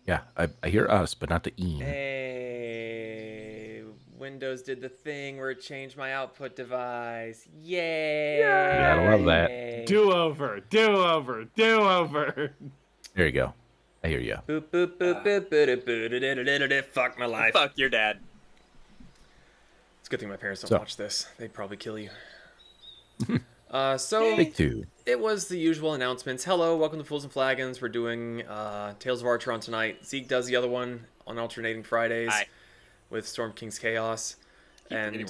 Yeah, I hear us, but not the een. Hey, Windows did the thing where it changed my output device. Gotta love that. Yay! Do-over, do-over, do-over. There you go. I hear you. Boop, boop, boop, boop, boop, boop, boop, boop, fuck my life. Fuck your dad. It's a good thing my parents don't So. watch this. They'd probably kill you. Take two. It was the usual announcements. Hello, welcome to Fools and Flagons. We're doing Tales of Archeron tonight. Zeke does the other one on alternating Fridays with Storm King's Chaos. And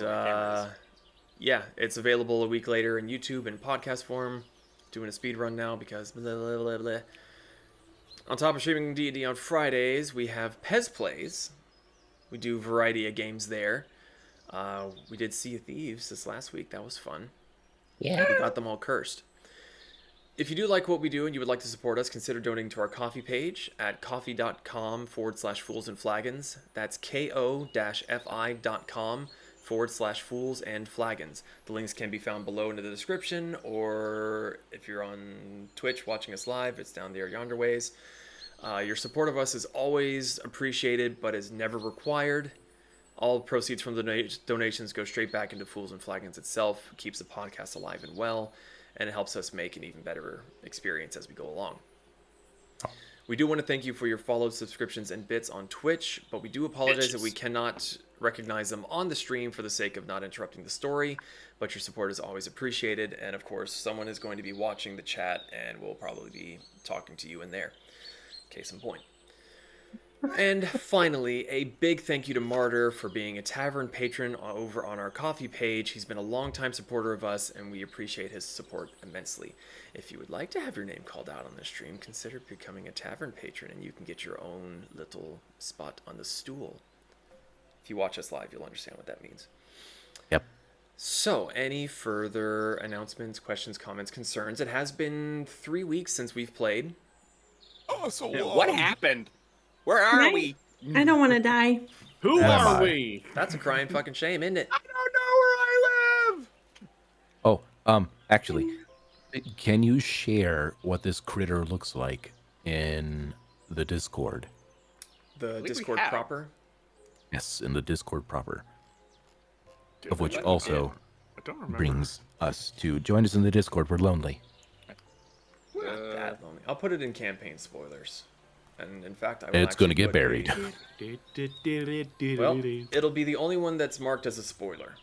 yeah, it's available a week later in YouTube in podcast form. Doing a speed run now because blah, blah, blah, blah. On top of streaming D&D on Fridays, we have Pez Plays. We do a variety of games there. We did Sea of Thieves this last week. That was fun. Yeah. We got them all cursed. If you do like what we do and you would like to support us, consider donating to our coffee page at coffee.com/fools&flagons. That's ko-fi.com/fools&flagons. The links can be found below in the description, or if you're on Twitch watching us live, it's down there yonder ways. Your support of us is always appreciated, but is never required. All proceeds from the donations go straight back into Fools and Flagons itself, keeps the podcast alive and well, and it helps us make an even better experience as we go along. We do want to thank you for your follows, subscriptions, and bits on Twitch, but we do apologize that we cannot recognize them on the stream for the sake of not interrupting the story, but your support is always appreciated, and of course, someone is going to be watching the chat, and will probably be talking to you in there. Case in point. And finally, a big thank you to Martyr for being a tavern patron over on our coffee page. He's been a longtime supporter of us, and we appreciate his support immensely. If you would like to have your name called out on the stream, consider becoming a tavern patron, and you can get your own little spot on the stool. If you watch us live, you'll understand what that means. Yep. So, any further announcements, questions, comments, concerns? It has been 3 weeks since we've played. Oh, so what happened? Where are we? I don't want to die. Who are we? That's a crying fucking shame, isn't it? I don't know where I live. Oh, actually, can you share what this critter looks like in the Discord? The Discord proper? Yes, in the Discord proper. Dude, of which also I don't remember. brings us to join us in the Discord. We're lonely. Not that lonely. I'll put it in campaign spoilers. And in fact, It's going to get buried. Well, it'll be the only one that's marked as a spoiler.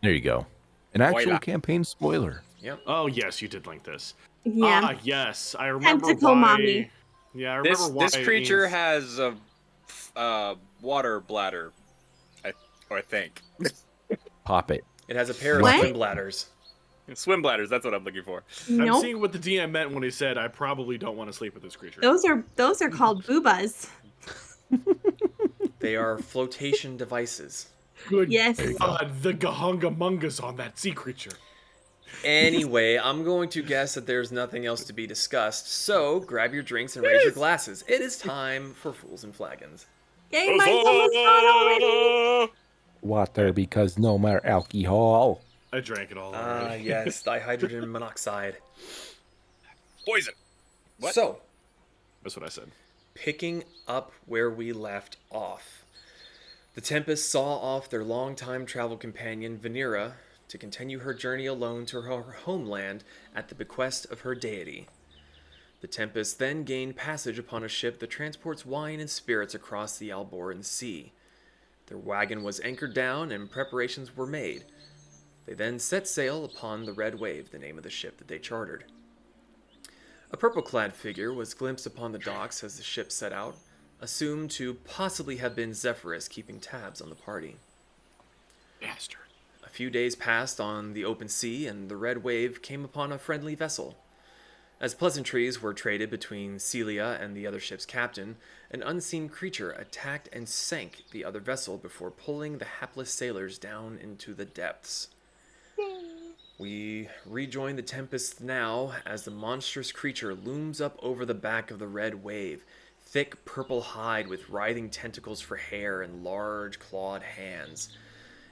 There you go. An actual campaign spoiler. Yep. Oh, yes, you did link this. Yeah. Yes, I remember Tentacle why. mommy. Yeah, I remember why. This creature has a water bladder, I think. Pop it. It has a pair of What? swim bladders. Swim bladders, that's what I'm looking for. I'm Nope. seeing what the DM meant when he said, I probably don't want to sleep with this creature. Those are called boobas. They are flotation devices. Good Yes. God, the Gahungamungas on that sea creature. Anyway, I'm going to guess that there's nothing else to be discussed, so grab your drinks and raise your glasses. It is time for Fools and Flagons. Yay, mine's almost gone already. Water because no more alcohol. I drank it all already. Yes, dihydrogen monoxide. Poison. What? So, That's what I said. picking up where we left off. The Tempests saw off their longtime travel companion, Vanera, to continue her journey alone to her homeland at the bequest of her deity. The Tempests then gained passage upon a ship that transports wine and spirits across the Alboran Sea. Their wagon was anchored down and preparations were made. They then set sail upon the Red Wave, the name of the ship that they chartered. A purple-clad figure was glimpsed upon the docks as the ship set out, assumed to possibly have been Zephyrus keeping tabs on the party. Bastard. A few days passed on the open sea, and the Red Wave came upon a friendly vessel. As pleasantries were traded between Celia and the other ship's captain, an unseen creature attacked and sank the other vessel before pulling the hapless sailors down into the depths. We rejoin the Tempests now as the monstrous creature looms up over the back of the Red Wave, thick purple hide with writhing tentacles for hair and large clawed hands.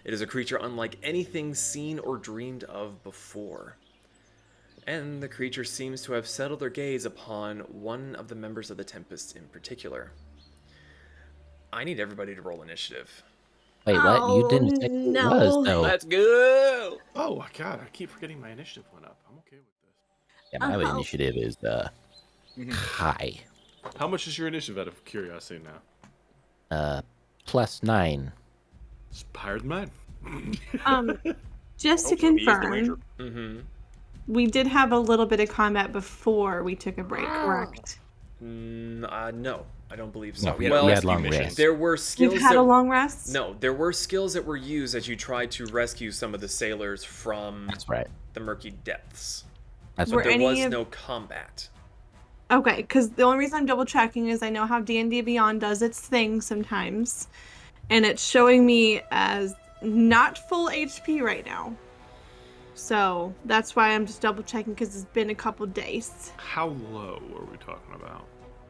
It is a creature unlike anything seen or dreamed of before. And the creature seems to have settled their gaze upon one of the members of the Tempests in particular. I need everybody to roll initiative. Wait, what? You didn't say who it was, no. though. Let's go. Oh my god, I keep forgetting my initiative went up. I'm okay with this. Yeah, my Oh. initiative is high. How much is your initiative out of curiosity now? +9. It's higher than mine. Just to Oh, so he is the confirm, ranger. Mm-hmm. we did have a little bit of combat before we took a break, correct? No, I don't believe so. Yeah, we had, well, we had long rest. there were skills. We've had a long rest? No, there were skills that were used as you tried to rescue some of the sailors from That's right. the murky depths. That's Were right. There any was of- no combat. Okay, because the only reason I'm double checking is I know how D&D Beyond does its thing sometimes, and it's showing me as not full HP right now. So that's why I'm just double checking because it's been a couple days. How low are we talking about?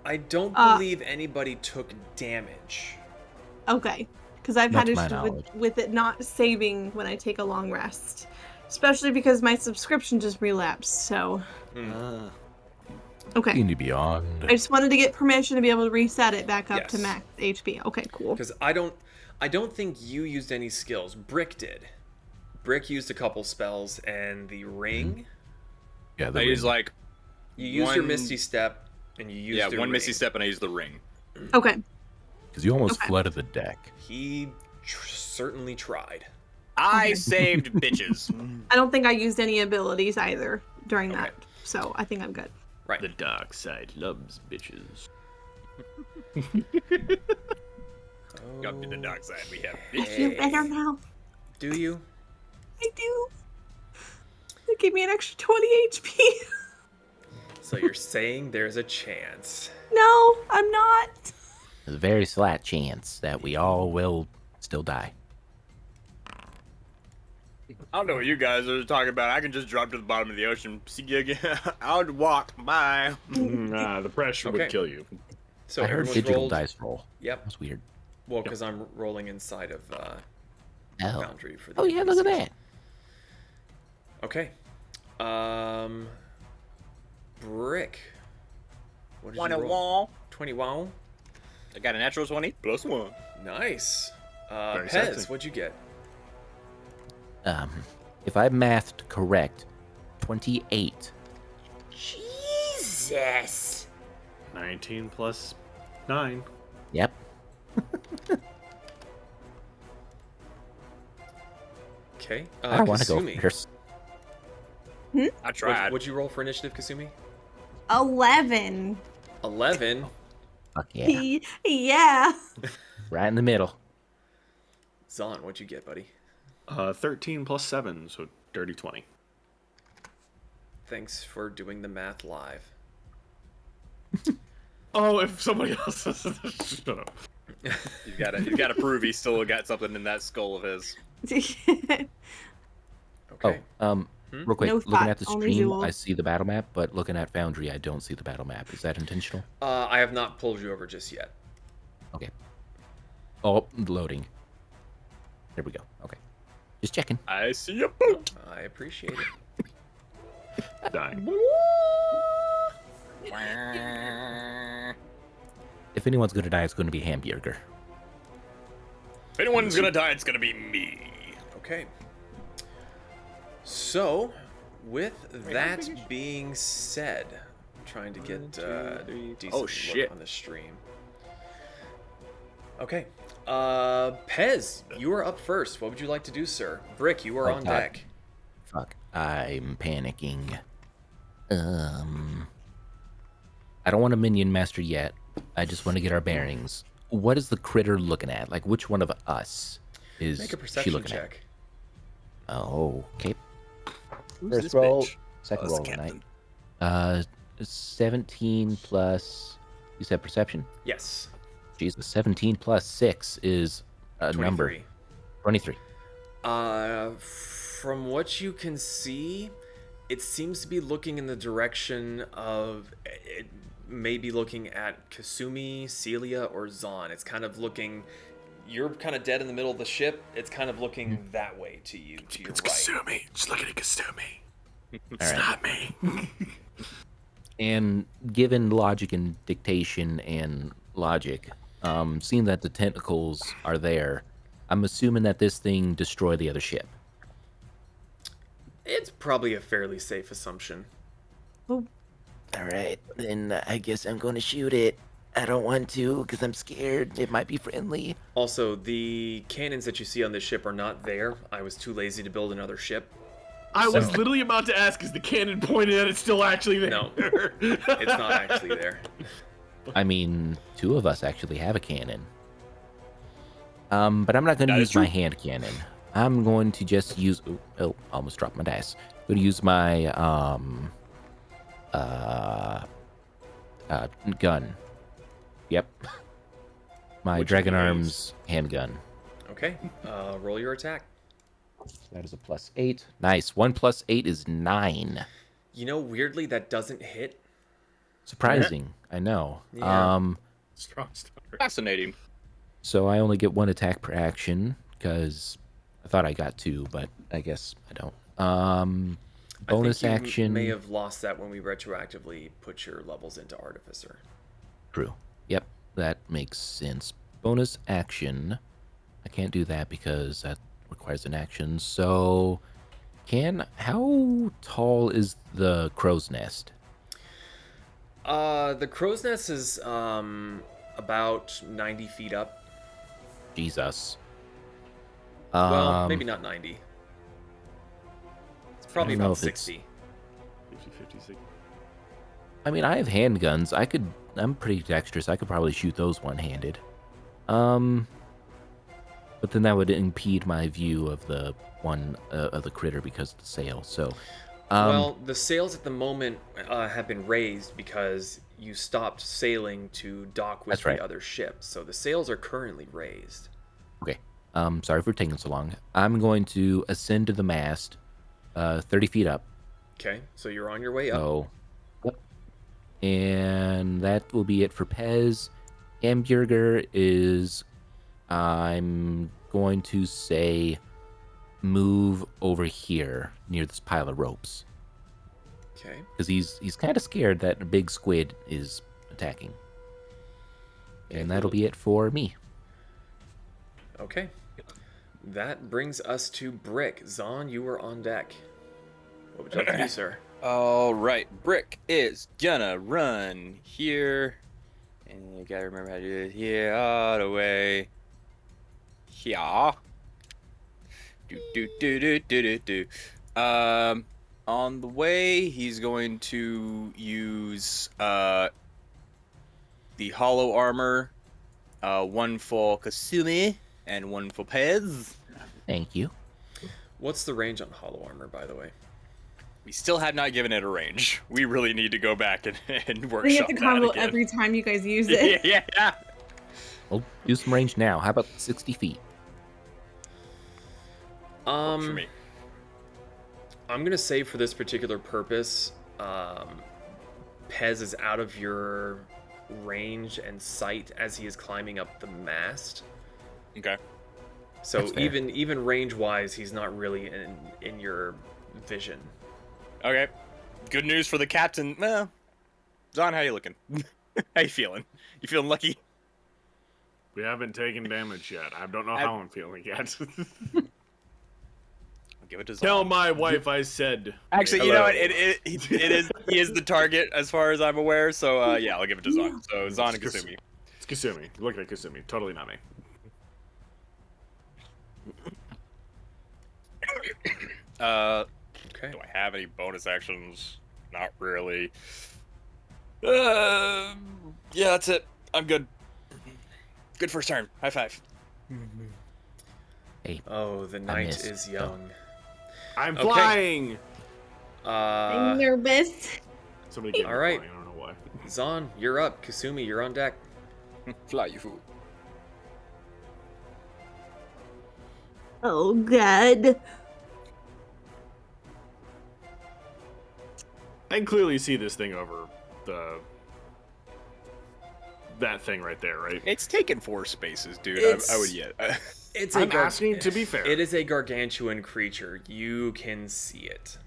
I don't believe anybody took damage. Okay, because I've Not had to my issues knowledge. with it not saving when I take a long rest, especially because my subscription just relapsed. So okay, D&D Beyond. I just wanted to get permission to be able to reset it back up to Yes. max HP. Okay, cool. Because I don't think you used any skills. Brick did. Brick used a couple spells, and the ring. Yeah, the I use ring. like You used your one- Misty Step, and you used your one misty ring. step, and I use the ring. Okay, Because you almost Okay. flooded the deck. He certainly tried. I saved bitches. I don't think I used any abilities either during that, Okay. so I think I'm good. Right. The dark side loves bitches. Up to the dark side, we have I feel better now. Do you? I do. It gave me an extra 20 HP. So you're saying there's a chance? No, I'm not. There's a very slight chance that we all will still die. I don't know what you guys are talking about. I can just drop to the bottom of the ocean. See you again. I would walk. Bye. Nah, the pressure Okay. would kill you. So I heard everyone's digital rolled. dice roll. Yep. That's weird. Well, because I'm rolling inside of Oh. Foundry for the. Oh yeah, look at NPCs. that. Okay. Brick. What did Want you a roll? wall? 21. I got a natural 20 plus 1. Nice. Very Pez, sexy. what'd you get? If I mathed correct, 28. Jesus. 19 plus 9. Yep. Okay. I don't want to go Kasumi. first. I tried. What'd you roll for initiative, Kasumi? 11. 11. Fuck yeah. Yeah. Right in the middle. Zon, what'd you get, buddy? 13 plus 7, so dirty 20. Thanks for doing the math live. Oh, if somebody else shut up. You gotta prove he still got something in that skull of his. Okay. Real quick, No looking thought, at the only stream, jewels. I see the battle map, but looking at Foundry, I don't see the battle map. Is that intentional? I have not pulled you over just yet. Okay. Oh, loading. There we go. Okay. Just checking. I see a boat. I appreciate it. Dying. If anyone's going to die, it's going to be Hamburger. If anyone's gonna die, it's gonna be me. Okay. So, with that being said, I'm trying to get decent Oh, look shit. on the stream. Okay. Pez, you are up first. What would you like to do, sir? Brick, you are Oh, on God. deck. Fuck. I'm panicking. I don't want a minion master yet. I just want to get our bearings. What is the critter looking at? Like, which one of us is Make a she perception looking check. at? Oh, okay. Who's First this roll, bitch? second Oh, roll it's of the Captain. night. 17 plus. You said perception? Yes. Jesus, 17 plus 6 is a number. 23. 23. From what you can see, it seems to be looking in the direction of it may be looking at Kasumi, Celia, or Zon. It's kind of looking. You're kind of dead in the middle of the ship. It's kind of looking that way to you, to your right. Kasumi. Just look at Kasumi. All right. Stop me. And given logic and dictation and logic, seeing that the tentacles are there, I'm assuming that this thing destroyed the other ship. It's probably a fairly safe assumption. Oh, All right, then I guess I'm going to shoot it. I don't want to because I'm scared. It might be friendly. Also, the cannons that you see on this ship are not there. I was too lazy to build another ship. I was So- literally about to ask, is the cannon pointed at it still actually there? No, it's not actually there. I mean, two of us actually have a cannon. But I'm not going to That use is my true. hand cannon. I'm going to just use. Oh, almost dropped my dice. I'm going to use my gun. Yep. My Which Dragon of these? Arms handgun. Okay, roll your attack. That is a +8. Nice. 1 + 8 is 9. You know, weirdly, that doesn't hit. Surprising. I know. Yeah. Strong start. Fascinating. So I only get 1 attack per action because I thought I got 2, but I guess I don't. Bonus I think you action. may have lost that when we retroactively put your levels into Artificer. True. Yep, that makes sense. Bonus action. I can't do that because that requires an action. So, how tall is the crow's nest? The crow's nest is about 90 feet up. Jesus. Well, maybe not 90. It's probably I don't know about if it's- 60. 50, 56. I mean, I have handguns. I'm pretty dexterous. I could probably shoot those one-handed. But then that would impede my view of the critter because of the sail. So, Well, the sails at the moment have been raised because you stopped sailing to dock with That's right. the other ships. So the sails are currently raised. okay. Sorry for taking so long. I'm going to ascend to the mast, 30 feet up. Okay, so you're on your way up. So, yep. And that will be it for Pez. Hamburger is, I'm going to say, move over here near this pile of ropes Okay. because he's kind of scared that a big squid is attacking. And that'll be it for me. Okay. That brings us to Brick. Zahn, you are on deck. What would you like to do, sir? All right, Brick is gonna run here, and you gotta remember how to do it here, all the way here. Do. On the way, he's going to use the hollow armor, one for Kasumi and one for Pez. Thank you. What's the range on hollow armor, by the way? We still have not given it a range. We really need to go back and we have workshop to that combo again. every time you guys use it. yeah. We'll do some range now. How about 60 feet? Works for me. I'm gonna say for this particular purpose, Pez is out of your range and sight as he is climbing up the mast. Okay. So That's fair. even range wise, he's not really in your vision. Okay. Good news for the captain. Well, Zahn, how you looking? How you feeling? You feeling lucky? We haven't taken damage yet. I don't know how I'm feeling yet. I'll give it to Zahn. Tell my wife I said. Actually, you know hello. what? He is the target as far as I'm aware. So yeah, I'll give it to Zahn. So Zahn and Kasumi. It's Kasumi. You're looking at Kasumi. Totally not me. Okay. Do I have any bonus actions? Not really. Yeah, that's it. I'm good. Good first turn. High five. Hey, Oh, the night missed. is young. I'm Okay. flying. I'm nervous. Somebody get All me right. flying. I don't know why. Zahn, you're up. Kasumi, you're on deck. Fly, you fool. Oh, God. I can clearly see this thing over that thing right there, right? It's taken 4 spaces, dude. It's- I would yet. It's I'm asking to be fair. It is a gargantuan creature. You can see it.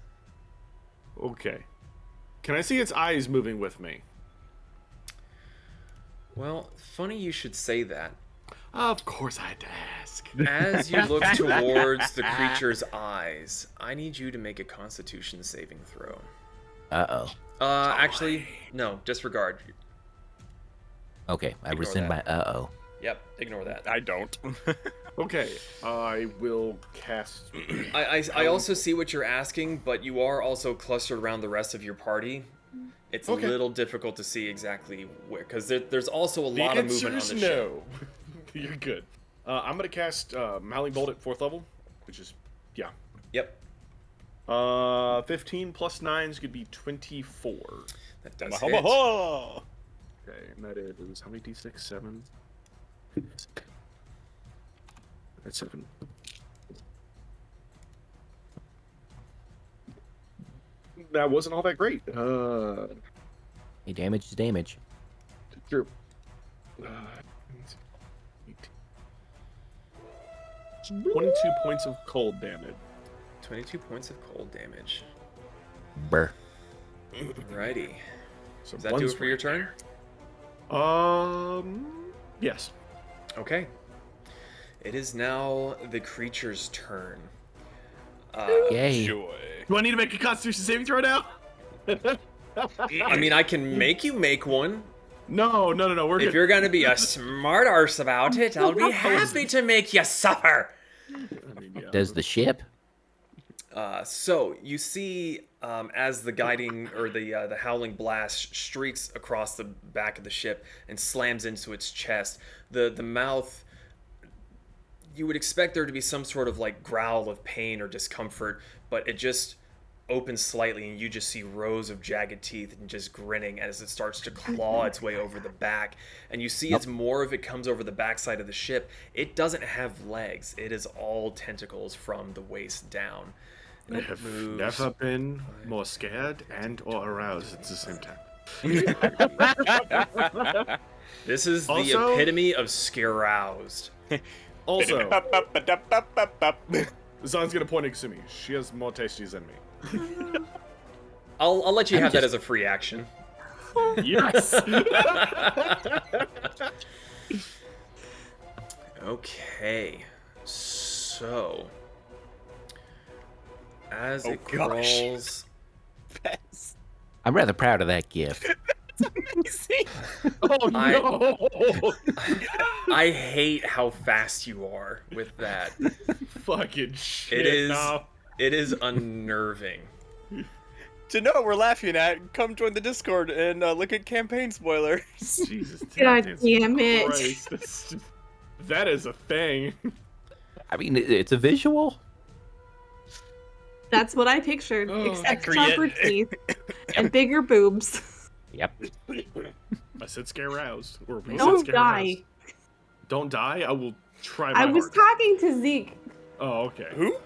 Okay. Can I see its eyes moving with me? Well, funny you should say that. Of course I had to ask. As you look towards the creature's eyes, I need you to make a Constitution saving throw. Uh-oh. Actually, no, disregard. Okay, I Ignore rescind my that. uh-oh. Yep, ignore that. I don't. Okay, I will cast. I also see what you're asking, but you are also clustered around the rest of your party. It's Okay. a little difficult to see exactly where, because there's also a The lot of answer movement on is the ship. no. You're good. I'm gonna cast Howling Bolt at 4th level, which is Yep, 15 plus 9 is gonna be 24. that does Maha, hit. maha. Okay, and that is how many d6? 7. That's 7. That wasn't all that great. Hey, damage is damage. True. 22 points of cold damage. 22 points of cold damage. Brr. Alrighty. So Does that do it for your turn? Yes. Okay. It is now the creature's turn. Yay. Joy. Do I need to make a Constitution saving throw now? I mean, I can make you make one. No. We're If good. you're gonna be a smart arse about it, I'll be happy to make you suffer. I mean, yeah. Does the ship? So you see, as the guiding or the howling blast streaks across the back of the ship and slams into its chest, the mouth. You would expect there to be some sort of like growl of pain or discomfort, but it just opens slightly, and you just see rows of jagged teeth and just grinning as it starts to claw its way over the back. And you see as more of it comes over the backside of the ship, it doesn't have legs. It is all tentacles from the waist down. I And it have moves. never been more scared and or aroused at the same time. This is the Also- epitome of Scareroused. Also, Zan's gonna point at Kasumi. She has more tasties than me. I'll let you I'm have that just- as a free action. Yes. Okay, so as Oh, it gosh. crawls, That's I'm rather proud of that gift. amazing. Oh no! I hate how fast you are with that. Fucking shit! It is No. it is unnerving. To know what we're laughing at, come join the Discord and look at campaign spoilers. Jesus. God Christ, damn it. that's just- that is a thing. I mean, it's a visual. That's what I pictured, Oh. except Accurate. sharper teeth and bigger boobs. Yep. I said Scareroused. Or we said Don't Scareroused. die. Don't die. I will try my I was hardest. talking to Zeke. Oh, okay. Who?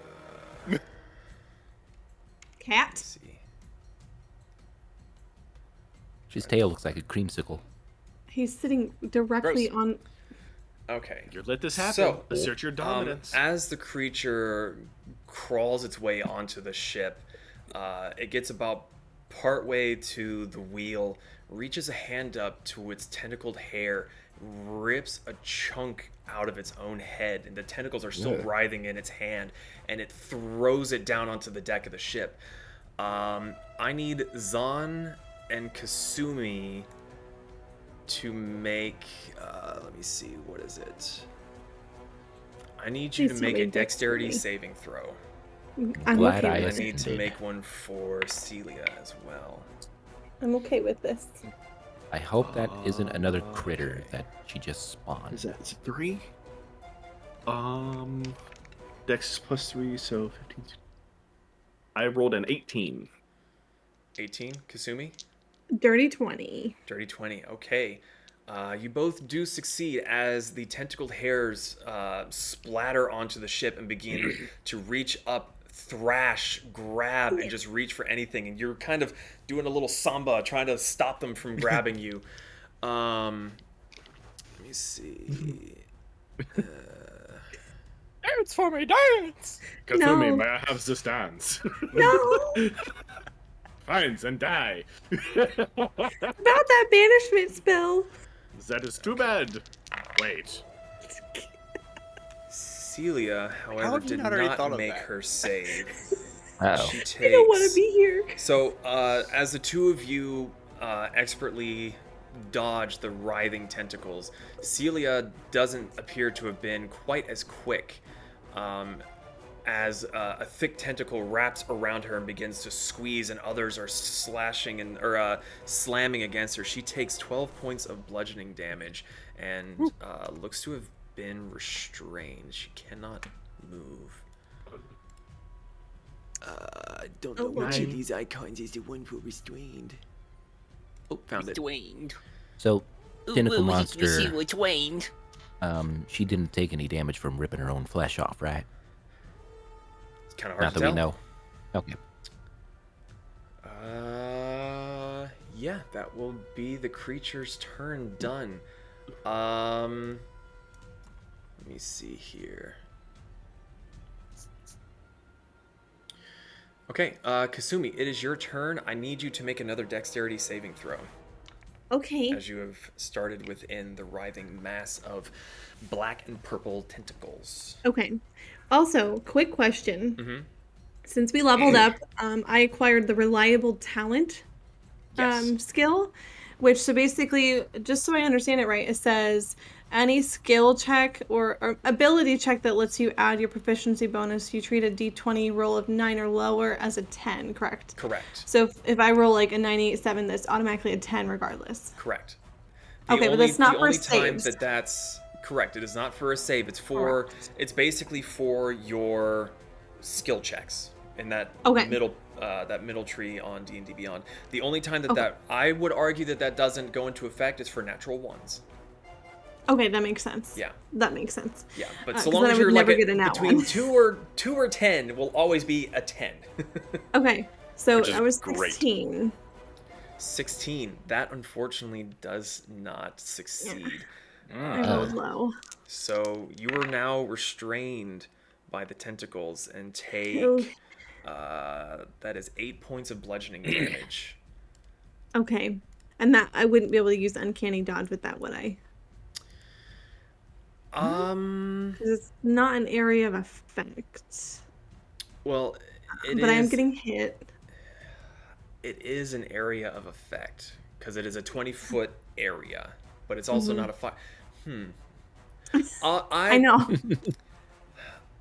Cat? Let's see. His tail looks like a creamsicle. He's sitting directly Gross. on. Okay. You let this happen. So, Assert your dominance. As the creature crawls its way onto the ship, it gets about partway to the wheel, reaches a hand up to its tentacled hair, rips a chunk out of its own head, and the tentacles are still writhing in its hand, and it throws it down onto the deck of the ship. I need Zan and Kasumi to make, let me see, what is it? I need you to Please make a make dexterity dexterity. saving throw. I'm Glad okay I I with need to Did. make one for Celia as well. I'm okay with this. I hope that isn't another critter that she just Is spawned. that 3? Dex is plus 3, so 15. I rolled an 18. 18, Kasumi? Dirty 20. Dirty 20, okay. You both do succeed as the tentacled hairs splatter onto the ship and begin to reach up, thrash, grab, and just reach for anything. And you're kind of doing a little samba, trying to stop them from grabbing you. Let me see. Dance for me, dance! Kasumi, No. may I have this dance? No! Finds and die. About that banishment spell. That is too bad. Wait. Celia, How however, have you did not already not thought of make that? her save. Uh-oh. She takes. I don't want to be here. So, as the two of you expertly dodge the writhing tentacles, Celia doesn't appear to have been quite as quick. As a thick tentacle wraps around her and begins to squeeze, and others are slashing and slamming against her. She takes 12 points of bludgeoning damage and looks to have been restrained. She cannot move. I don't know which of these icons is the one for restrained. Oh, found it. Dwayne. So, tentacle monster, Dwayne. she didn't take any damage from ripping her own flesh off, right? It's kind of hard Not to that tell. we know. Okay. Yeah, that will be the creature's turn done. Let me see here. Okay, Kasumi, it is your turn. I need you to make another dexterity saving throw, Okay. as you have started within the writhing mass of black and purple tentacles. Okay. Also, quick question. Mm-hmm. Since we leveled up, I acquired the reliable talent Yes. skill, which so basically, just so I understand it right, it says any skill check or ability check that lets you add your proficiency bonus, you treat a d20 roll of 9 or lower as a 10, correct? Correct. So if I roll like a 987, that's automatically a 10 regardless. Correct. Okay, but that's not the for only time saves. that's correct. It is not for a save. It's for Correct. it's basically for your skill checks in that Okay. middle tree on D&D Beyond. The only time that Okay. I would argue that doesn't go into effect is for natural ones. Okay, that makes sense. Yeah. That makes sense. Yeah, but so 'cause long then I as would you're like never get a nat between one. 2 or 10 will always be a 10. Okay, so Which is I was great. 16. 16. That unfortunately does not succeed. I rolled low. So you are now restrained by the tentacles and take Ooh. that is 8 points of bludgeoning damage. Okay. And that I wouldn't be able to use uncanny dodge with that, would I? Because it's not an area of effect. Well, But I am getting hit. it is an area of effect because it is a 20-foot area, but it's also not a fire. I know.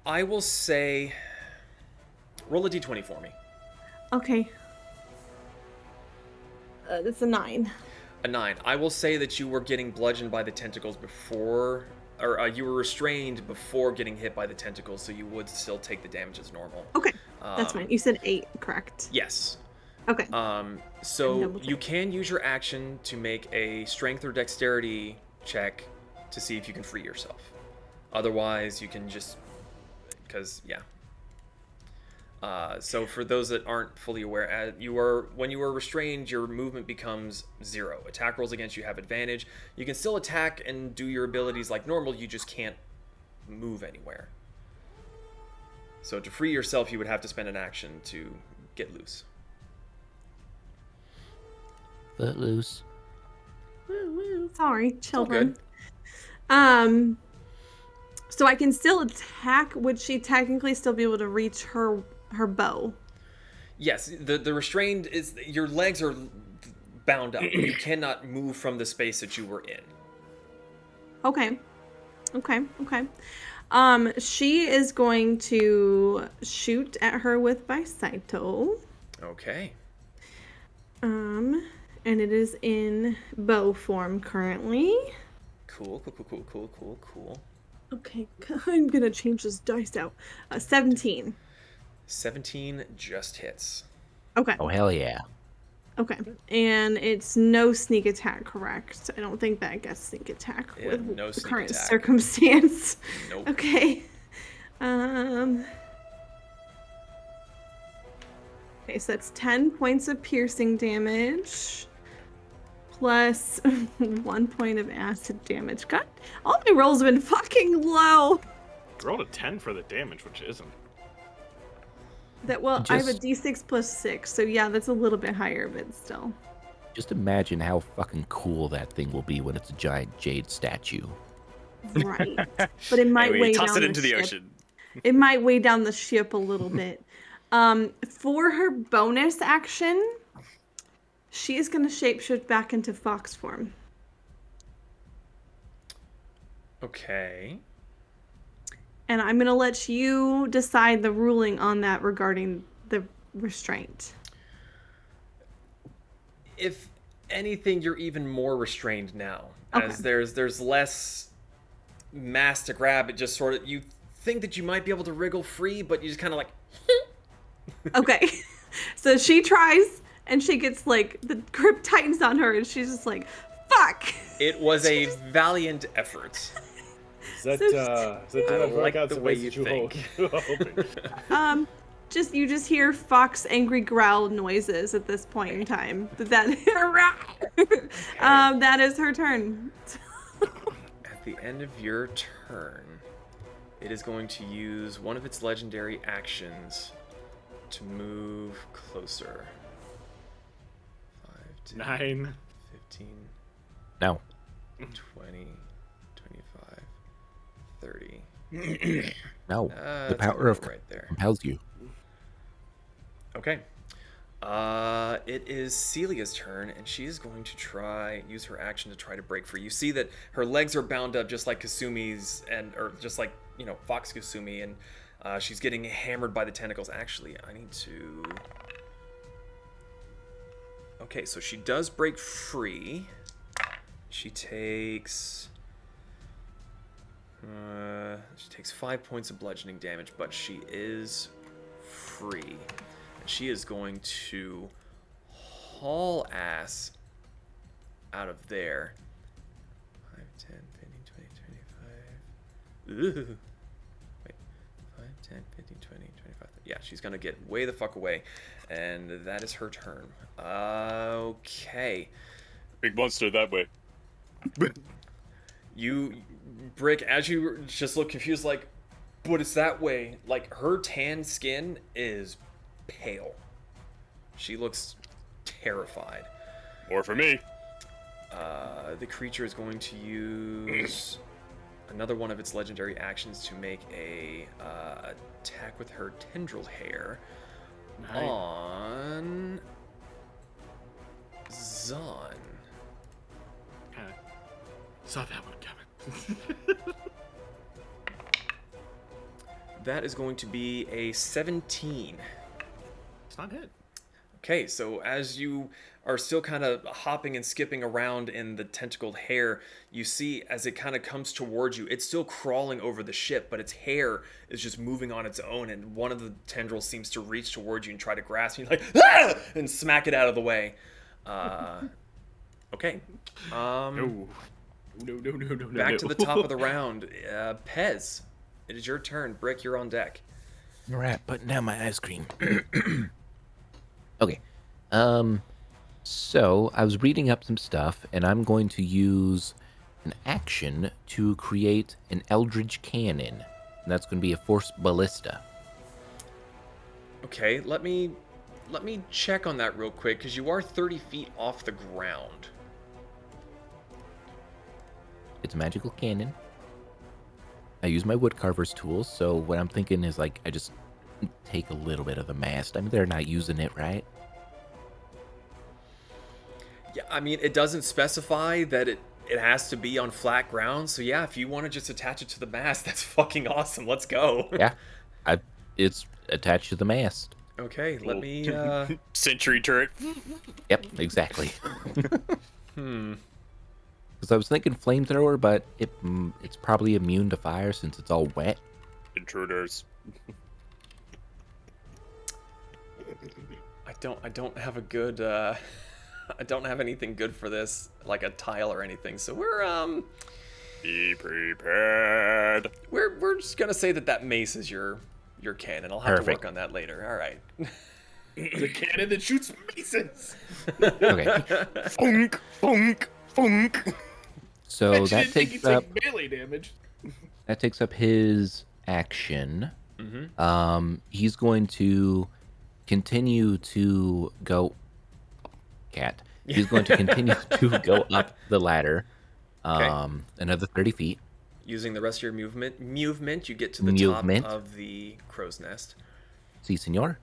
I will say, roll a d20 for me. Okay. That's a 9. A 9. I will say that you were getting bludgeoned by the tentacles before, or you were restrained before getting hit by the tentacles, so you would still take the damage as normal. Okay. That's fine. You said 8, correct? Yes. Okay. So double check. you can use your action to make a strength or dexterity check to see if you can free yourself. Otherwise, you can just, because yeah. So for those that aren't fully aware, when you are restrained, your movement becomes 0. Attack rolls against you have advantage. You can still attack and do your abilities like normal. You just can't move anywhere. So to free yourself, you would have to spend an action to get loose. Footloose. Sorry, children. good. So I can still attack. Would she technically still be able to reach her bow? Yes, the restrained is your legs are bound up. You cannot move from the space that you were in. Okay. She is going to shoot at her with Bicyto. Okay. And it is in bow form currently. Cool. Okay, I'm gonna change this dice out. 17. 17 just hits. Okay. Oh, hell yeah. Okay. And it's no sneak attack, correct? I don't think that gets sneak attack Yeah, with no the sneak current attack. circumstance. Nope. Okay. Okay, so that's 10 points of piercing damage. Plus 1 point of acid damage. God, all my rolls have been fucking low. Rolled a 10 for the damage, which isn't. That I have a Just- D6 plus 6, so yeah, that's a little bit higher, but still. Just imagine how fucking cool that thing will be when it's a giant jade statue. Right. But it might Anyway, weigh toss down it into the ship. ocean. It might weigh down the ship a little bit. For her bonus action, she is going to shapeshift back into fox form. Okay. And I'm going to let you decide the ruling on that regarding the restraint. If anything, you're even more restrained now, Okay. as there's less mass to grab. It just sort of, you think that you might be able to wriggle free, but you just kind of like. Okay. So she tries, and she gets like the grip tightens on her, and she's just like, "Fuck!" It was a valiant effort. Is that I enough like workouts the that way wasted you think. hoping? You just hear fox angry growl noises at this point in time. That is her turn. At the end of your turn, it is going to use one of its legendary actions to move closer. 5, 10, 9. 15, No. 20, 25, 30. No. The That's power of right there. compels you. Okay. It is Celia's turn, and she is going to use her action to try to break free. You see that her legs are bound up just like Kasumi's, or just like, Fox Kasumi, and she's getting hammered by the tentacles. Actually, I need to... Okay, so she does break free. She takes 5 points of bludgeoning damage, but she is free. And she is going to haul ass out of there. 5, 10, 15, 20, 25. Ooh. Wait. 5, 10, 15, 20, 25. Yeah, she's going to get way the fuck away. And that is her turn. Okay. Big monster that way. You, Brick, as you just look confused, like, but it's that way. Like, her tan skin is pale. She looks terrified. More for me. The creature is going to use another one of its legendary actions to make a attack with her tendril hair on Zon. Saw that one coming. That is going to be a 17. It's not hit. Okay, so as you are still kind of hopping and skipping around in the tentacled hair, you see as it kind of comes towards you, it's still crawling over the ship, but its hair is just moving on its own, and one of the tendrils seems to reach towards you and try to grasp you, like, ah! And smack it out of the way. Okay. No. Back to the top of the round. Pez, it is your turn. Brick, you're on deck. All right, putting down my ice cream. Okay. So I was reading up some stuff, and I'm going to use an action to create an Eldritch Cannon. And that's going to be a force ballista. Okay, let me check on that real quick, because you are 30 feet off the ground. It's a magical cannon. I use my woodcarver's tools, so what I'm thinking is, like, I just take a little bit of the mast. I mean, they're not using it, right? Yeah, I mean, it doesn't specify that it has to be on flat ground, so yeah, if you want to just attach it to the mast, that's fucking awesome. Let's go. Yeah. It's attached to the mast. Okay, let me, Sentry turret. Yep, exactly. Because I was thinking flamethrower, but it's probably immune to fire since it's all wet. Intruders. I don't have a good, I don't have anything good for this, like a tile or anything, so Be prepared. we're just gonna say that mace is your cannon. I'll have Perfect. to work on that later. All right. The cannon that shoots maces. Okay. Funk, funk, funk. So Bet you that didn't think takes you up take melee damage. his action. Mm-hmm. He's going to continue to go. Cat. He's going to continue to go up the ladder. Okay. Another 30 feet. Using the rest of your movement, you get to the top Movement. of the crow's nest. Si, senor.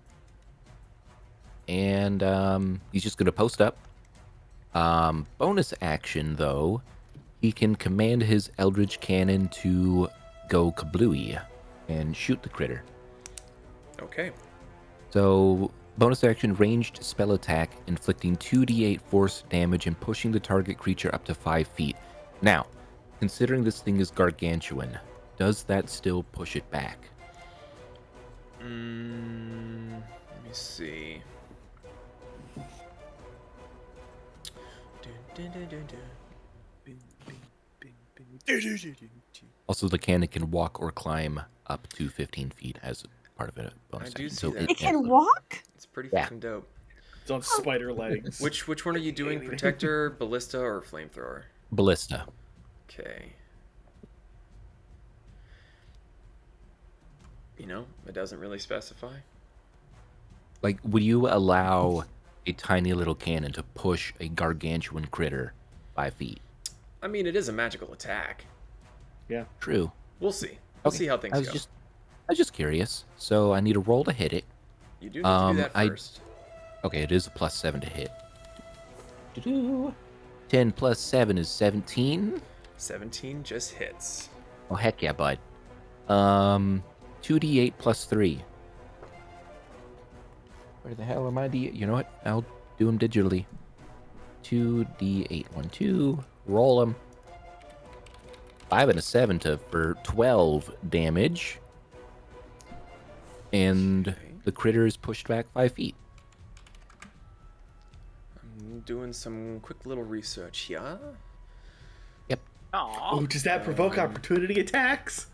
And he's just going to post up. Bonus action, though, he can command his Eldritch Cannon to go kablooey and shoot the critter. Okay. So, bonus action, ranged spell attack, inflicting 2d8 force damage and pushing the target creature up to 5 feet. Now, considering this thing is gargantuan, does that still push it back? Let me see. Also, the cannon can walk or climb up to 15 feet as part of a bonus I do action. see that. It can walk? It's pretty Yeah. fucking dope. It's on spider legs. Which one are you doing? Protector, ballista, or flamethrower? Ballista. Okay. You know, it doesn't really specify. Like, would you allow a tiny little cannon to push a gargantuan critter 5 feet? I mean, it is a magical attack. Yeah. True. We'll see. We'll see how things I was go. just curious. So I need a roll to hit it. You do need to do that I- first. Okay, it is a +7 to hit. 10 plus 7 is 17. 17 just hits. Oh, heck yeah, bud. 2d8 plus 3. Where the hell are my d? You know what? I'll do them digitally. 2d8, 1, 2. Roll them. 5 and a 7 for 12 damage. And Okay. the critter is pushed back 5 feet. I'm doing some quick little research here. Oh, does that provoke opportunity attacks?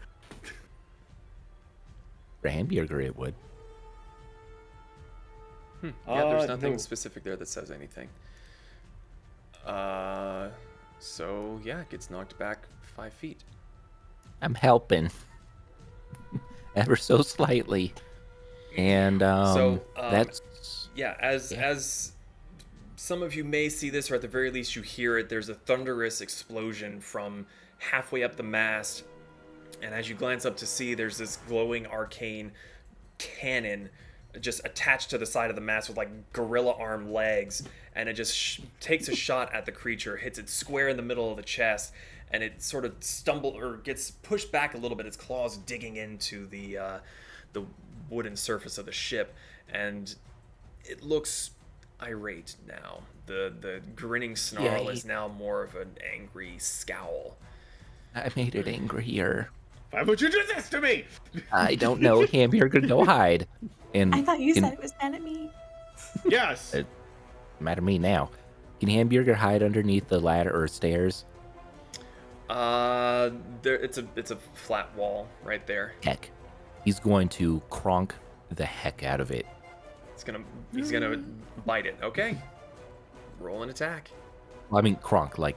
For Hamburger, it would. Yeah, there's nothing no. specific there that says anything. So yeah, it gets knocked back 5 feet. I'm helping. Ever so slightly. And that's Yeah, as some of you may see this, or at the very least you hear it, there's a thunderous explosion from halfway up the mast, and as you glance up to see, there's this glowing arcane cannon just attached to the side of the mast with like gorilla arm legs, and it just takes a shot at the creature, hits it square in the middle of the chest, and it sort of gets pushed back a little bit, its claws digging into the wooden surface of the ship, and it looks irate now. The grinning snarl Yay. is now more of an angry scowl. I made it angrier. Why would you do this to me? I don't know. Hamburger, go hide. And I thought you can- said it was mad at me. Yes. Matter me now. Can Hamburger hide underneath the ladder or stairs? It's a flat wall right there. Heck, he's going to cronk the heck out of it. He's gonna bite it. Okay, roll an attack. Well, I mean, cronk like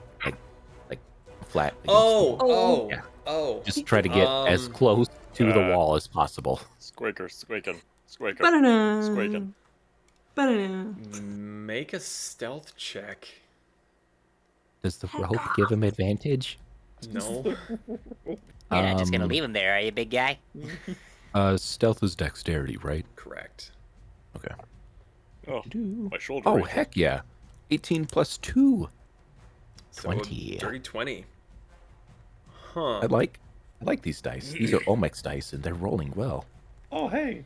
flat. against the Oh, wall. oh, Yeah. oh. Just try to get as close to the wall as possible. Squeaker, squeaking, squeaker, Ba-da-da. squeaking. Ba-da-da. Make a stealth check. Does the rope give him advantage? No. You're not just gonna Um, leave him there, are you, big guy? Stealth is dexterity, right? Correct. Okay. Oh, my shoulder. Oh, right there. heck yeah. 18 plus 2. So 20. dirty 20. Huh. I like these dice. These are Omex dice, and they're rolling well. Oh, hey.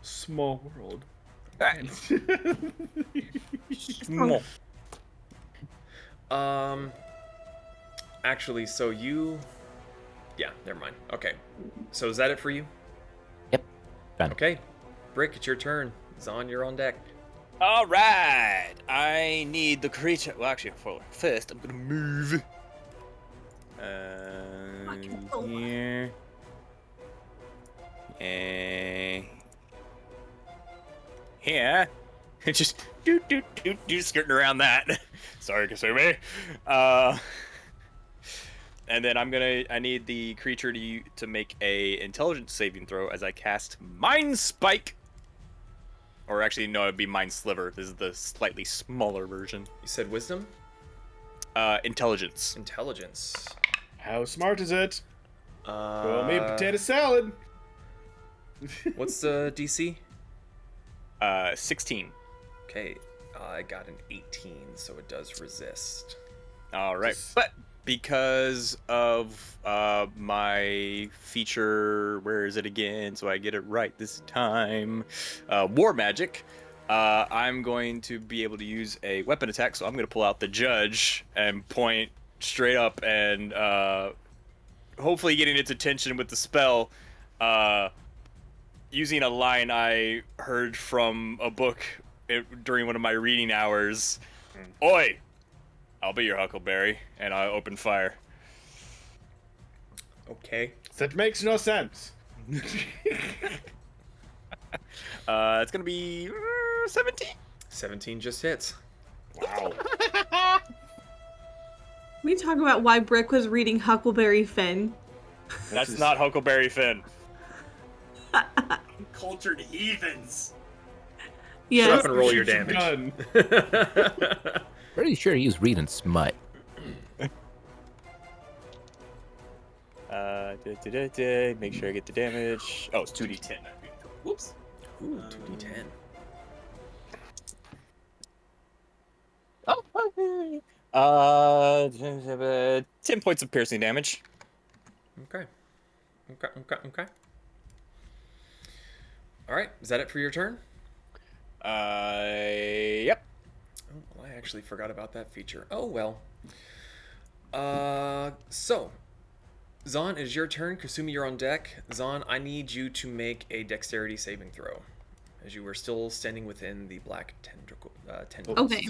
Small world. Small. Actually, so you. Yeah, never mind. Okay. So is that it for you? Yep. Done. Okay. Brick, it's your turn. Zon, you're on deck. All right, I need the creature. Well, actually, first I'm gonna move. Here. Here. Just do skirting around that. Sorry, Kasumi. And then I need the creature to make a intelligence saving throw as I cast Mind Spike. Or actually, no, it'd be Mind Sliver. This is the slightly smaller version. You said wisdom? Intelligence. Intelligence. How smart is it? Well, me Uh, potato salad. what's the DC? 16. Okay, I got an 18, so it does resist. All right, but because of my feature, where is it again? So I get it right this time. War magic. I'm going to be able to use a weapon attack. So I'm going to pull out the judge and point straight up and hopefully getting its attention with the spell. Using a line I heard from a book during one of my reading hours. Oi! I'll be your Huckleberry, and I open fire. Okay. That makes no sense. It's gonna be 17. 17 just hits. Wow. We talk about why Brick was reading Huckleberry Finn. That's not Huckleberry Finn. Cultured heathens. Shut up Yes. and roll your damage. Done. Pretty sure he was reading smut. Make sure I get the damage. Oh, it's 2d10. Whoops. Ooh, 2d10. Oh, 10 points of piercing damage. Okay. Okay. Alright, is that it for your turn? Yep. Oh, well, I actually forgot about that feature. Oh, well. So, Zahn, it is your turn. Kasumi, you're on deck. Zahn, I need you to make a dexterity saving throw, as you are still standing within the black tendrils. Okay.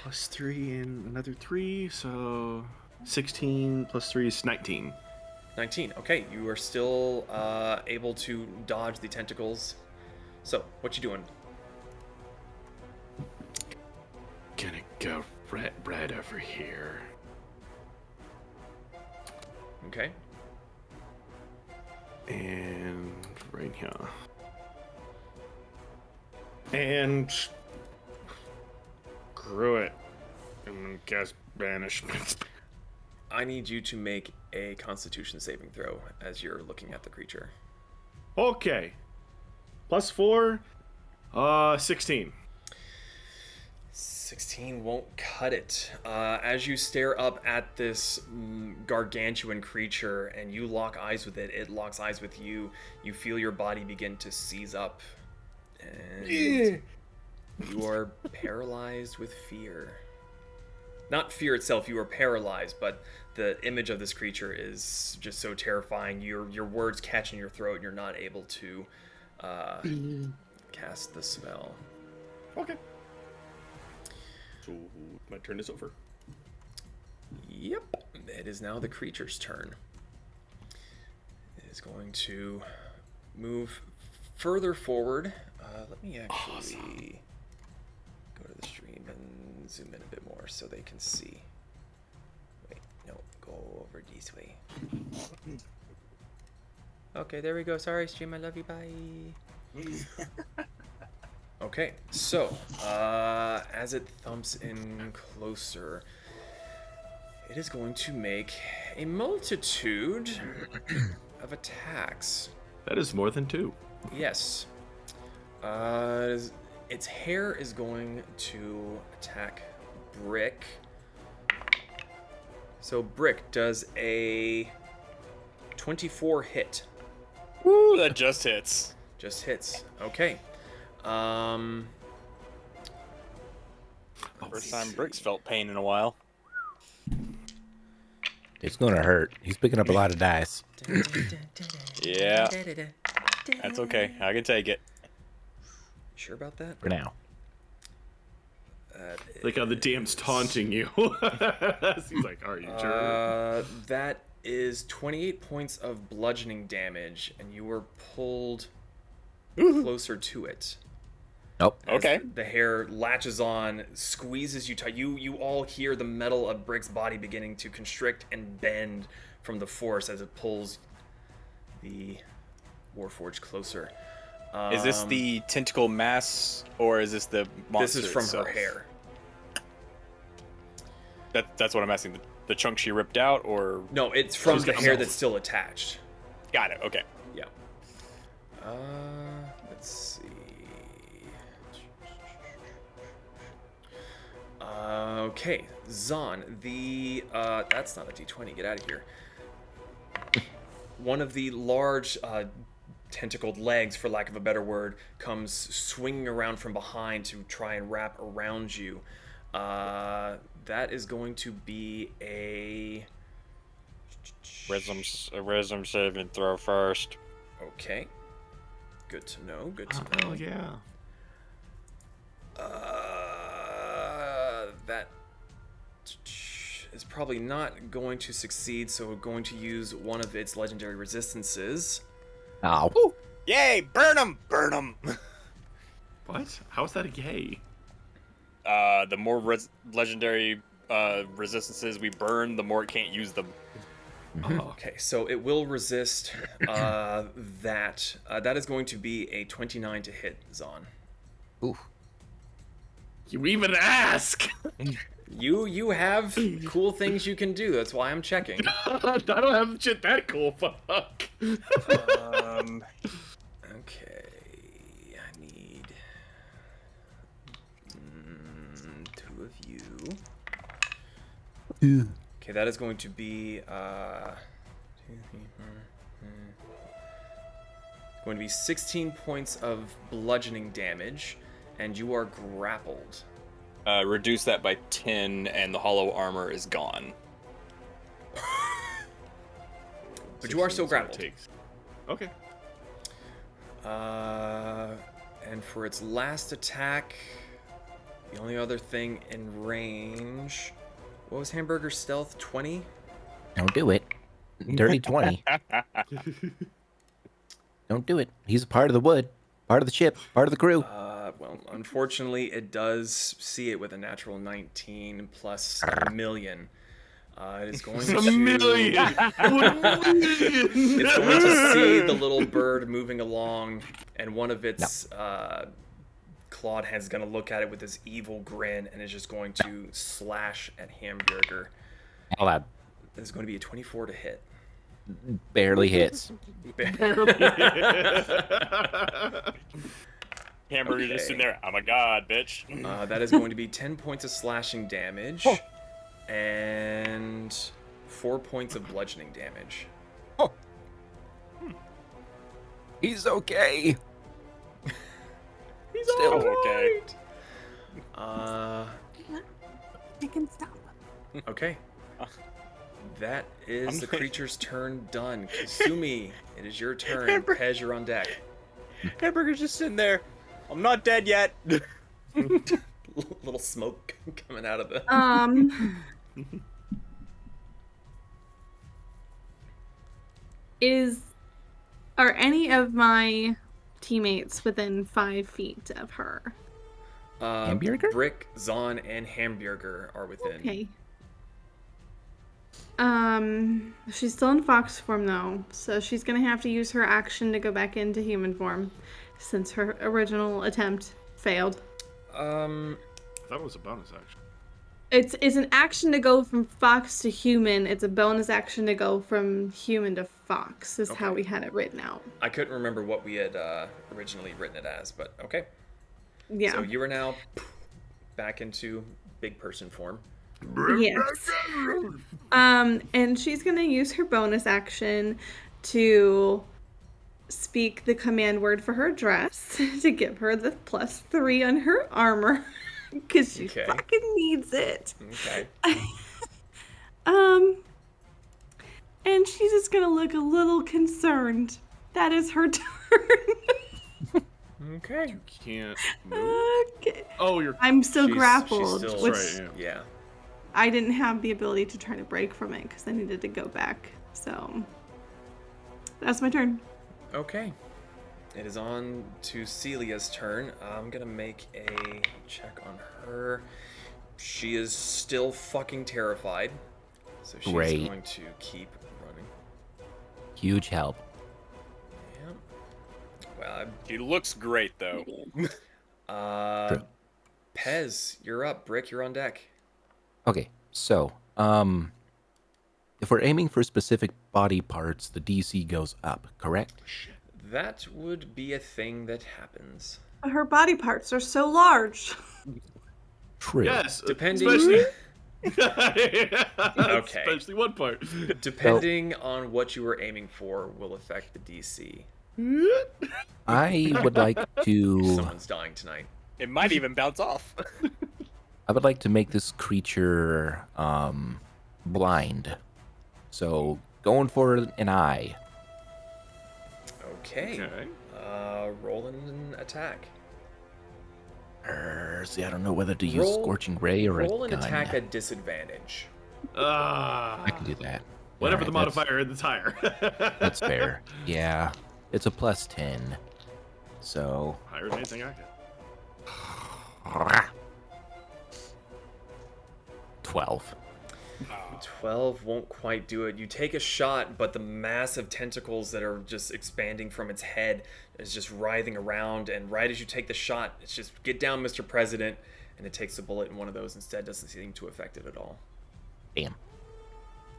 +3 and another 3, so 16 plus 3 is 19. 19. Okay, you are still able to dodge the tentacles. So, what you doing? Gonna go right over here. Okay. And right here. And screw it. I'm gonna cast banishment. I need you to make a Constitution saving throw as you're looking at the creature. Okay. +4, 16. 16 won't cut it. As you stare up at this gargantuan creature and you lock eyes with it, it locks eyes with you. You feel your body begin to seize up. And you are paralyzed with fear. Not fear itself, you are paralyzed, but the image of this creature is just so terrifying. Your words catch in your throat and you're not able to cast the spell. Okay. So my turn is over. Yep, it is now the creature's turn. It is going to move further forward. Let me actually go to the stream and zoom in a bit more so they can see. Wait, no, go over this way. Okay, there we go. Sorry, stream. I love you. Bye. Okay, so as it thumps in closer, it is going to make a multitude of attacks. That is more than 2. Yes. Its hair is going to attack Brick. So Brick does a 24 hit. Woo, that just hits. Just hits. Okay. First time Brick's felt pain in a while. It's gonna hurt. He's picking up a lot of dice. Yeah. That's okay. I can take it. Sure about that? For now. Like how the DM's taunting you. He's like, are you sure? That is 28 points of bludgeoning damage, and you were pulled closer to it. Nope. Okay. The hair latches on, squeezes you tight. You all hear the metal of Brick's body beginning to constrict and bend from the force as it pulls the Warforged closer. Is this the tentacle mass, or is this the monster This is from itself? her hair. That's what I'm asking. The chunk she ripped out, or No, it's from She's the got hair self. that's still attached. got it? Okay. Yeah. Let's see. Okay, Zon. That's not a D20. Get out of here. One of the large tentacled legs, for lack of a better word, comes swinging around from behind to try and wrap around you. That is going to be a Wisdom saving throw first. okay. Good to know. Good to know. Oh yeah. That is probably not going to succeed, so we're going to use one of its legendary resistances. Ow. Woo! Yay! Burn them! Burn them! What? How is that a gay? The more legendary resistances we burn, the more it can't use them. Oh. Okay, so it will resist that. That is going to be a 29 to hit, Zon. Ooh. You even ask? You have cool things you can do. That's why I'm checking. I don't have shit that cool. Fuck. Okay, I need two of you. Okay, that is going to be going to be 16 points of bludgeoning damage, and you are grappled. Reduce that by 10, and the hollow armor is gone. But you are still grappled. Okay. And for its last attack, the only other thing in range. What was Hamburger's stealth? 20? Don't do it. Dirty 20. Don't do it. He's a part of the wood, part of the ship, part of the crew. Well, unfortunately, it does see it with a natural 19 plus a million. It is going to... A million! It's going to see the little bird moving along, and one of its clawed hands is going to look at it with this evil grin, and is just going to slash at Hamburger. How loud? There's going to be a 24 to hit. Barely hits. Hamburger just sitting there. Oh my god, bitch. That is going to be 10 points of slashing damage and 4 points of bludgeoning damage. He's okay. He's Still okay. Uh, I can stop. okay. That is the creature's turn done. Kasumi, it is your turn. Pez, you're on deck. Hamburger's just sitting there. I'm not dead yet. Little smoke coming out of the... Are any of my teammates within 5 feet of her? Hamburger? Brick, Zon, and Hamburger are within. Okay. She's still in fox form though, so she's gonna have to use her action to go back into human form, since her original attempt failed. I thought it was a bonus action. It's an action to go from fox to human. It's a bonus action to go from human to fox. Is how we had it written out. I couldn't remember what we had originally written it as, but okay. Yeah. So you are now back into big person form. Yes. And she's gonna use her bonus action to speak the command word for her dress to give her the +3 on her armor because she fucking needs it. Okay. And she's just gonna look a little concerned. That is her turn. Okay. Can't move. Okay. Oh, you're. I'm still She's grappled, still- which Right, Yeah. I didn't have the ability to try to break from it because I needed to go back. So that's my turn. Okay. It is on to Celia's turn. I'm gonna make a check on her. She is still fucking terrified. So she's Great. going to keep running. Huge help. Yep. Well, He looks great though. True. Pez, you're up. Brick, you're on deck. Okay, so if we're aiming for specific body parts, the DC goes up, correct? That would be a thing that happens. Her body parts are so large. True. Yes, Depending- especially. Okay. Especially one part. Depending on what you were aiming for will affect the DC. I would like to. Someone's dying tonight. It might even bounce off. I would like to make this creature blind. So going for an eye. Okay. Okay. Roll an attack. See, I don't know whether to use Scorching Ray or roll a an gun. attack at disadvantage. I can do that. Whatever the Alright, modifier is higher. That's fair. Yeah, it's a +10. So Higher than anything I got. 12. 12 won't quite do it. You take a shot, but the massive tentacles that are just expanding from its head is just writhing around. And right as you take the shot, it's just, get down, Mr. President. And it takes a bullet, and one of those instead doesn't seem to affect it at all. Damn.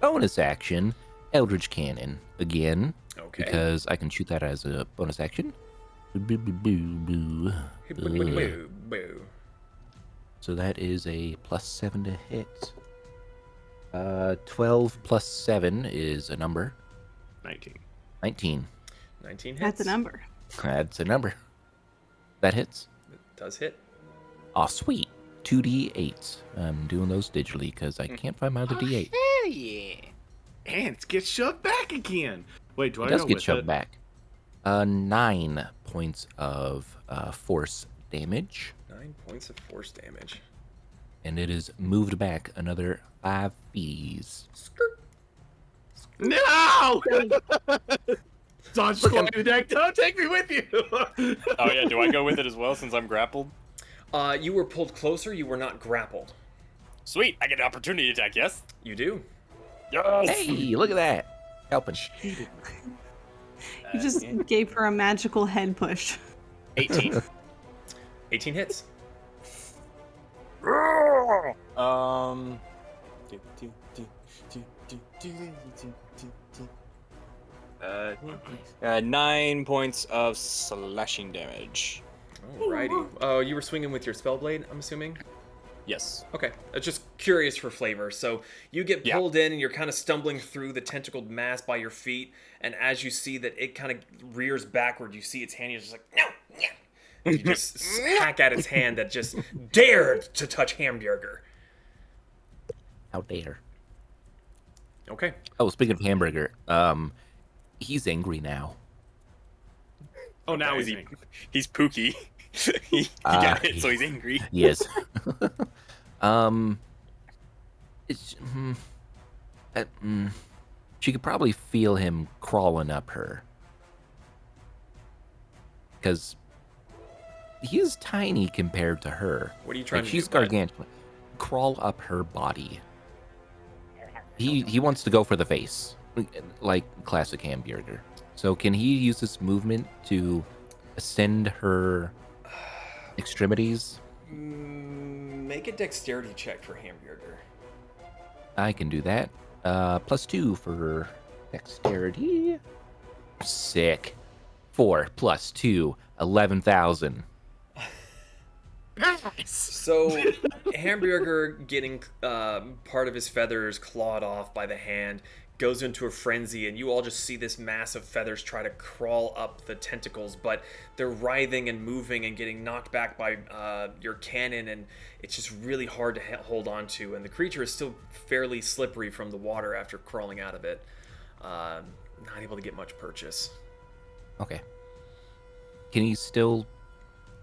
Bonus action, Eldritch Cannon again. Okay. Because I can shoot that as a bonus action. Boo, boo, boo, boo. Boo, boo. So that is a +7 to hit. 12 plus 7 is a number. 19. 19. 19 hits. That's a number. That's a number. That hits. It does hit. Aw, sweet. 2d8s. I'm doing those digitally because I can't find my other d8. Hell yeah. And it gets shoved back again. Wait, do It I does go get with shoved it? back. 9 points of force damage. 9 points of force damage. And it is moved back another 5 fees. No! Dodge squad deck. Don't take me with you. Oh yeah, do I go with it as well since I'm grappled? You were pulled closer. You were not grappled. Sweet, I get an opportunity attack, yes? You do. Yes! Hey, look at that. Helping. You just gave her a magical head push. 18. 18 hits. Um. 9 points of slashing damage. Alrighty. Oh, you were swinging with your spell blade, I'm assuming? Yes. Okay. Just curious for flavor. So you get Yeah. pulled in and you're kind of stumbling through the tentacled mass by your feet. And as you see that it kind of rears backward, you see its hand, you're just like, no, yeah. You just hack at its hand that just dared to touch Hamburger. How dare. Okay. Oh, speaking of hamburger, he's angry now. Oh, now Is he's he- He's Pookie. he got hit, so he's angry. Yes. It's, she could probably feel him crawling up her. Because he is tiny compared to her. What are you trying Like, to she's do, bud? gargantuan. Crawl up her body. He wants to go for the face, like classic hamburger. So can he use this movement to ascend her extremities? Make a dexterity check for Hamburger. I can do that. +2 for dexterity. Sick. 4 + 2, 11,000. So, Hamburger getting part of his feathers clawed off by the hand goes into a frenzy, and you all just see this mass of feathers try to crawl up the tentacles, but they're writhing and moving and getting knocked back by your cannon, and it's just really hard to hold on to. And the creature is still fairly slippery from the water after crawling out of it. Not able to get much purchase. Okay. Can he still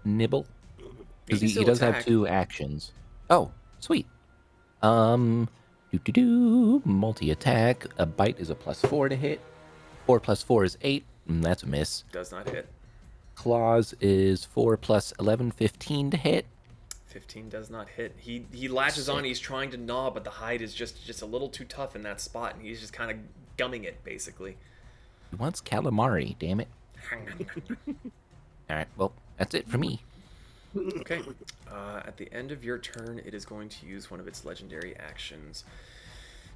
nibble? Because can he still does have attack. 2 actions. Oh, sweet. Multi-attack. A bite is a +4 to hit. 4 + 4 is 8. That's a miss. Does not hit. Claws is 4 + 11, 15 to hit. 15 does not hit. He latches on. He's trying to gnaw, but the hide is just a little too tough in that spot, and he's just kind of gumming it, basically. He wants calamari, damn it. All right. Well, that's it for me. Okay. At the end of your turn, it is going to use one of its legendary actions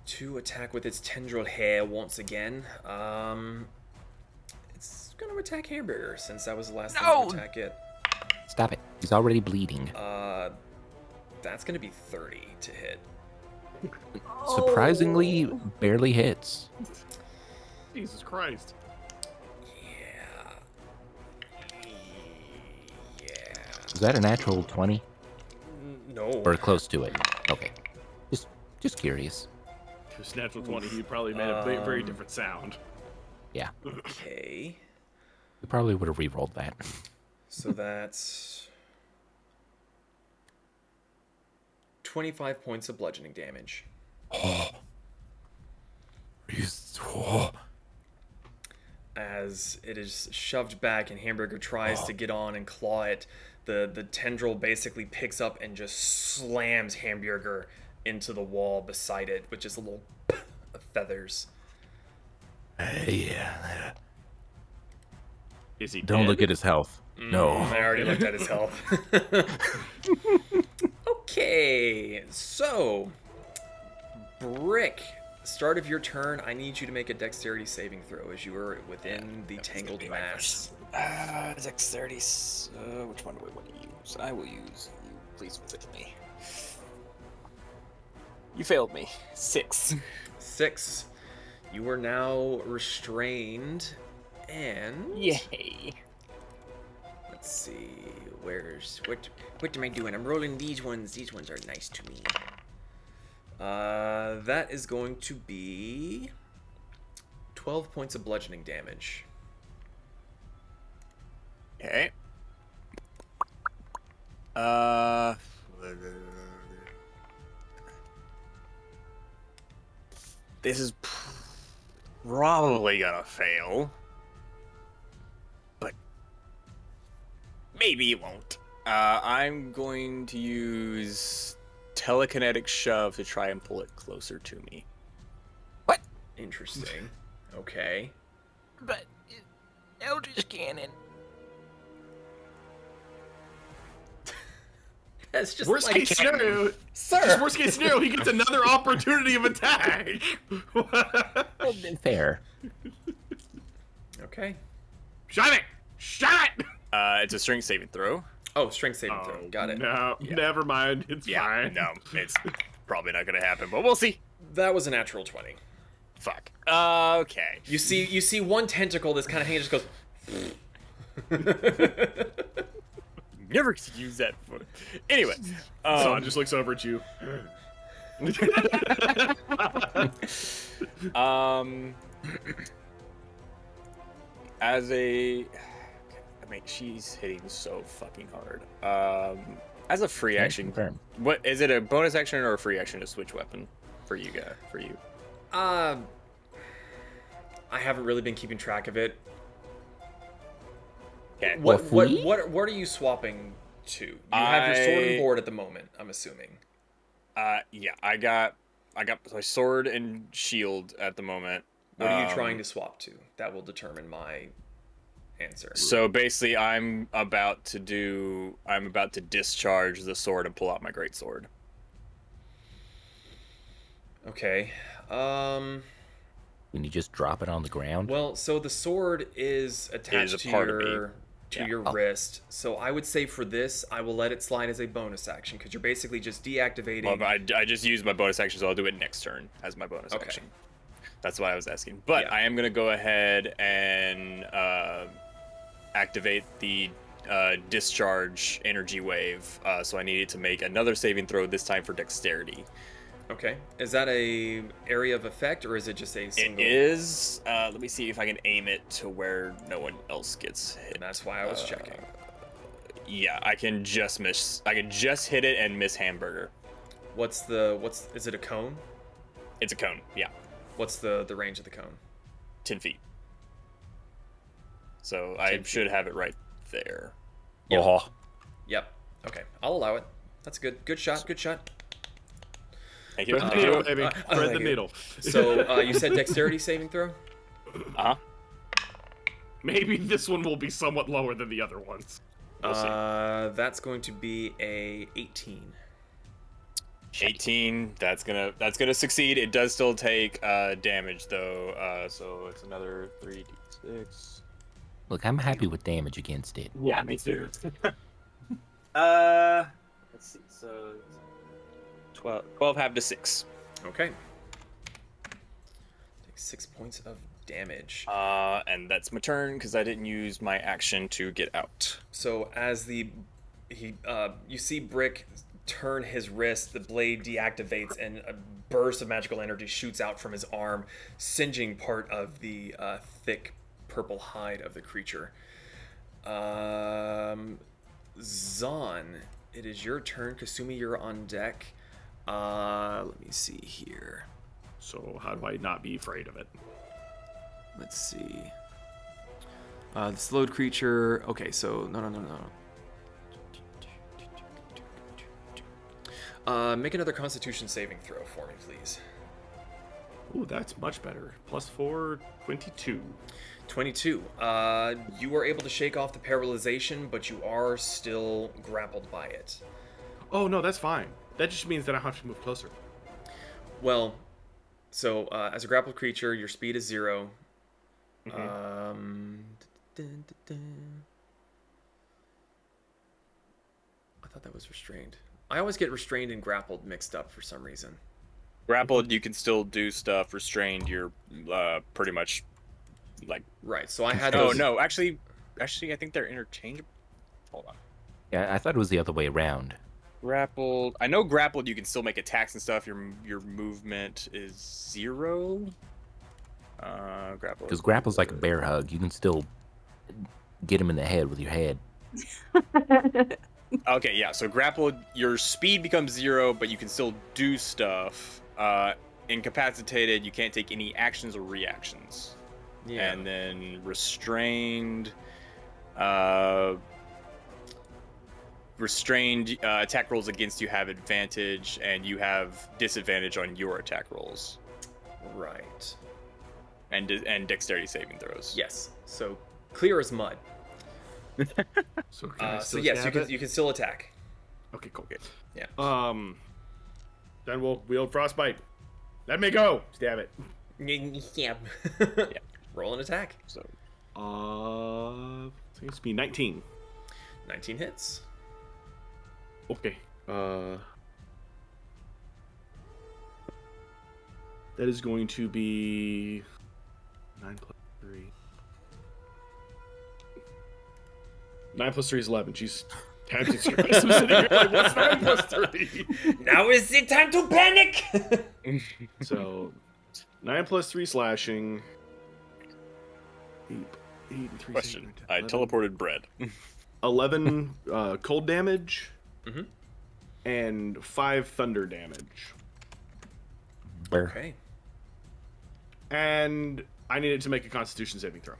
to attack with its tendril hair once again. It's going to attack Hamburger since that was the last thing to attack it. Stop it. He's already bleeding. That's going to be 30 to hit. Surprisingly, barely hits. Jesus Christ. Is that a natural 20? No. Or close to it? Okay. Just curious. If it was natural 20, he probably made a very different sound. Yeah. Okay. We probably would have re-rolled that. So that's 25 points of bludgeoning damage. As it is shoved back and Hamburger tries to get on and claw it, the tendril basically picks up and just slams Hamburger into the wall beside it, with just a little of feathers. Yeah. Is he Don't dead? look at his health. No. I already looked at his health. Okay, so Brick, start of your turn, I need you to make a dexterity saving throw as you are within the tangled mass. Dexterity. Which one do I want to use? I will use you. Please visit me. You failed me. 6. 6. You are now restrained, and Yay. let's see, what am I doing? I'm rolling these ones. These ones are nice to me. That is going to be 12 points of bludgeoning damage. Okay. This is probably gonna fail, but maybe it won't. I'm going to use telekinetic shove to try and pull it closer to me. Interesting. Okay. But Eldritch Cannon. That's just Worst like case scenario, Sir! just worst case scenario, he gets another opportunity of attack. Fair. Okay. Shut it! Shut it! It's a strength saving throw. Oh, strength saving throw. Got it. No, never mind. It's fine. No, it's probably not gonna happen, but we'll see. That was a natural 20. Fuck. Okay. You see one tentacle that's kind of hanging, just goes. Never use that for. Anyway, Son just looks over at you. As a, I mean, she's hitting so fucking hard. As a free action, Confirm. what is it? A bonus action or a free action to switch weapon for you guys? For you? I haven't really been keeping track of it. Okay. What are you swapping to? You have your sword and I- board at the moment, I'm assuming. Yeah, I got my sword and shield at the moment. What are you trying to swap to? That will determine my answer. So basically, I'm about to discharge the sword and pull out my great sword. Okay. Can you just drop it on the ground? Well, so the sword is attached a to part of me. your Yeah. wrist. So I would say for this, I will let it slide as a bonus action because you're basically just deactivating. Well, I just used my bonus action, so I'll do it next turn as my bonus Okay. action. That's what I was asking. But Yeah. I am going to go ahead and activate the discharge energy wave. So I needed to make another saving throw, this time for dexterity. Okay. Is that a area of effect or is it just a single? It is. Let me see if I can aim it to where no one else gets hit. That's why I was checking. Yeah, I can just miss. I can just hit it and miss Hamburger. Is it a cone? It's a cone. Yeah, What's the range of the cone? 10 feet. So I 10 should have it right there. Yep. Oh, Yep. Okay. I'll allow it. That's good. Good shot. Good shot. Thank you. Thread the Thank needle, you. baby. Thank Thread the you. needle. So you said dexterity saving throw? Uh-huh. Maybe this one will be somewhat lower than the other ones. We'll see. That's going to be a 18. 18. That's gonna succeed. It does still take damage though. So it's another 3d6. Look, I'm happy with damage against it. Yeah, me too. Let's see. So 12 half to 6. Okay. Take 6 points of damage. And that's my turn because I didn't use my action to get out. So as you see Brick turn his wrist, the blade deactivates, and a burst of magical energy shoots out from his arm, singeing part of the thick purple hide of the creature. Zon, it is your turn. Kasumi, you're on deck. Let me see here. So how do I not be afraid of it? Let's see. The slowed creature. Okay, so no. Make another Constitution saving throw for me, please. Ooh, that's much better. +4, 22. 22. You are able to shake off the paralyzation, but you are still grappled by it. Oh no, that's fine. That just means that I have to move closer. Well, so as a grappled creature, your speed is 0. Mm-hmm. I thought that was restrained. I always get restrained and grappled mixed up for some reason. Grappled, you can still do stuff. Restrained, you're pretty much like. Right. So I had. Oh those... no, actually, I think they're interchangeable. Hold on. Yeah, I thought it was the other way around. Grappled. I know grappled, you can still make attacks and stuff. Your movement is 0. Grapple. Because grapple's like a bear hug. You can still get him in the head with your head. Okay, yeah. So grappled, your speed becomes 0, but you can still do stuff. Incapacitated, you can't take any actions or reactions. Yeah. And then restrained. Attack rolls against you have advantage, and you have disadvantage on your attack rolls. Right. And dexterity saving throws. Yes. So clear as mud. So can I still yes, stab it? you can still attack. Okay, cool. Okay. Yeah. Then we'll wield frostbite. Let me go. Stab it. Yeah. Roll an attack. So seems to be 19. 19 hits. Okay. That is going to be 9 plus 3. 9 plus 3 is 11. Jeez. I'm sitting here like, what's 9 plus 3? Now is the time to panic! So, 9 plus 3 slashing. 8 and 3. Question. I teleported bread. 11 cold damage. Mm-hmm. And 5 thunder damage. Okay. And I needed to make a Constitution saving throw.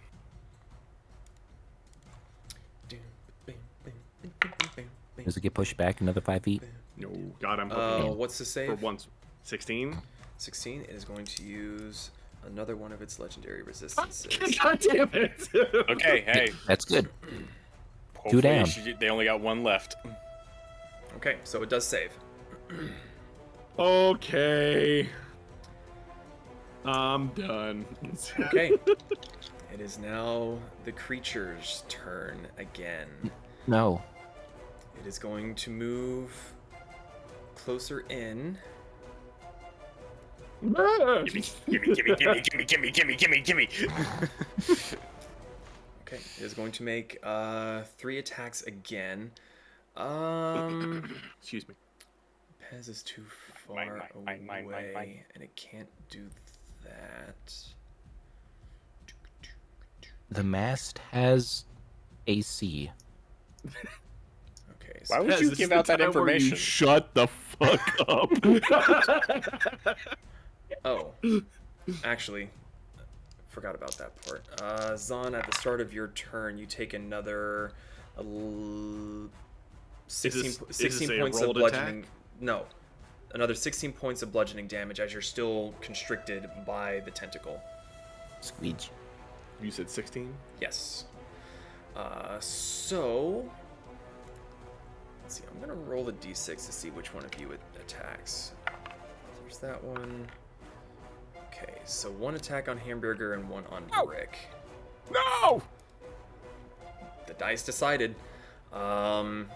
Does it get pushed back another 5 feet? No, God, I'm hoping what's the save? for once. 16. 16. It is going to use another one of its legendary resistances. God damn it! Okay, hey. That's good. Hopefully down. They only got 1 left. Okay, so it does save. Okay. I'm done. Okay. It is now the creature's turn again. No. It is going to move closer in. Gimme. Okay, it is going to make 3 attacks again. Excuse me. Pez is too far away, and it can't do that. The mast has AC. Okay, so Why would you give out that information? Shut the fuck up. oh, actually, forgot about that part. Zon, at the start of your turn, you take another 16 points of bludgeoning. Attack? No, another 16 points of bludgeoning damage as you're still constricted by the tentacle. Squeege. You said 16? Yes. So let's see. I'm gonna roll the d6 to see which one of you it attacks. There's that one. Okay, so one attack on Hamburger and one on Brick. No! The dice decided. So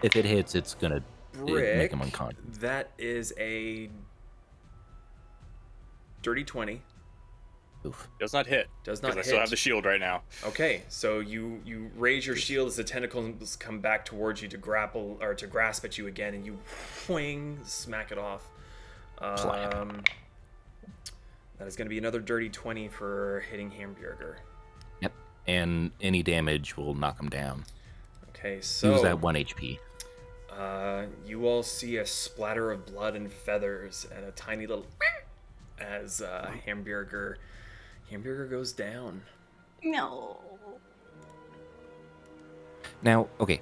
If it hits, it's gonna Brick, make him unconscious. that is a dirty 20. Oof. Does not hit. Does not Because I still hit. have the shield right now. Okay, so you raise your shield as the tentacles come back towards you to grapple or to grasp at you again, and you whang, smack it off. Slap. That is going to be another dirty 20 for hitting Hamburger. Yep. And any damage will knock him down. Okay, so Use that 1 HP. you all see a splatter of blood and feathers and a tiny little as Hamburger goes down. No. Now, okay.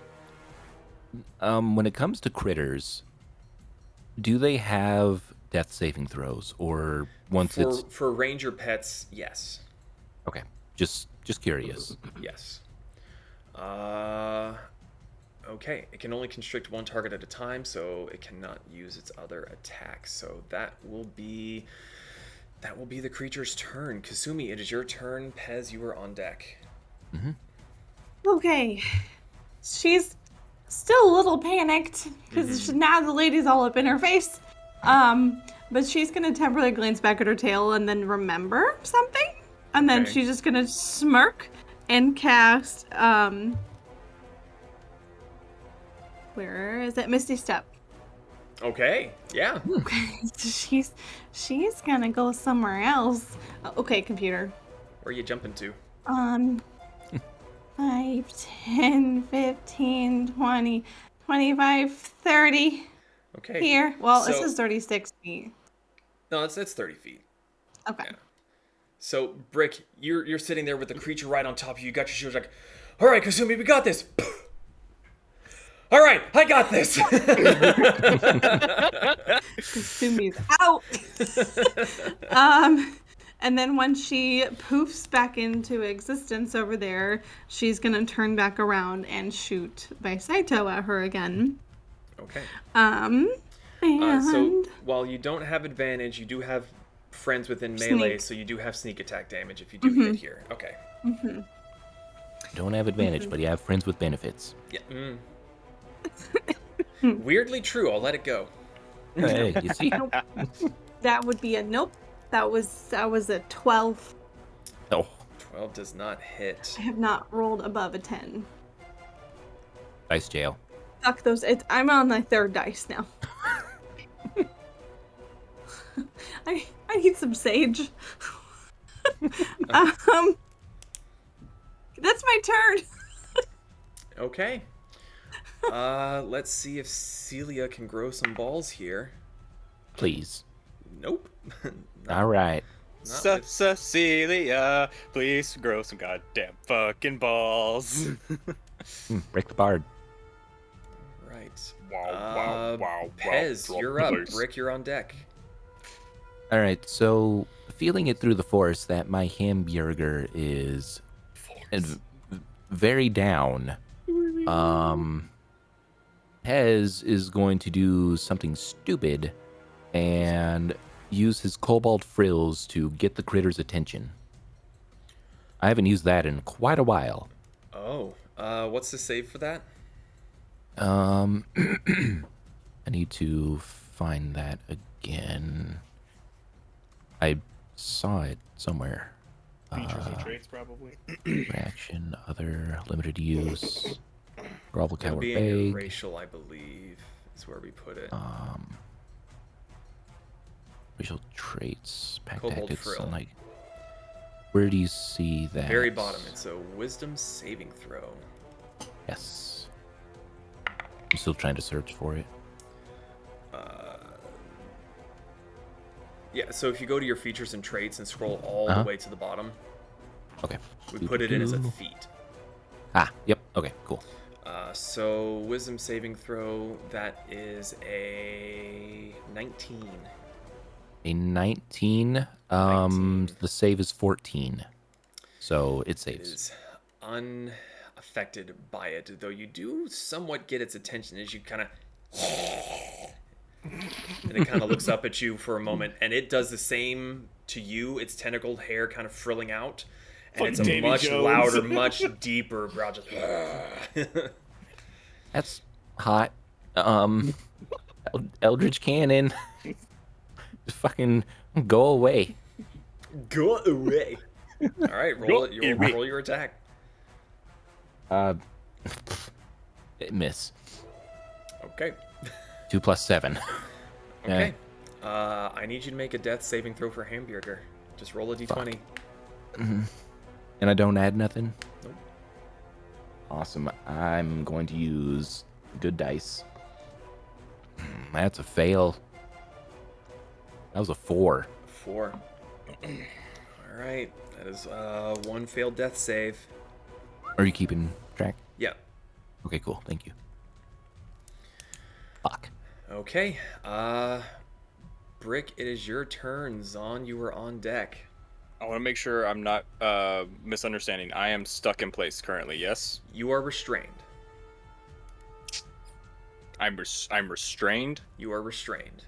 When it comes to critters, do they have death saving throws, or once it's For ranger pets, yes. okay? Just curious. Yes. Okay, it can only constrict one target at a time, so it cannot use its other attacks. So that will be the creature's turn. Kasumi, it is your turn. Pez, you are on deck. Okay. She's still a little panicked because now the lady's all up in her face. But she's gonna temporarily glance back at her tail and then remember something. And then Okay. she's just gonna smirk and cast where is it? Misty Step. Okay, yeah. she's gonna go somewhere else. Okay, computer. Where are you jumping to? 5, 10, 15, 20, 25, 30. Okay. Here. Well, this So- is 36 feet. No, it's 30 feet. Okay. Yeah. So, Brick, you're sitting there with the creature right on top of you. You got your shield, like, all right, Kasumi, we got this. All right, I got this. Kasumi's out. And then when she poofs back into existence over there, she's gonna turn back around and shoot by Saito at her again. Okay. And So while you don't have advantage, you do have friends within melee, Sneak. so you do have sneak attack damage if you do hit here. Okay. Don't have advantage, but you have friends with benefits. Yeah. Weirdly true. I'll let it go. Hey, you see? that would be a nope. That was a 12. Oh, 12 does not hit. I have not rolled above a 10. dice jail. Fuck those. I'm on my third dice now. I need some sage. That's my turn. Okay. Let's see if Celia can grow some balls here. Please. Nope. All right. Not with- Cecilia, please grow some goddamn fucking balls. Break the bard. Right. Wow, Pez, drop you're up. the dice. Brick, you're on deck. All right. So, feeling it through the force that my hamburger is very down. Pez is going to do something stupid and use his cobalt frills to get the critter's attention. I haven't used that in quite a while. Oh. What's the save for that? I need to find that again. I saw it somewhere. Features and traits, probably. Reaction, other, limited use, grovel, It'll cower, be in your beg. racial, I believe, is where we put it. Racial traits, pack Cobalt tactics, frill. sunlight. Where do you see that? Very bottom. It's a wisdom saving throw. Yes. I'm still trying to search for it. Yeah, so if you go to your features and traits and scroll all the way to the bottom, Okay. we put it in as a Doo-doo-doo. feat. Ah, yep. Okay, cool. So wisdom saving throw, that is a 19. A 19. 19. The save is 14, so it It saves. is unaffected by it, though you do somewhat get its attention as you kind of. And it kind of looks up at you for a moment, and it does the same to you. Its tentacled hair kind of frilling out, and Fucking it's a Davy much Jones. louder, much deeper growl. Just. That's hot. Eldritch Cannon. Just fucking go away. Go away. All right, roll it. Roll your attack. Miss. Okay. 2 plus 7. Okay. I need you to make a death saving throw for Hamburger. Just roll a d20. And I don't add nothing? Nope. Awesome. I'm going to use good dice. That's a fail. That was a 4. 4. All right. That is one failed death save. Are you keeping track? Yeah. Okay, cool. Thank you. Fuck. Okay. Brick, it is your turn. Zon, you are on deck. I want to make sure I'm not misunderstanding. I am stuck in place currently, yes? You are restrained. I'm restrained? You are restrained.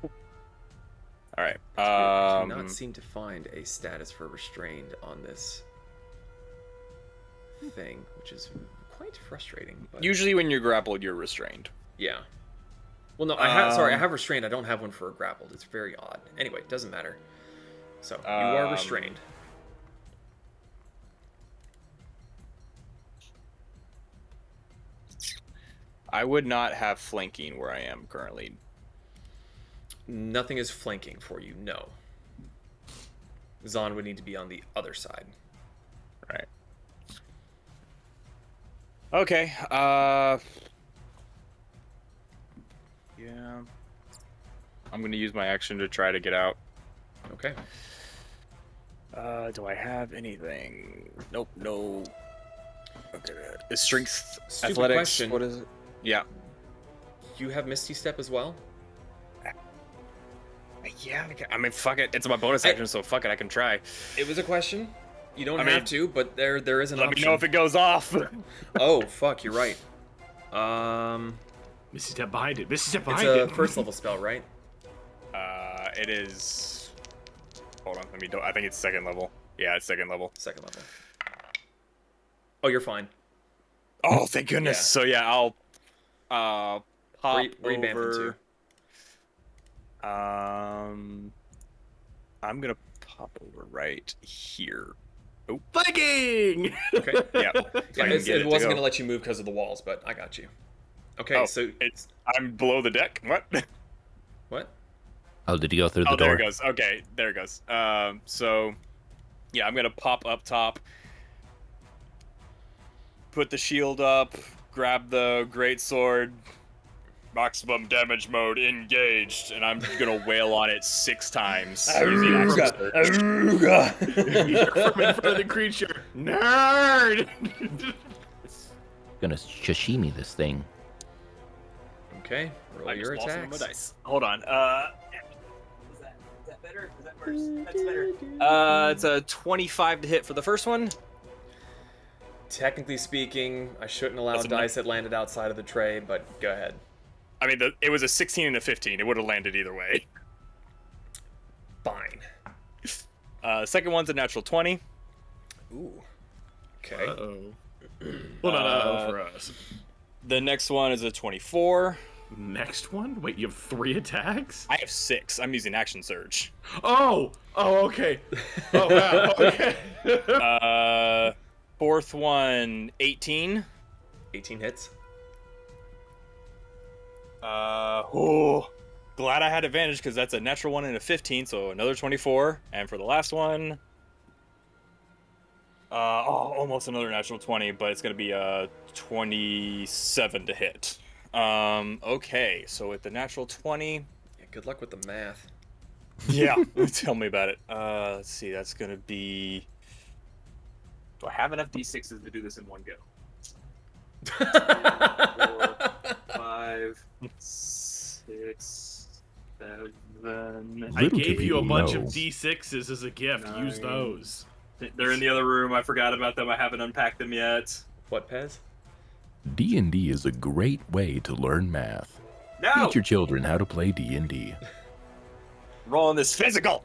All right. I do not seem to find a status for restrained on this thing, which is quite frustrating. But... Usually when you're grappled, you're restrained. Yeah. Well, no, I have restrained. I don't have one for grappled. It's very odd. Anyway, doesn't matter. So you are restrained. I would not have flanking where I am currently. Nothing is flanking for you. No. Zon would need to be on the other side. Right. Okay. Yeah. I'm gonna use my action to try to get out. Okay. Do I have anything? Nope. No. Okay. Is strength, Stupid athletics? question. What is it? Yeah. You have Misty Step as well? Yeah. I mean, fuck it. It's my bonus action, so fuck it. I can try. It was a question. You don't I have mean, to, but there is an Let option. me know if it goes off. Oh, fuck, you're right. Misty step behind it. Misty step It's behind a it. first level spell, right? It is. Hold on. Let me. I think it's second level. Yeah, it's second level. Second level. Oh, you're fine. Oh, thank goodness. Yeah. So yeah, I'll pop Where you vamping over. I'm gonna pop over right here. Oh, Viking! Okay. yeah. Yeah, it wasn't going to let you move because of the walls, but I got you. Okay, Oh, so... I'm below the deck. What? What? Oh, did you go through the Oh, door? there it goes. Okay, there it goes. So, yeah, I'm gonna pop up top, put the shield up, grab the greatsword, maximum damage mode engaged, and I'm gonna wail on it 6 times. using action surge. You're from in front of the creature. Nerd! Gonna sashimi this thing. Okay, roll I your just lost one of my attacks. dice. Hold on. Is that better? Is that worse? That's better. It's a 25 to hit for the first one. Technically speaking, I shouldn't allow That's dice that landed outside of the tray, but go ahead. I mean, it was a 16 and a 15. It would have landed either way. Fine. Second one's a natural 20. Ooh. Okay. Uh-oh. Well, not uh-oh for us. The next one is a 24. Next one? Wait, you have 3 attacks? I have 6. I'm using action surge. Oh! Oh, okay. Oh, wow. Okay. Fourth one, 18. 18 hits. Glad I had advantage because that's a natural 1 and a 15, so another 24. And for the last one, almost another natural 20, but it's gonna be a 27 to hit. Okay, so with the natural 20, Yeah, good luck with the math. yeah, tell me about it. Let's see, that's gonna be. Do I have enough d6s to do this in one go? 4, 5, 6, 7, Then I Little do gave you a people bunch know. of D6s as a gift. Use those. they're in the other room. I forgot about them. I haven't unpacked them yet. What, Pez? D&D is a great way to learn math. No! Teach your children how to play D&D. Rolling this physical.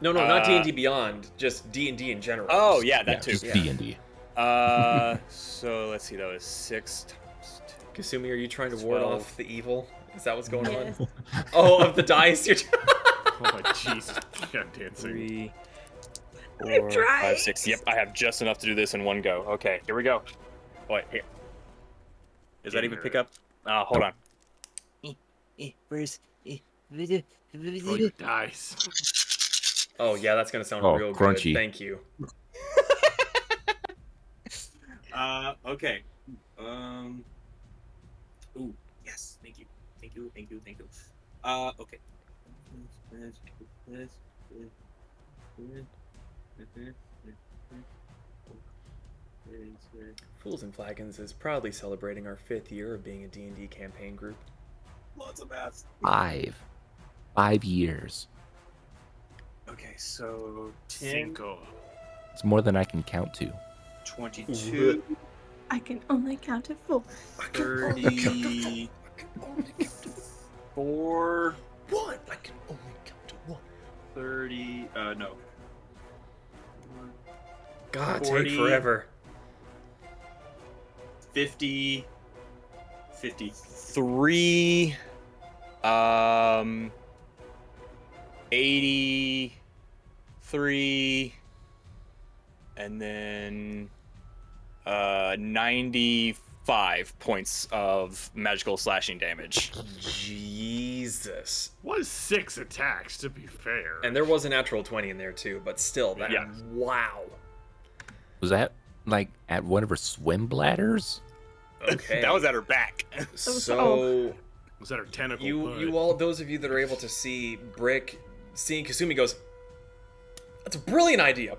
No, not D&D Beyond, just D&D in general. Oh, yeah, Yeah, that too. just Yeah. D&D. So let's see, that was 6 times 2. Kasumi, are you trying to ward 12. off the evil? Is that what's going Yes. on? Oh, of the dice? You're Oh my Jesus! I'm dancing. 3, I'm 4, trying. 5, 6. Yep, I have just enough to do this in one go. Okay, here we go. Oh, wait, here. Does that even pick up? Hold on. Where's... Throw your dice. Oh, yeah, that's going to sound Oh, real crunchy. good. Thank you. Okay. Ooh, yes. Thank you. Okay. Fools and Flagons is proudly celebrating our 5th year of being a D&D campaign group. Lots of math. 5 years. Okay, so 10, Cinco. It's more than I can count to. 22, I can only count to 4. 34, One! I can only count to 1. 30, no. God, 40. take forever. 50, 50. 3, 83, and then 95 points of magical slashing damage. Jesus. Was 6 attacks, to be fair. And there was a natural 20 in there too, but still, that Yeah. wow. Was that like at one of her swim bladders? Okay. That was at her back. So Was that her tentacle? you all, those of you that are able to see Brick seeing Kasumi goes, "That's a brilliant idea,"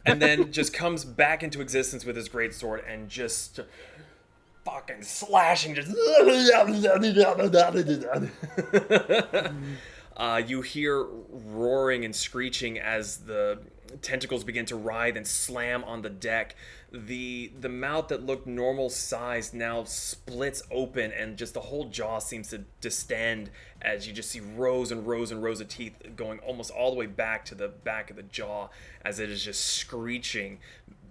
and then just comes back into existence with his greatsword and just fucking slashing. Just you hear roaring and screeching as the tentacles begin to writhe and slam on the deck. The mouth that looked normal size now splits open, and just the whole jaw seems to distend as you just see rows and rows and rows of teeth going almost all the way back to the back of the jaw as it is just screeching.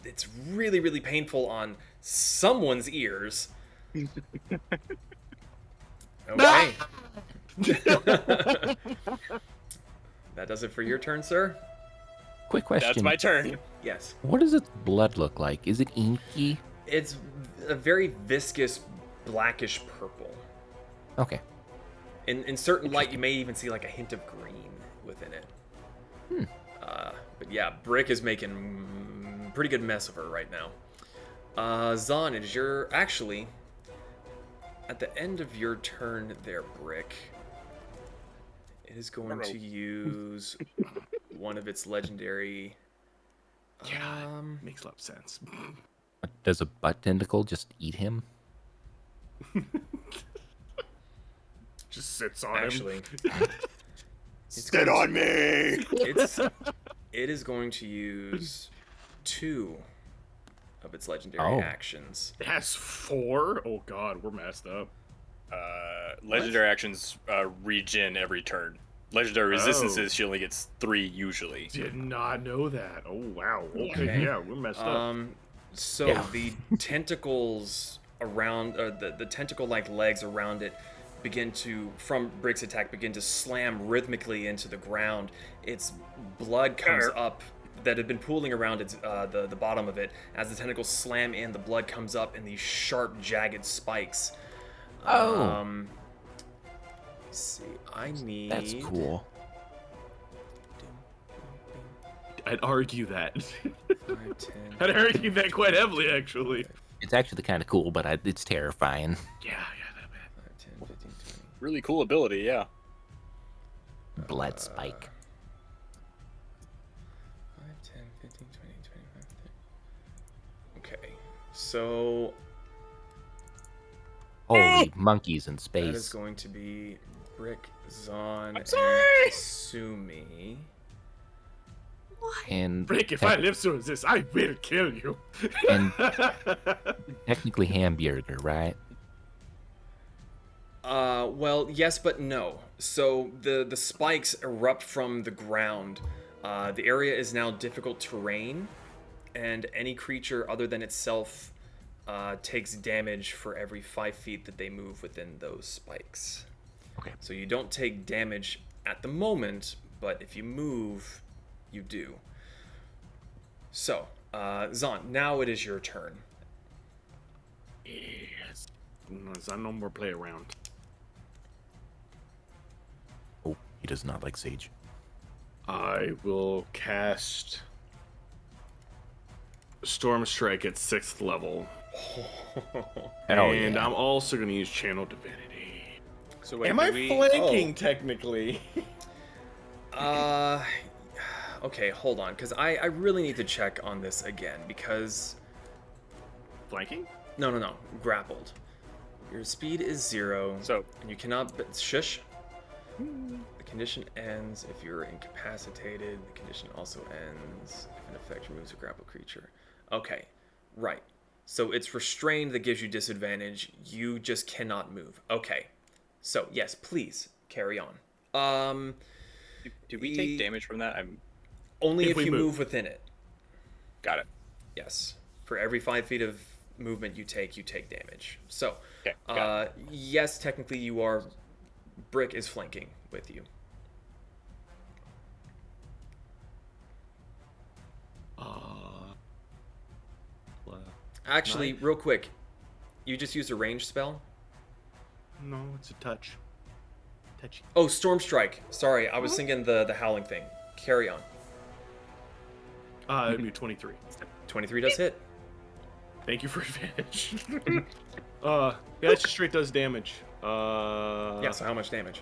It's really, really painful on someone's ears. Okay. That does it for your turn, sir? Quick question. That's my turn. Yes. What does its blood look like? Is it inky? It's a very viscous blackish purple. Okay. In certain light, you may even see like a hint of green within it. But yeah, Brick is making pretty good mess of her right now. Zahn, it is your... Actually, at the end of your turn there, Brick, it is going to use one of its legendary... Makes a lot of sense. Does a butt tentacle just eat him? Just sits on Actually, him. Sit on me! it is going to use 2 of its legendary actions. It has 4? Oh god, we're messed up. Legendary actions regen every turn. Legendary resistances, she only gets 3 usually. Did not know that. Oh wow. Okay, Okay. yeah, we're messed up. So Yeah. the tentacles around, the tentacle-like legs around it begin to, from Brick's attack, begin to slam rhythmically into the ground. Its blood comes up that had been pooling around its the bottom of it. As the tentacles slam in, the blood comes up in these sharp, jagged spikes. Oh. Let's see, I need... That's cool. I'd argue that. 5, 10, I'd argue that quite heavily, actually. It's actually kind of cool, but it's terrifying. Yeah, that bad. 5, 10, 15, 20. Really cool ability, yeah. Blood spike. 5, 10, 15, 20, 25, 30. Okay, so Holy monkeys in that is space. going to be Brick, Zon, I'm sorry! and Sumi. And Brick, if I live through this, I will kill you. And- technically hamburger, right? Well, yes, but no. So the spikes erupt from the ground. The area is now difficult terrain, and any creature other than itself takes damage for every 5 feet that they move within those spikes. Okay. So you don't take damage at the moment, but if you move, you do. So, Zon, now it is your turn. Yes. No more play around. Oh, he does not like Sage. I will cast Storm Strike at 6th level. Hell And yeah. I'm also going to use Channel Divinity. So wait, Am I do we... flanking technically? Okay, hold on, because I really need to check on this again, because... Flanking? No, grappled. Your speed is 0, So and you cannot... Shush. The condition ends if you're incapacitated. The condition also ends if an effect removes a grappled creature. Okay, right. So it's restrained that gives you disadvantage. You just cannot move. Okay. So, yes, please, carry on. do we take damage from that? I'm Only If if we you move. move within it. got it. Yes. For every 5 feet of movement you take damage. So, Okay, got yes, technically you are... Brick is flanking with you. Actually, real quick, you just used a ranged spell? No, it's a touch. Touchy. Oh, Storm Strike. Sorry, I was thinking the howling thing. Carry on. It'd be 23. 23 does hit. Thank you for advantage. Yeah, it just straight does damage. Yeah, so how much damage?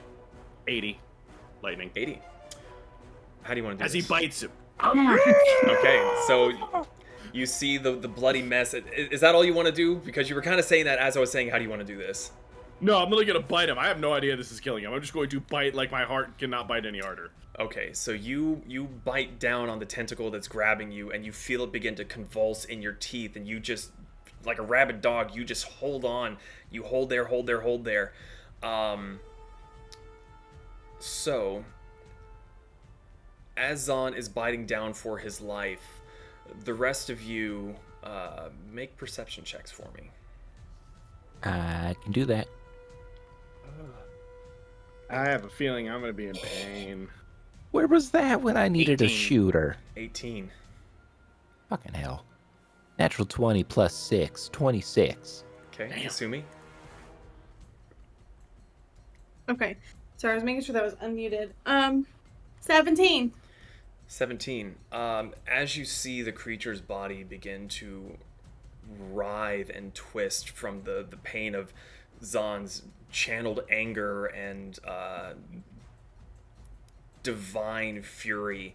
80. Lightning. 80. How do you want to do As he this? bites him. Okay, so you see the bloody mess. Is that all you want to do? Because you were kind of saying that as I was saying, how do you want to do this? No, I'm literally gonna bite him. I have no idea this is killing him. I'm just going to bite like my heart cannot bite any harder. Okay, so you bite down on the tentacle that's grabbing you, and you feel it begin to convulse in your teeth, and you just, like a rabid dog, you just hold on. You hold there, hold there, hold there. So, as Zon is biting down for his life, the rest of you make perception checks for me. I can do that. I have a feeling I'm gonna be in pain. Where was that when I needed a 18. shooter? 18. Fucking hell. Natural 20 plus 6, 26. Okay, Damn. Kasumi. Okay. Sorry, I was making sure that was unmuted. 17. 17. As you see the creature's body begin to writhe and twist from the pain of Zon's channeled anger and divine fury,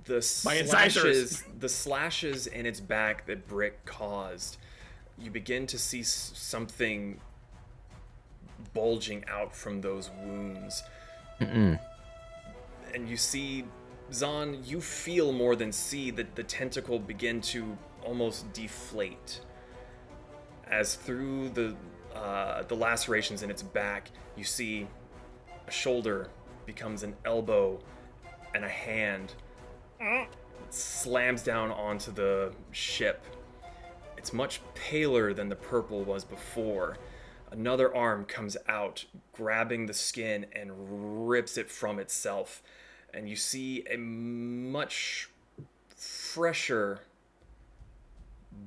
the My incisors. slashes in its back that Brick caused, you begin to see something bulging out from those wounds. Mm-mm. And you see, Zon, you feel more than see that the tentacle begin to almost deflate. As through the lacerations in its back, you see a shoulder becomes an elbow and a hand. It slams down onto the ship. It's much paler than the purple was before. Another arm comes out, grabbing the skin and rips it from itself. And you see a much fresher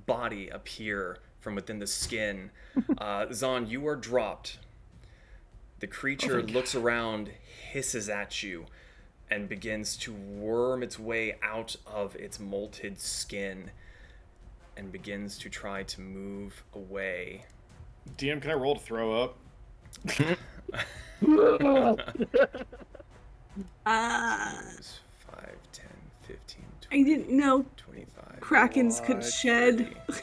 body appear from within the skin. Zon, you are dropped. The creature looks around, hisses at you, and begins to worm its way out of its molted skin and begins to try to move away. DM, can I roll to throw up? 5, 10, 15, I didn't know 25. Krakens could shed. 30.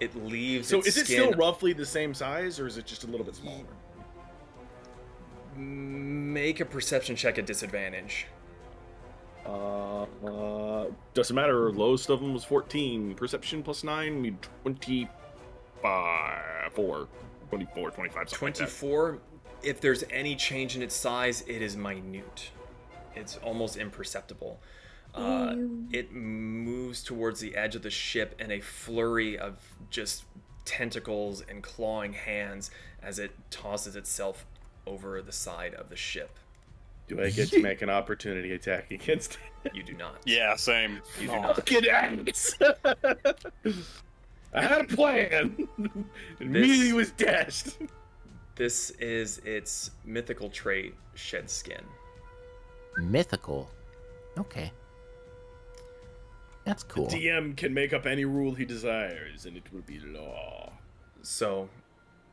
It leaves So its is it skin. still roughly the same size, or is it just a little bit smaller? Make a perception check at disadvantage. Doesn't matter. Lowest of them was 14. Perception plus 9 made 25. 24, 25, something 24. If there's any change in its size, it is minute. It's almost imperceptible. It moves towards the edge of the ship in a flurry of just tentacles and clawing hands as it tosses itself over the side of the ship. Do I get to make an opportunity attack against it? You do not. Yeah, same. You do not. Get ass! I had a plan. Immediately was dashed. This is its mythical trait, Shed Skin. Mythical. Okay. That's cool. DM can make up any rule he desires, and it will be law. So,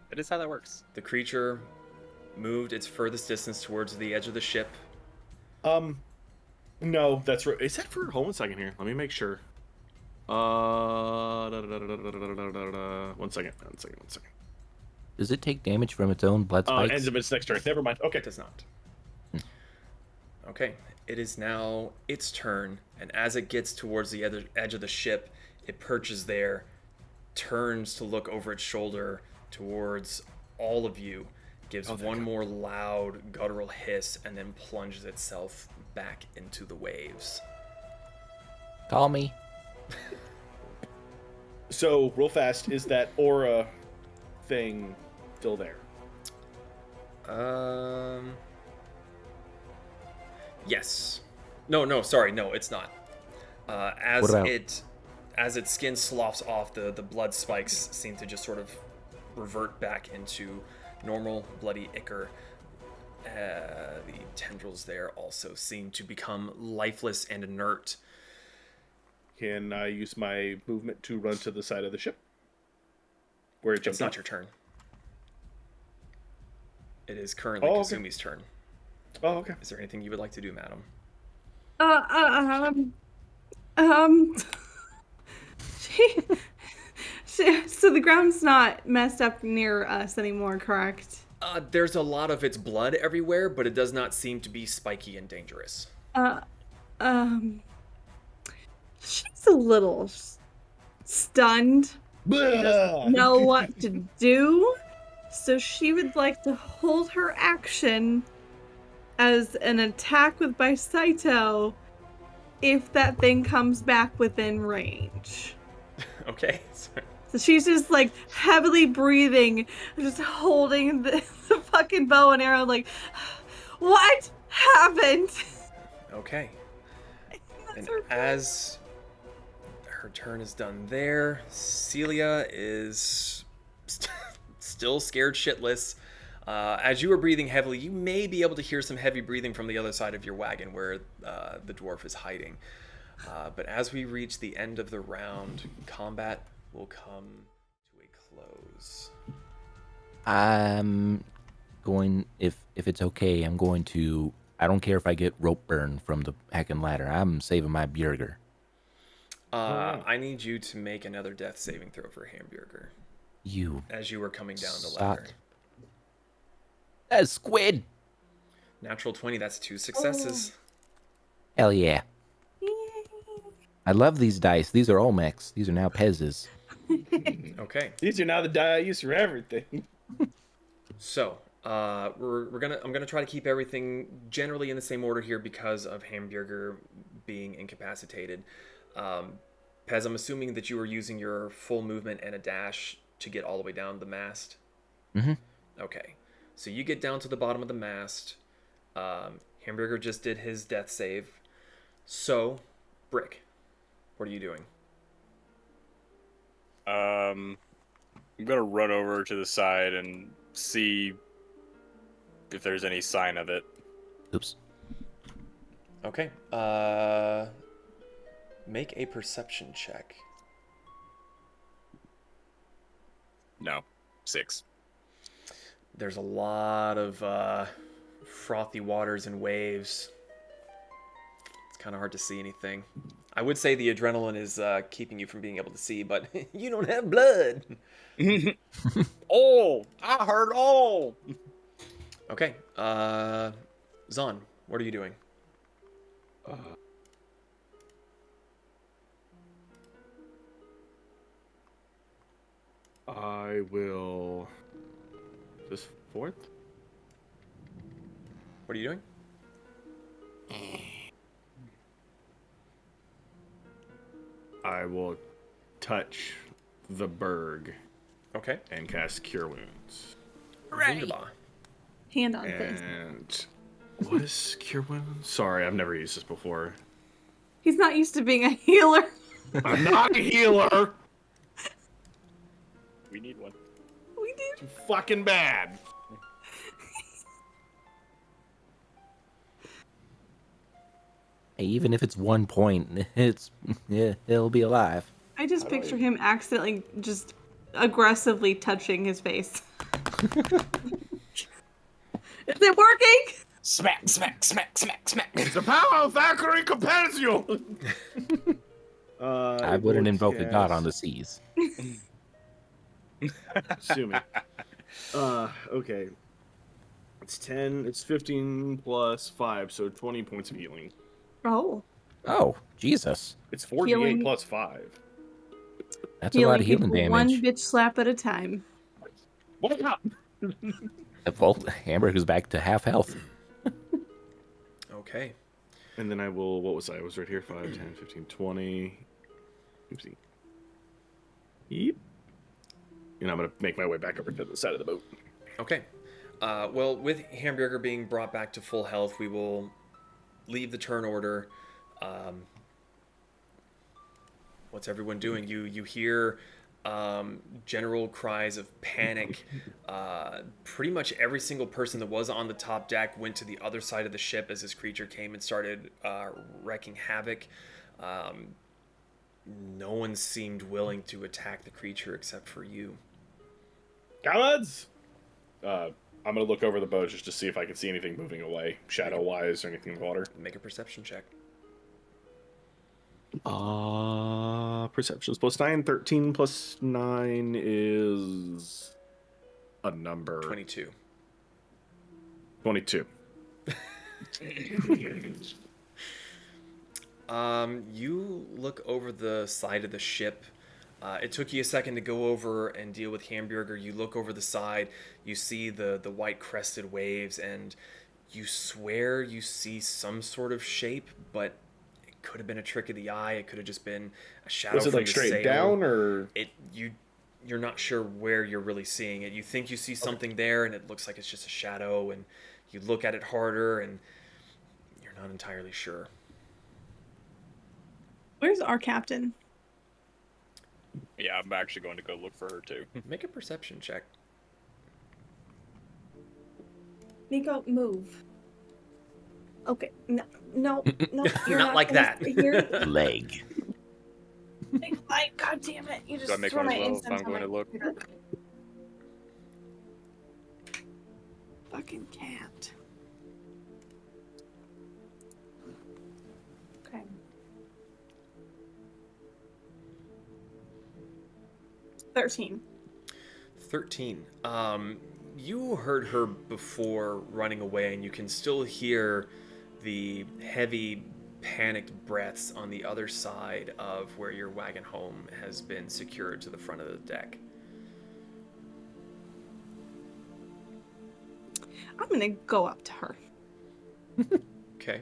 That is how that works. the creature moved its furthest distance towards the edge of the ship. No, that's right. Is that for? Hold on a second here. Let me make sure. 1 second. Does it take damage from its own blood spikes? Ends of its next turn. Never mind. Okay. It does not. Okay, it is now its turn, and as it gets towards the other edge of the ship, it perches there, turns to look over its shoulder towards all of you, gives one more loud guttural hiss, and then plunges itself back into the waves. Call me. So, real fast, is that aura thing still there? Yes. No, sorry, no, it's not. What about- As its skin sloughs off, the blood spikes seem to just sort of revert back into normal bloody ichor. The tendrils there also seem to become lifeless and inert. Can I use my movement to run to the side of the ship? Where it It's jumped not off? your turn. It is currently Oh, okay. Kazumi's turn. Oh, okay. Is there anything you would like to do, madam? So the ground's not messed up near us anymore, correct? There's a lot of its blood everywhere, but it does not seem to be spiky and dangerous. She's a little stunned. Doesn't know what to do. So she would like to hold her action as an attack with Bisaito if that thing comes back within range. Okay. So she's just like heavily breathing, just holding the fucking bow and arrow like, what happened? Okay. And her as her turn is done there, Celia is still scared shitless. As you are breathing heavily, you may be able to hear some heavy breathing from the other side of your wagon where the dwarf is hiding. But as we reach the end of the round, combat will come to a close. I'm going, if it's okay, I'm going to, I don't care if I get rope burn from the heckin' ladder. I'm saving my burger. I need you to make another death saving throw for Hamburger You as you are coming down the ladder. suck. A squid. Natural 20, that's 2 successes. Hell yeah. I love these dice. These are Olmecs. These are now Pez's. Okay. These are now the die I use for everything. So, I'm gonna try to keep everything generally in the same order here because of Hamburger being incapacitated. Pez, I'm assuming that you were using your full movement and a dash to get all the way down the mast. Mm-hmm. Okay, so you get down to the bottom of the mast. Hamburger just did his death save. So, Brick, what are you doing? I'm gonna run over to the side and see if there's any sign of it. Oops. Okay. Make a perception check. No. 6. There's a lot of frothy waters and waves. It's kind of hard to see anything. I would say the adrenaline is keeping you from being able to see, but you don't have blood. Oh! I heard all! Okay. Zon, what are you doing? I will. This fourth? What are you doing? I will touch the berg Okay. and cast Cure Wounds. Right. Wunderbar. Hand on face. And what is Cure Wounds? Sorry, I've never used this before. He's not used to being a healer. I'm not a healer. We need one. We do. Too fucking bad. Hey, even if it's 1 point, he'll be alive. I just picture him accidentally just aggressively touching his face. Is it working? Smack, smack, smack, smack, smack. The power of Thackeray Compensio! I wouldn't invoke a god on the seas. Assuming. Okay. It's 10, it's 15 plus 5, so 20 points of healing. Oh. Oh, Jesus. It's 48 Healing. plus 5. That's a lot of healing people one damage. bitch slap at a time. Wake up! Well, Hamburger's back to half health. Okay. And then I will, what was I? I was right here, 5, 10, 15, 20. Oopsie. Yep. And I'm going to make my way back over to the side of the boat. Okay. Well, with Hamburger being brought back to full health, we will leave the turn order. What's everyone doing? You hear general cries of panic. Pretty much every single person that was on the top deck went to the other side of the ship as this creature came and started wreaking havoc. No one seemed willing to attack the creature except for you. Cowards! I'm going to look over the boat just to see if I can see anything moving away, shadow-wise or anything in the water. Make a perception check. Perceptions plus 9. 13 plus 9 is a number. 22. 22. You look over the side of the ship. It took you a second to go over and deal with Hamburger. You look over the side, you see the white crested waves, and you swear you see some sort of shape, but it could have been a trick of the eye. It could have just been a shadow. Was it from like the straight sail. down or? You're not sure where you're really seeing it. You think you see something there, and it looks like it's just a shadow, and you look at it harder, and you're not entirely sure. Where's our captain? Yeah, I'm actually going to go look for her too. Make a perception check. Nico, move. Okay. No, you're Not like gonna that. stay here. Leg. God damn it! You Do I just make throw one my as well if incense I'm on going my to look? computer. Fucking cat. Okay. $13. 13. You heard her before running away, and you can still hear the heavy, panicked breaths on the other side of where your wagon home has been secured to the front of the deck. I'm gonna go up to her. Okay.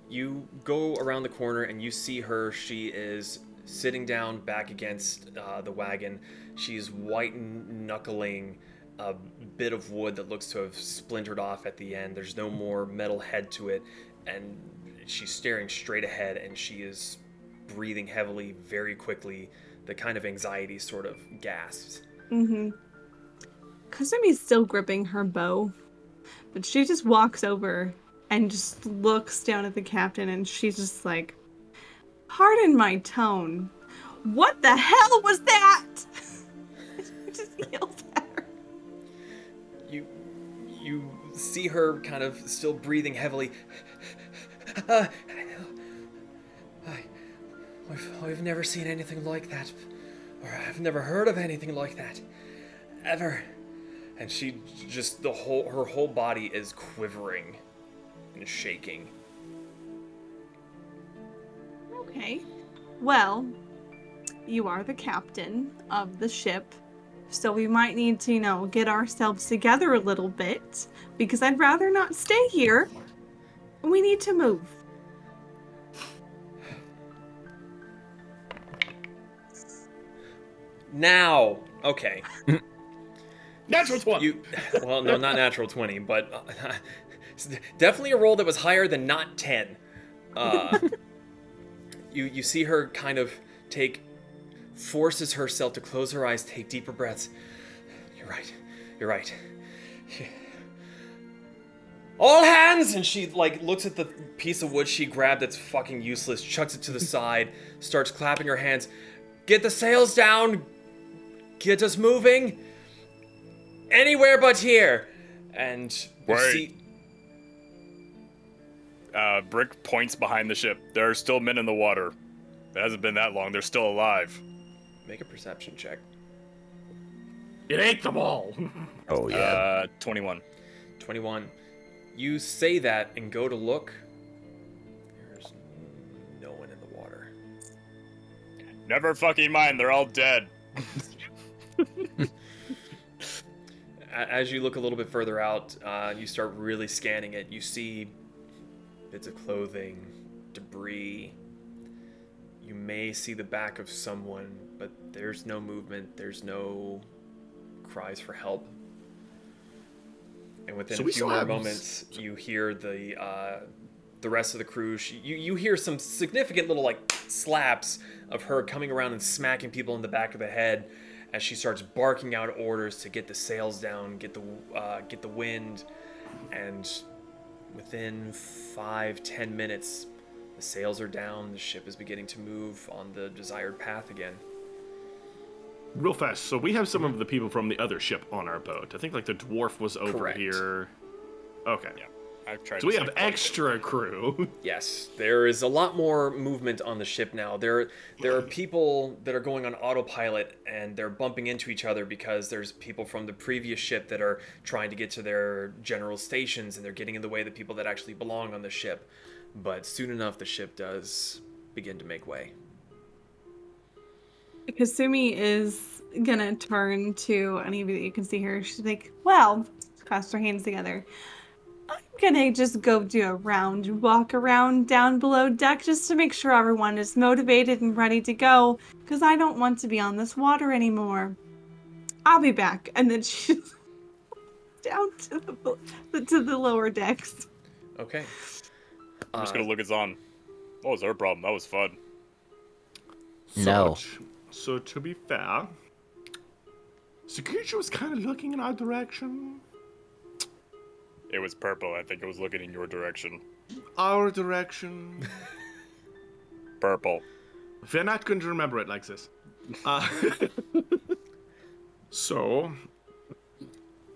You go around the corner and you see her. She is sitting down back against the wagon. She's white knuckling a bit of wood that looks to have splintered off at the end. There's no more metal head to it, and she's staring straight ahead, and she is breathing heavily, very quickly. The kind of anxiety sort of gasps. Mm-hmm. Kazumi's still gripping her bow, but she just walks over and just looks down at the captain, and she's just like, pardon my tone, what the hell was that? Just yells at her. You see her kind of still breathing heavily. I've never seen anything like that, or I've never heard of anything like that, ever. and she just her whole body is quivering and shaking. Okay. Well, you are the captain of the ship, so we might need to, get ourselves together a little bit, because I'd rather not stay here. We need to move. Now, okay. Natural 20. Well, no, not natural 20, but definitely a roll that was higher than not 10. You see her kind of forces herself to close her eyes, take deeper breaths. You're right. All hands! And she looks at the piece of wood she grabbed that's fucking useless, chucks it to the side, starts clapping her hands. Get the sails down! Get us moving! Anywhere but here! And you Wait. see... Brick points behind the ship. There are still men in the water. It hasn't been that long. They're still alive. Make a perception check. It ate them all. Oh yeah. 21. 21. You say that and go to look. There's no one in the water. Never fucking mind. They're all dead. As you look a little bit further out, you start really scanning it. You see bits of clothing, debris. You may see the back of someone, but there's no movement. There's no cries for help. And within a few more moments, you hear the rest of the crew. You hear some significant little slaps of her coming around and smacking people in the back of the head as she starts barking out orders to get the sails down, get the wind, and within 5-10 minutes, the sails are down. The ship is beginning to move on the desired path again. Real fast. So we have some of the people from the other ship on our boat. I think the dwarf was over Correct. here. Okay. Yeah. I've tried. So we have extra crew. Yes, there is a lot more movement on the ship now. There are people that are going on autopilot and they're bumping into each other because there's people from the previous ship that are trying to get to their general stations and they're getting in the way of the people that actually belong on the ship. But soon enough, the ship does begin to make way. Kasumi is gonna turn to any of you that you can see here. She's like, well, clasp her hands together. I'm gonna just go do a round walk around down below deck just to make sure everyone is motivated and ready to go, because I don't want to be on this water anymore. I'll be back. And then she's down to the lower decks. Okay. I'm just gonna look at Zon. What was her problem? That was fun. No. So to be fair, Sakuchi was kind of looking in our direction. It was purple. I think it was looking in your direction. Our direction. Purple. We're not going to remember it like this. So, I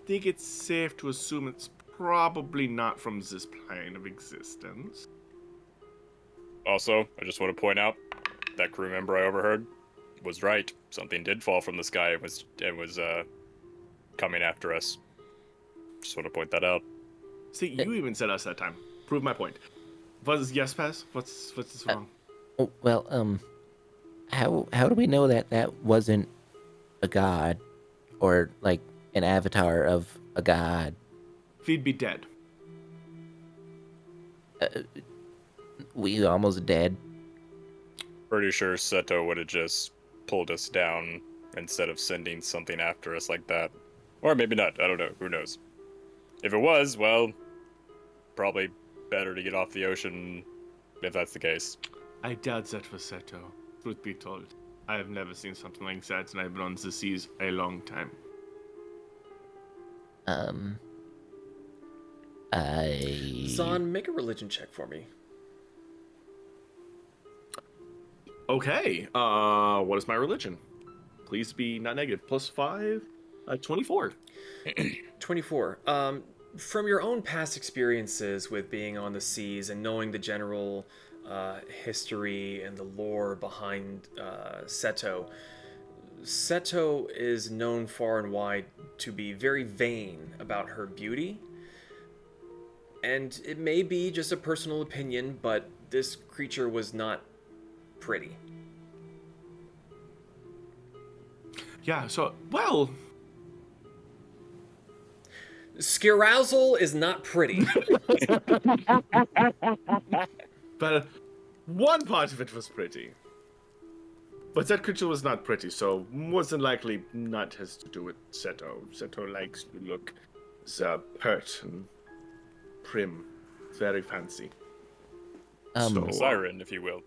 think it's safe to assume it's probably not from this plane of existence. Also, I just want to point out that crew member I overheard was right. Something did fall from the sky and was coming after us. Just want to point that out. See, you even said us that time. Prove my point. Was yes pass? What's this wrong? Oh, well, how do we know that that wasn't a god or an avatar of a god? We'd be dead. We almost dead. Pretty sure Seto would have just pulled us down instead of sending something after us like that. Or maybe not. I don't know. Who knows? If it was, well, probably better to get off the ocean if that's the case. I doubt that for Seto. Truth be told, I have never seen something like that, and I've been on the seas a long time. Zon, make a religion check for me. Okay. What is my religion? Please be not negative. +5. 24. 24. From your own past experiences with being on the seas and knowing the general history and the lore behind Seto, Seto is known far and wide to be very vain about her beauty. And it may be just a personal opinion, but this creature was not pretty. Yeah, so, well, Scareroused is not pretty. but one part of it was pretty. But that creature was not pretty, so more than likely not has to do with Seto. Seto likes to look pert and prim, very fancy. So, Siren, if you will.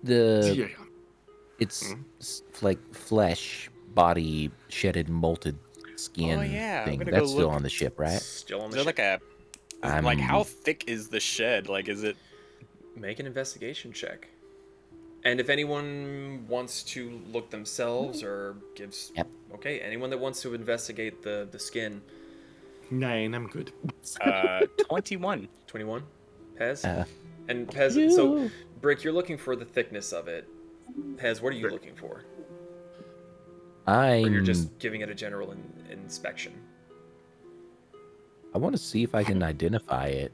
yeah. It's like flesh, body, shedded, molted skin Oh, yeah, I'm thing. gonna That's go still look. on the ship, right? Still on Is the there ship. like how thick is the shed? Like, is it? Make an investigation check. And if anyone wants to look themselves or gives... Yep. Okay, anyone that wants to investigate the skin. 9, I'm good. 21. 21? Pez? Uh, And Pez, so, Brick, you're looking for the thickness of it. Pez, what are you looking for? Or you're I'm. just giving it a general inspection? I want to see if I can identify it,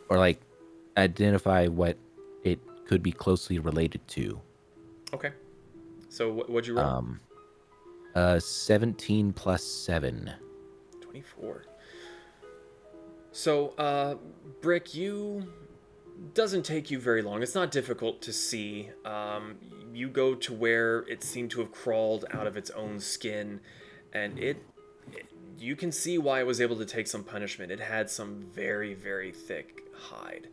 or like identify what it could be closely related to. Okay. So, what'd you roll? 17 plus 7. 24. So, Brick, doesn't take you very long. It's not difficult to see. You go to where it seemed to have crawled out of its own skin, and you can see why it was able to take some punishment. It had some very, very thick hide.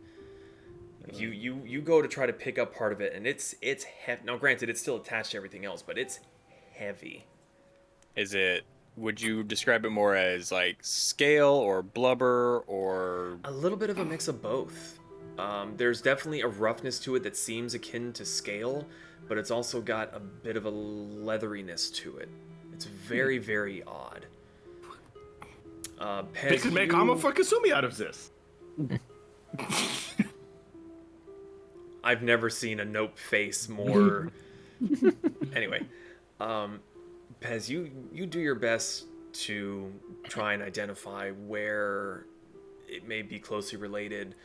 You go to try to pick up part of it, and it's heavy. Now, granted, it's still attached to everything else, but it's heavy. Is it? Would you describe it more as like scale or blubber or? A little bit of a mix of both. There's definitely a roughness to it that seems akin to scale, but it's also got a bit of a leatheriness to it. It's very, very odd. Pez, They could make armor for Kasumi out of this. I've never seen a nope face more. Anyway, Pez, you do your best to try and identify where it may be closely related.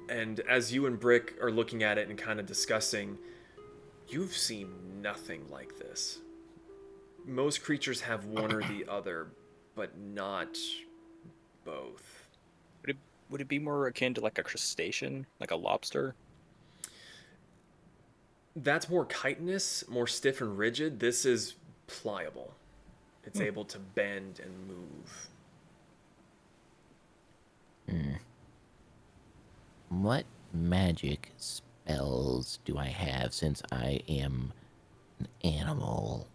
And as you and Brick are looking at it and kind of discussing, you've seen nothing like this. Most creatures have one or the other, but not both. Would it be more akin to like a crustacean, like a lobster? That's more chitinous, more stiff and rigid. This is pliable. It's able to bend and move. What magic spells do I have since I am an animal?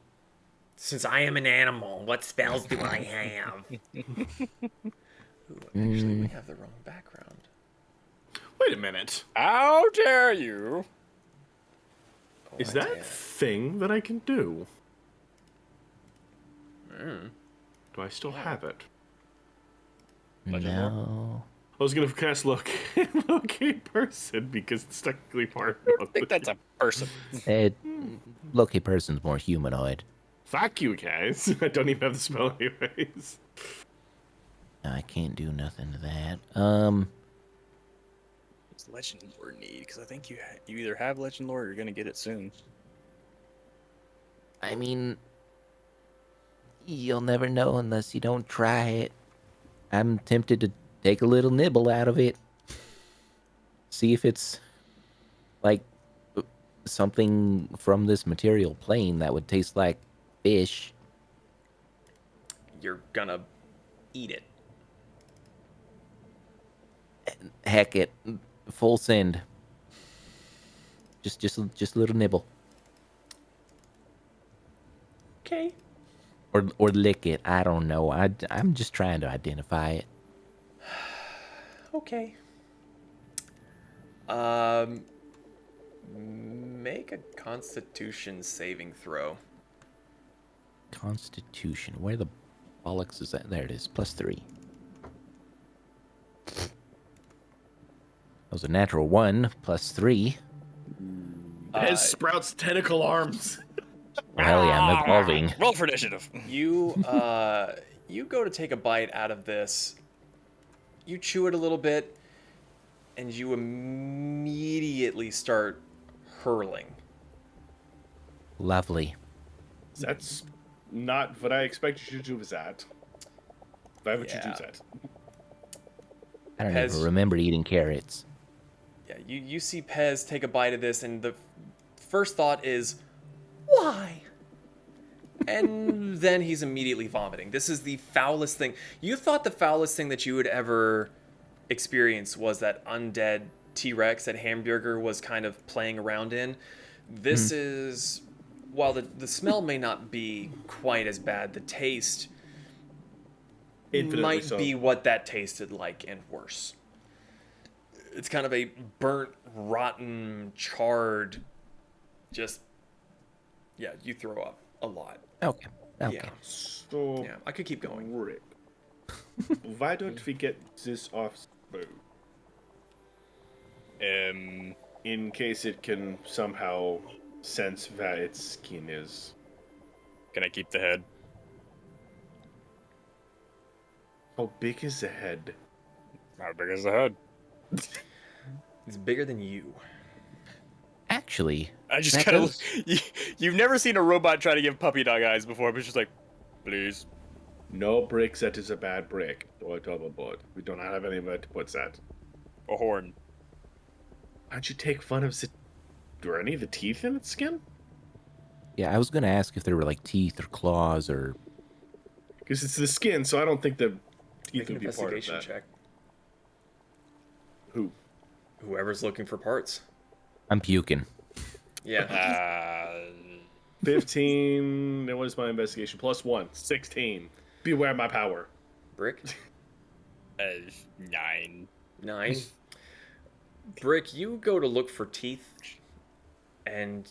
Since I am an animal, what spells do I have? Ooh, actually, we have the wrong background. Wait a minute. How dare you? Oh, Is I that a did. thing that I can do? Mm. Do I still have it? Legend No. I was gonna cast locate person because it's technically part I of think that's a person. Lucky person's more humanoid. Fuck you guys. I don't even have the spell anyways. I can't do nothing to that. It's legend lore need because I think you either have legend lore or you're gonna get it soon. I mean, you'll never know unless you don't try it. I'm tempted to take a little nibble out of it. See if it's like something from this material plane that would taste like fish. You're gonna eat it. Heck it, full send. Just a little nibble, Okay. or lick it. I don't know. I'm just trying to identify it. Okay. Make a Constitution saving throw. Constitution. Where the bollocks is that? There it is. +3. That was a natural 1. +3. It sprouts tentacle arms. Well, hell yeah, I'm evolving. Roll for initiative. You you go to take a bite out of this. You chew it a little bit, and you immediately start hurling. Lovely. That's not what I expected you to do with that. Why would you do Yeah. that? I don't Pez- even remember eating carrots. Yeah, you see Pez take a bite of this, and the first thought is, why? And then he's immediately vomiting. This is the foulest thing. You thought the foulest thing that you would ever experience was that undead T-Rex that Hamburger was kind of playing around in. This is, while the smell may not be quite as bad, the taste Infinitely might so. be what that tasted like and worse. It's kind of a burnt, rotten, charred, just, yeah, you throw up a lot. Okay. Okay. Yeah, So, yeah, I could keep going. Rick, why don't we get this off Spo, in case it can somehow sense where its skin is? Can I keep the head? How big is the head? How big is the head? It's bigger than you. Actually, I just that kind of. does- You've never seen a robot try to give puppy dog eyes before, but it's just like, please. No brick, that is a bad brick. Or double board. We do not have anywhere to put that. A horn. Why'd you take fun of the... Were any of the teeth in its skin? yeah, I was gonna ask if there were like teeth or claws or. Because it's the skin, so I don't think the teeth Make an would be part of investigation that. check. Who? Whoever's looking for parts. I'm puking. Yeah. 15. That was my investigation. Plus 1. 16. Beware my power. Brick? 9. 9. Brick, you go to look for teeth, and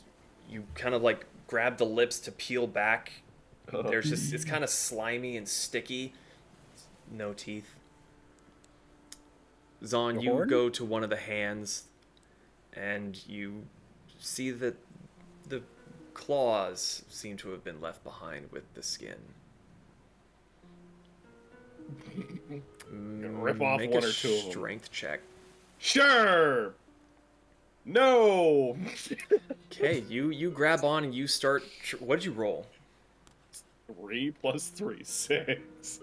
you kind of like grab the lips to peel back. There's just, it's kind of slimy and sticky. No teeth. Zon, A you horn? go to one of the hands, and you see that the claws seem to have been left behind with the skin. Rip off Make one a or two of them. strength check. Sure! No! Okay, you grab on and you start. What did you roll? 3 plus 3. 6.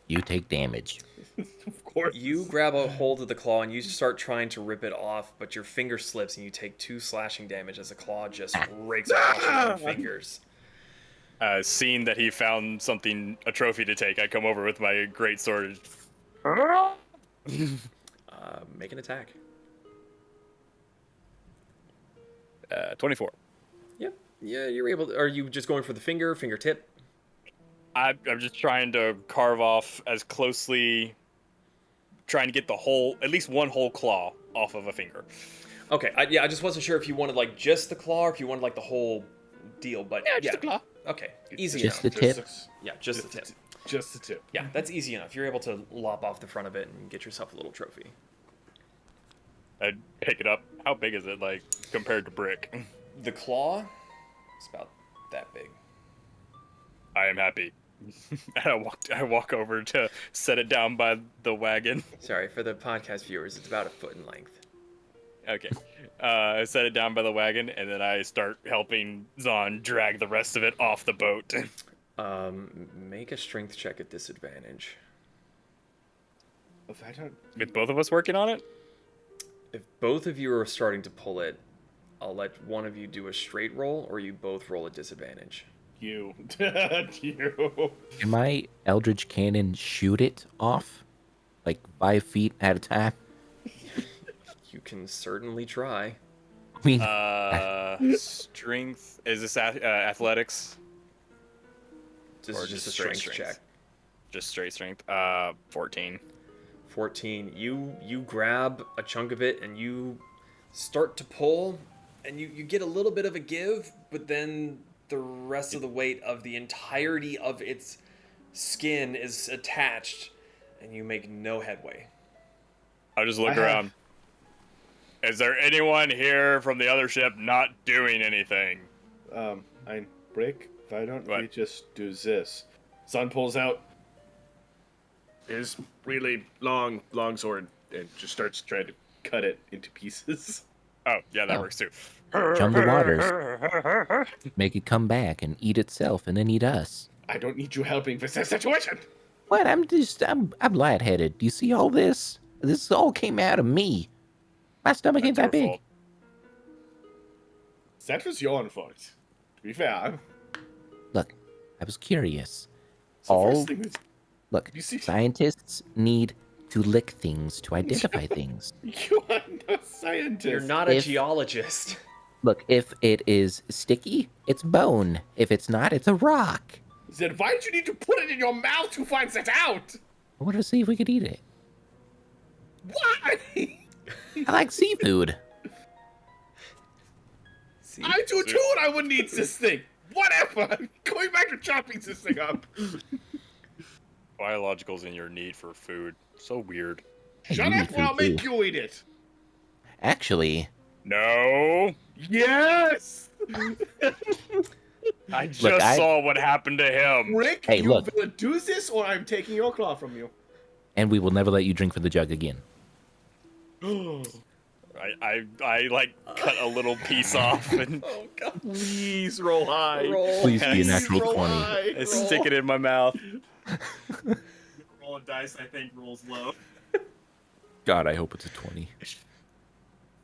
You take damage. Of course. You grab a hold of the claw and you start trying to rip it off, but your finger slips and you take 2 slashing damage as the claw just rakes across your own fingers. Seeing that he found something, a trophy to take, I come over with my great sword. Make an attack. 24. Yep. Yeah, you're able to. Are you just going for the fingertip? I'm just trying to carve off as closely, trying to get the whole, at least one whole claw off of a finger. Okay, I just wasn't sure if you wanted like just the claw or if you wanted like the whole deal, but Yeah, just a claw. Okay, easy Just enough. the tip. Yeah, just the tip. Just the tip. Yeah, that's easy enough. You're able to lop off the front of it and get yourself a little trophy. I'd pick it up. How big is it, like, compared to brick? The claw is about that big. I am happy. And I walk over to set it down by the wagon. Sorry, for the podcast viewers, it's about a foot in length. Okay. I set it down by the wagon, and then I start helping Zon drag the rest of it off the boat. Make a strength check at disadvantage. If I don't... With both of us working on it? If both of you are starting to pull it, I'll let one of you do a straight roll, or you both roll at disadvantage. You. You. Can my Eldritch Cannon shoot it off? Like 5 feet at a time? You can certainly try. I mean, Strength. Is this athletics? This Or is just a just straight strength check. strength? Just straight strength. 14. 14. You grab a chunk of it and you start to pull, and you get a little bit of a give, but then the rest of the weight of the entirety of its skin is attached, and you make no headway. I'll just look I have- around. Is there anyone here from the other ship not doing anything? Ein break. Why don't we What? just do this? Son pulls out his really long sword and just starts trying to cut it into pieces. Oh, yeah, that Oh. works too. Chum the waters. Make it come back and eat itself and then eat us. I don't need you helping with this situation. What? I'm lightheaded. Do you see all this? This all came out of me. My stomach ain't That's that your big. fault. That was your fault. To be fair. Look, I was curious. So All first thing is, Look, you see, scientists need to lick things to identify things. you are no scientist. You're not a If- geologist. Look, if it is sticky, it's bone. If it's not, it's a rock. Then why did you need to put it in your mouth to find that out? I wanted to see if we could eat it. Why? I like seafood. See? I do too, and I wouldn't eat this thing. Whatever. Going back to chopping this thing up. Biologicals in your need for food. So weird. Shut you up, eat or I'll food, make too. you eat it. Actually, No. Yes. I just Look, saw what happened to him. Rick, Hey, you look. will do this, or I'm taking your claw from you. and we will never let you drink from the jug again. I like cut a little piece off and Oh god. Please roll high. Roll. Please be a natural roll 20. high. I stick it in my mouth. Rolling dice, I think, rolls low. God, I hope it's a 20.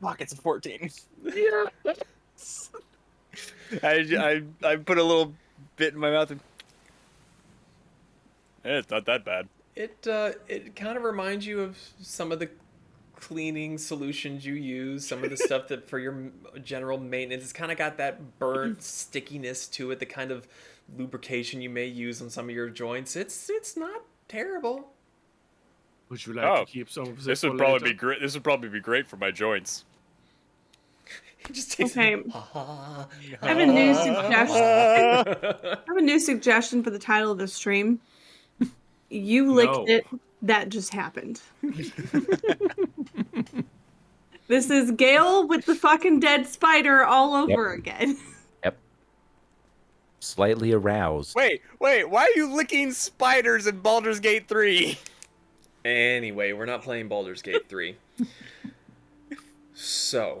Fuck, it's a 14. Yes. I put a little bit in my mouth and it's not that bad. It kind of reminds you of some of the cleaning solutions you use, some of the stuff that for your general maintenance. It's kind of got that burnt stickiness to it, the kind of lubrication you may use on some of your joints. It's not terrible. Would you like Oh, to keep some of This for would probably later? be great. This would probably be great for my joints. It just takes Okay. I have a new suggestion. I have a new suggestion for the title of the stream. You licked No. it. That just happened. This is Gale with the fucking dead spider all over again. Yep. Slightly aroused. Wait, why are you licking spiders in Baldur's Gate 3? Anyway, we're not playing Baldur's Gate 3. So,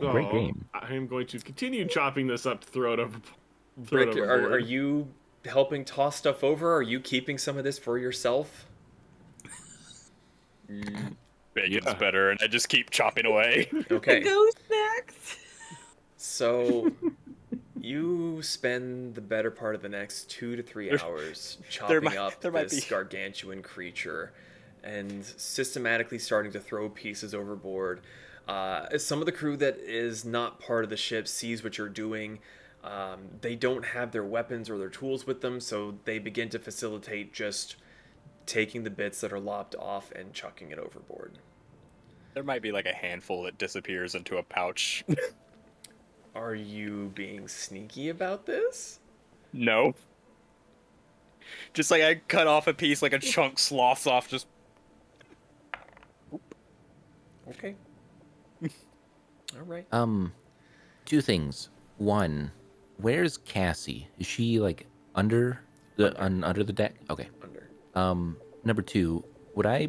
So, Great game. I am going to continue chopping this up to throw it over. Throw Rick, it overboard. are you helping toss stuff over? Are you keeping some of this for yourself? Bacon's Yeah. better, and I just keep chopping away. Okay. Go snacks. So, you spend the better part of the next 2 to 3 hours chopping up there might this be- gargantuan creature and systematically starting to throw pieces overboard. Some of the crew that is not part of the ship sees what you're doing. They don't have their weapons or their tools with them, so they begin to facilitate just taking the bits that are lopped off and chucking it overboard. There might be like a handful that disappears into a pouch. Are you being sneaky about this? No. Just like I cut off a piece, like a chunk sloughs off, just Okay. All right. Two things. One, where's Cassie? Is she like under the deck? Okay. Under. Number two, would I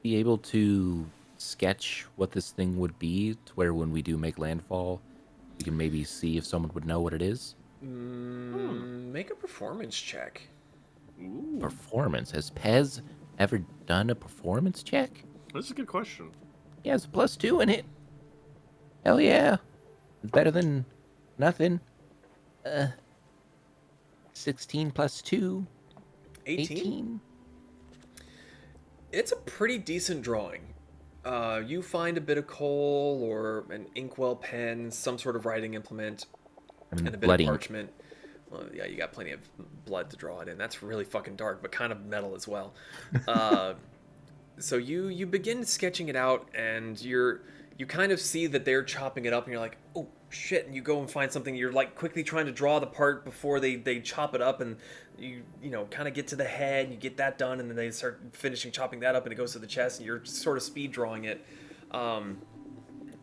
be able to sketch what this thing would be to where when we do make landfall, we can maybe see if someone would know what it is? Make a performance check. Ooh, Performance. Has Pez ever done a performance check? this is a good question. He has a +2 in it. Hell yeah. Better than nothing. 16 plus 2. 18. It's a pretty decent drawing. You find a bit of coal or an inkwell pen, some sort of writing implement, I mean, and a bit blood of ink. parchment. Well, yeah, you got plenty of blood to draw it in. That's really fucking dark, but kind of metal as well. So you begin sketching it out, and you kind of see that they're chopping it up, and you're like, oh shit! And you go and find something. You're like quickly trying to draw the part before they chop it up, and you know kind of get to the head, and you get that done, and then they start finishing chopping that up, and it goes to the chest, and you're sort of speed drawing it.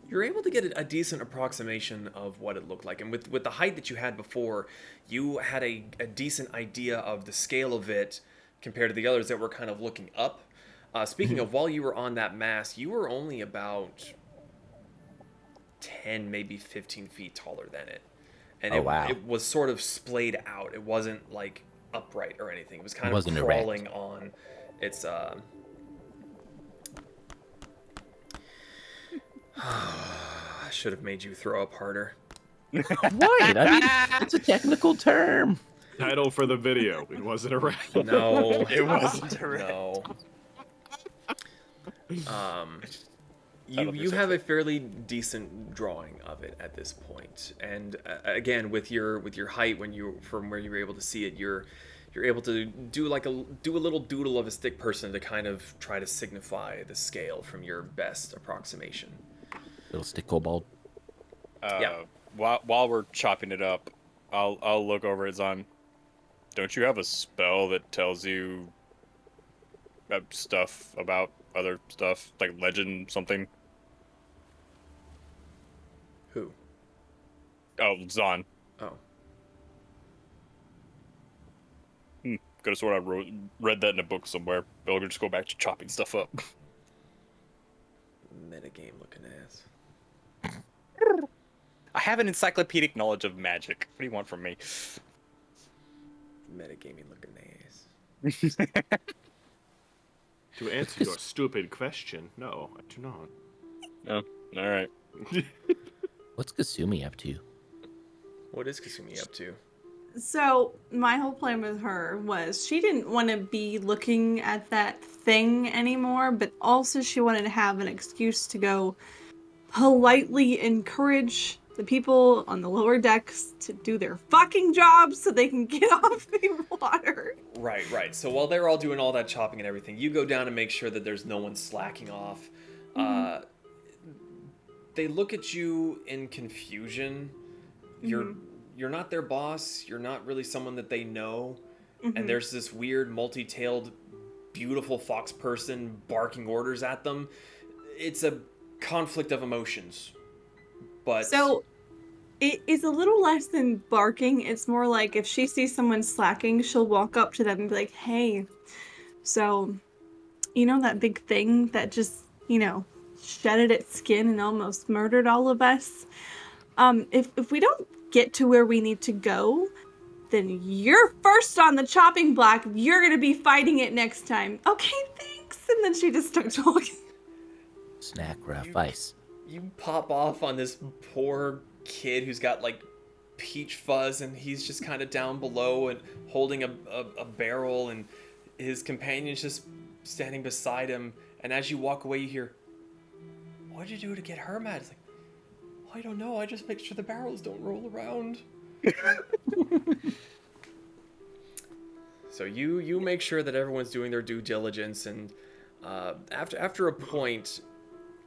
you're able to get a decent approximation of what it looked like. And with the height that you had before, you had a decent idea of the scale of it compared to the others that were kind of looking up. Speaking of, while you were on that mast, you were only about 10, maybe 15 feet taller than it. And Oh, wow. it was sort of splayed out. It wasn't like upright or anything. It was kind of Wasn't erect. crawling on its I should have made you throw up harder. What? I mean, it's a technical term. Title for the video. It wasn't a rat. No, It wasn't a no. You think you so. have a fairly decent drawing of it at this point, and again with your height, from where you were able to see it, you're able to do a little doodle of a stick person to kind of try to signify the scale from your best approximation. Little stick kobold. Yeah. While we're chopping it up, I'll look over at Zon. Don't you have a spell that tells you stuff about other stuff, like legend something? Who? Oh, Zon. Oh. Could have sworn I read that in a book somewhere. But we'll just go back to chopping stuff up. Metagame looking ass. I have an encyclopedic knowledge of magic. What do you want from me? Metagaming looking ass. To answer your stupid question, no, I do not. Oh, all right. What's Kasumi up to? What is Kasumi up to? So my whole plan with her was she didn't want to be looking at that thing anymore, but also she wanted to have an excuse to go politely encourage the people on the lower decks to do their fucking jobs so they can get off the water. Right. So while they're all doing all that chopping and everything, you go down and make sure that there's no one slacking off. They look at you in confusion. You're not their boss. You're not really someone that they know. And there's this weird multi-tailed, beautiful fox person barking orders at them. It's a conflict of emotions. But So it is a little less than barking. It's more like if she sees someone slacking, she'll walk up to them and be like, hey, so, you know that big thing that just, shedded its skin and almost murdered all of us? If we don't get to where we need to go, then you're first on the chopping block. You're going to be fighting it next time. Okay, thanks. And then she just starts walking. Snack, rough ice. you pop off on this poor kid who's got like peach fuzz and he's just kind of down below and holding a barrel, and his companion's just standing beside him. And as you walk away, you hear, "What'd you do to get her mad?" It's like, "I don't know. I just make sure the barrels don't roll around." So you make sure that everyone's doing their due diligence, and after a point,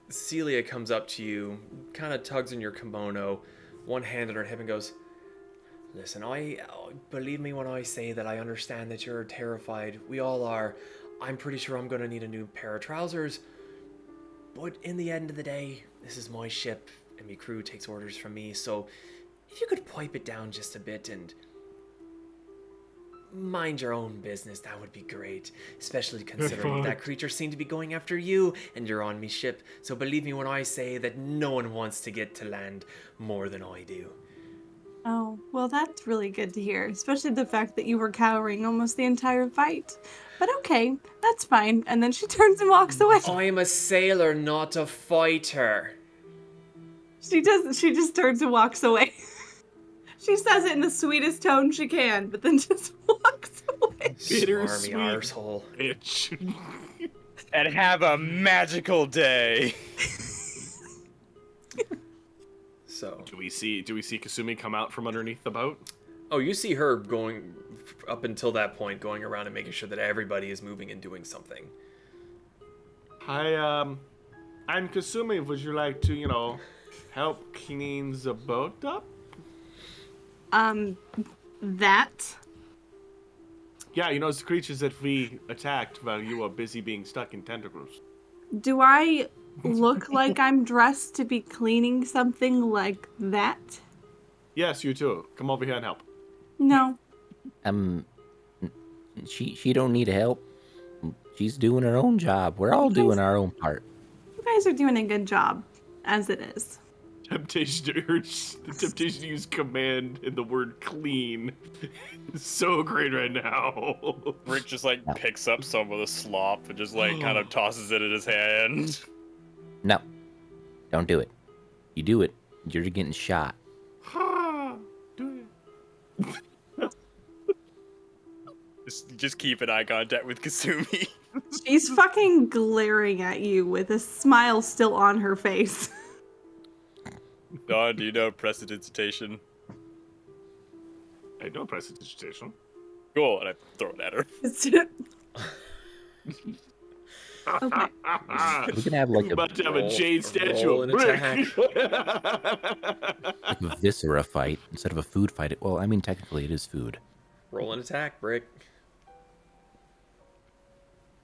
Celia comes up to you, kind of tugs in your kimono, one hand on her hip, and goes, "Listen, believe me when I say that I understand that you're terrified. We all are. I'm pretty sure I'm going to need a new pair of trousers. But in the end of the day, this is my ship, and my crew takes orders from me. So if you could pipe it down just a bit and mind your own business, that would be great. Especially considering that creature seemed to be going after you, and you're on me ship. So believe me when I say that no one wants to get to land more than I do." Oh, well, that's really good to hear, especially the fact that you were cowering almost the entire fight. But okay, that's fine. And then she turns and walks away. "I'm a sailor, not a fighter." She just turns and walks away. She says it in the sweetest tone she can, but then just walks away. Smarmy arsehole. Bitch. And have a magical day. So, Do we see Kasumi come out from underneath the boat? oh, you see her going up until that point, going around and making sure that everybody is moving and doing something. I'm Kasumi. Would you like to, help clean the boat up? That? Yeah, it's the creatures that we attacked while you were busy being stuck in tentacles. Do I look like I'm dressed to be cleaning something like that? Yes, you too. Come over here and help. No. Um, she don't need help. She's doing her own job. We're all doing our own part. You guys are doing a good job, as it is. Temptation to urge, the temptation to use command in the word clean is so great right now. Rick just like picks up some of the slop and just like kind of tosses it in his hand. No, don't do it. You do it, you're getting shot. Do it. Just keep an eye contact with Kasumi. She's fucking glaring at you with a smile still on her face. Don, do you know prestidigitation? I know prestidigitation. Cool, and I throw it at her. Okay. We can have like We're about to have a roll- jade statue roll of an brick. a viscera fight instead of a food fight. Well, I mean, technically it is food. Roll an attack, Brick.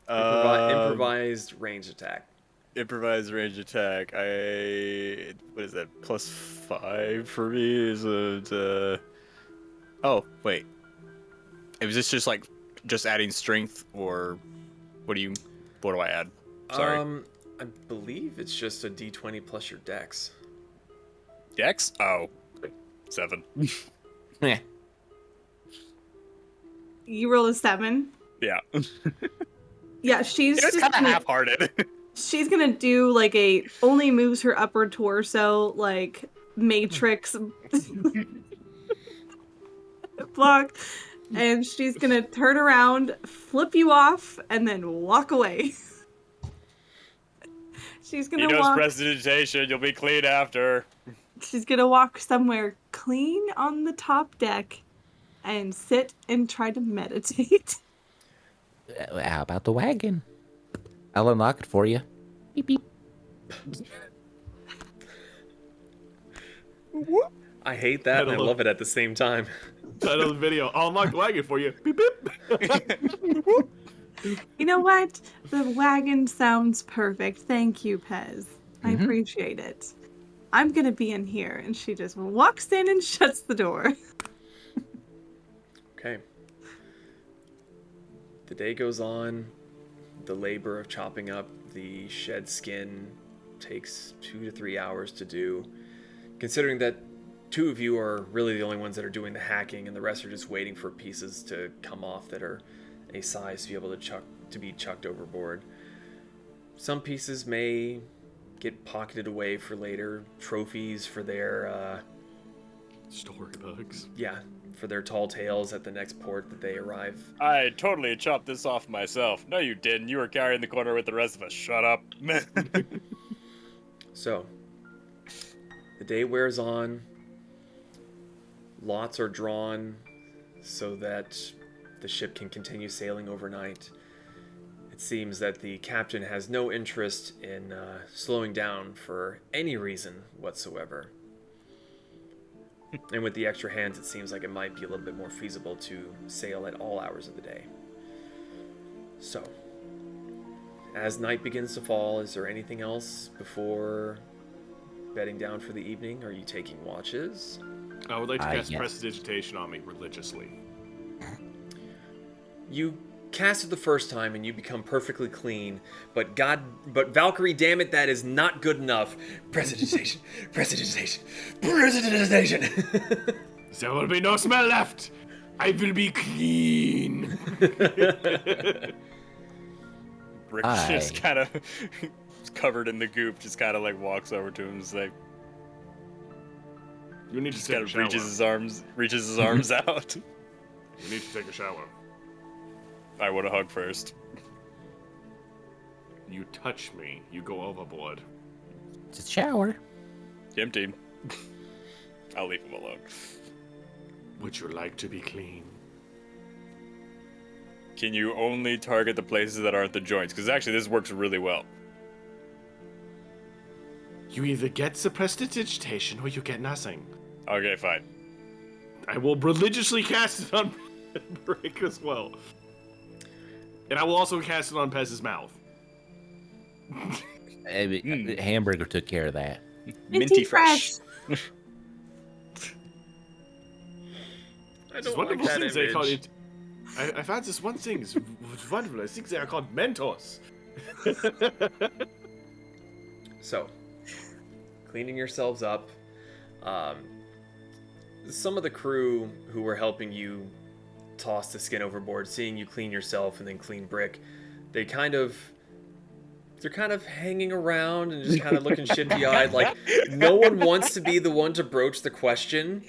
Um, Improvised range attack. Improvised range attack. What is that? +5 for me? Is it? Oh wait. Was this just like adding strength, or what do I add? Sorry. I believe it's just a D20 plus your dex. Dex? Oh, 7. Yeah. You roll a 7. Yeah. Yeah, she's It's just kind of gonna, half-hearted. she's gonna do like only moves her upper torso, like Matrix block, and she's gonna turn around, flip you off, and then walk away. She's He gonna knows walk. prestidigitation. You'll be clean after. She's gonna walk somewhere clean on the top deck, and sit and try to meditate. How about the wagon? I'll unlock it for you. Beep beep. I hate that and I love it at the same time. Title of the video: I'll unlock the wagon for you. Beep beep. You know what? The wagon sounds perfect. Thank you, Pez. I appreciate it. I'm gonna be in here. And she just walks in and shuts the door. Okay. The day goes on. The labor of chopping up the shed skin takes 2 to 3 hours to do. Considering that 2 of you are really the only ones that are doing the hacking, and the rest are just waiting for pieces to come off that are a size to be able to be chucked overboard. Some pieces may get pocketed away for later, trophies for their Storybugs. for their tall tales at the next port that they arrive. I totally chopped this off myself. No, you didn't. You were carrying the corner with the rest of us. Shut up. So, the day wears on. Lots are drawn so that the ship can continue sailing overnight. It seems that the captain has no interest in slowing down for any reason whatsoever. And with the extra hands, it seems like it might be a little bit more feasible to sail at all hours of the day. So, as night begins to fall, is there anything else before bedding down for the evening? Are you taking watches? I would like to cast yes. prestidigitation on me religiously. You cast it the first time and you become perfectly clean, but Valkyrie, damn it, that is not good enough. Prestidigitation, prestidigitation, prestidigitation. There will be no smell left. I will be clean. Rick's just kind of covered in the goop, just kind of like walks over to him and is like, You need to just take kind a of shower. reaches his arms out. You need to take a shower. I want a hug first. You touch me, you go overboard. It's a shower. Empty. I'll leave him alone. Would you like to be clean? Can you only target the places that aren't the joints? Because actually, this works really well. You either get the prestidigitation or you get nothing. Okay, fine. I will religiously cast it on Brick as well. And I will also cast it on Pez's mouth. Hamburger took care of that. Minty fresh. I There's don't like wonderful that things they call image. it. I found this one thing is wonderful. I think they are called mentors. So, cleaning yourselves up. Some of the crew who were helping you toss the skin overboard, seeing you clean yourself and then clean Brick, they're kind of hanging around and just kind of looking shifty-eyed. Like, no one wants to be the one to broach the question,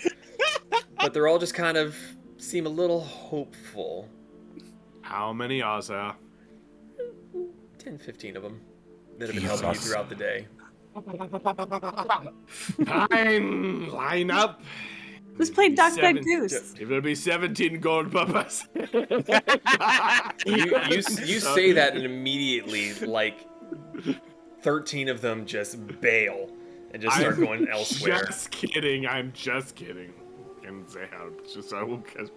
but they're all just kind of seem a little hopeful. How many are there? 10, 15 of them that have been helping you Jesus. throughout the day. Fine, line up. Let's play Duck, Duck, Seven- Goose. It will be 17 gold puppets. You say that and immediately, like, 13 of them just bail and just start going elsewhere. Just kidding. I'm just kidding. And they have just I will cast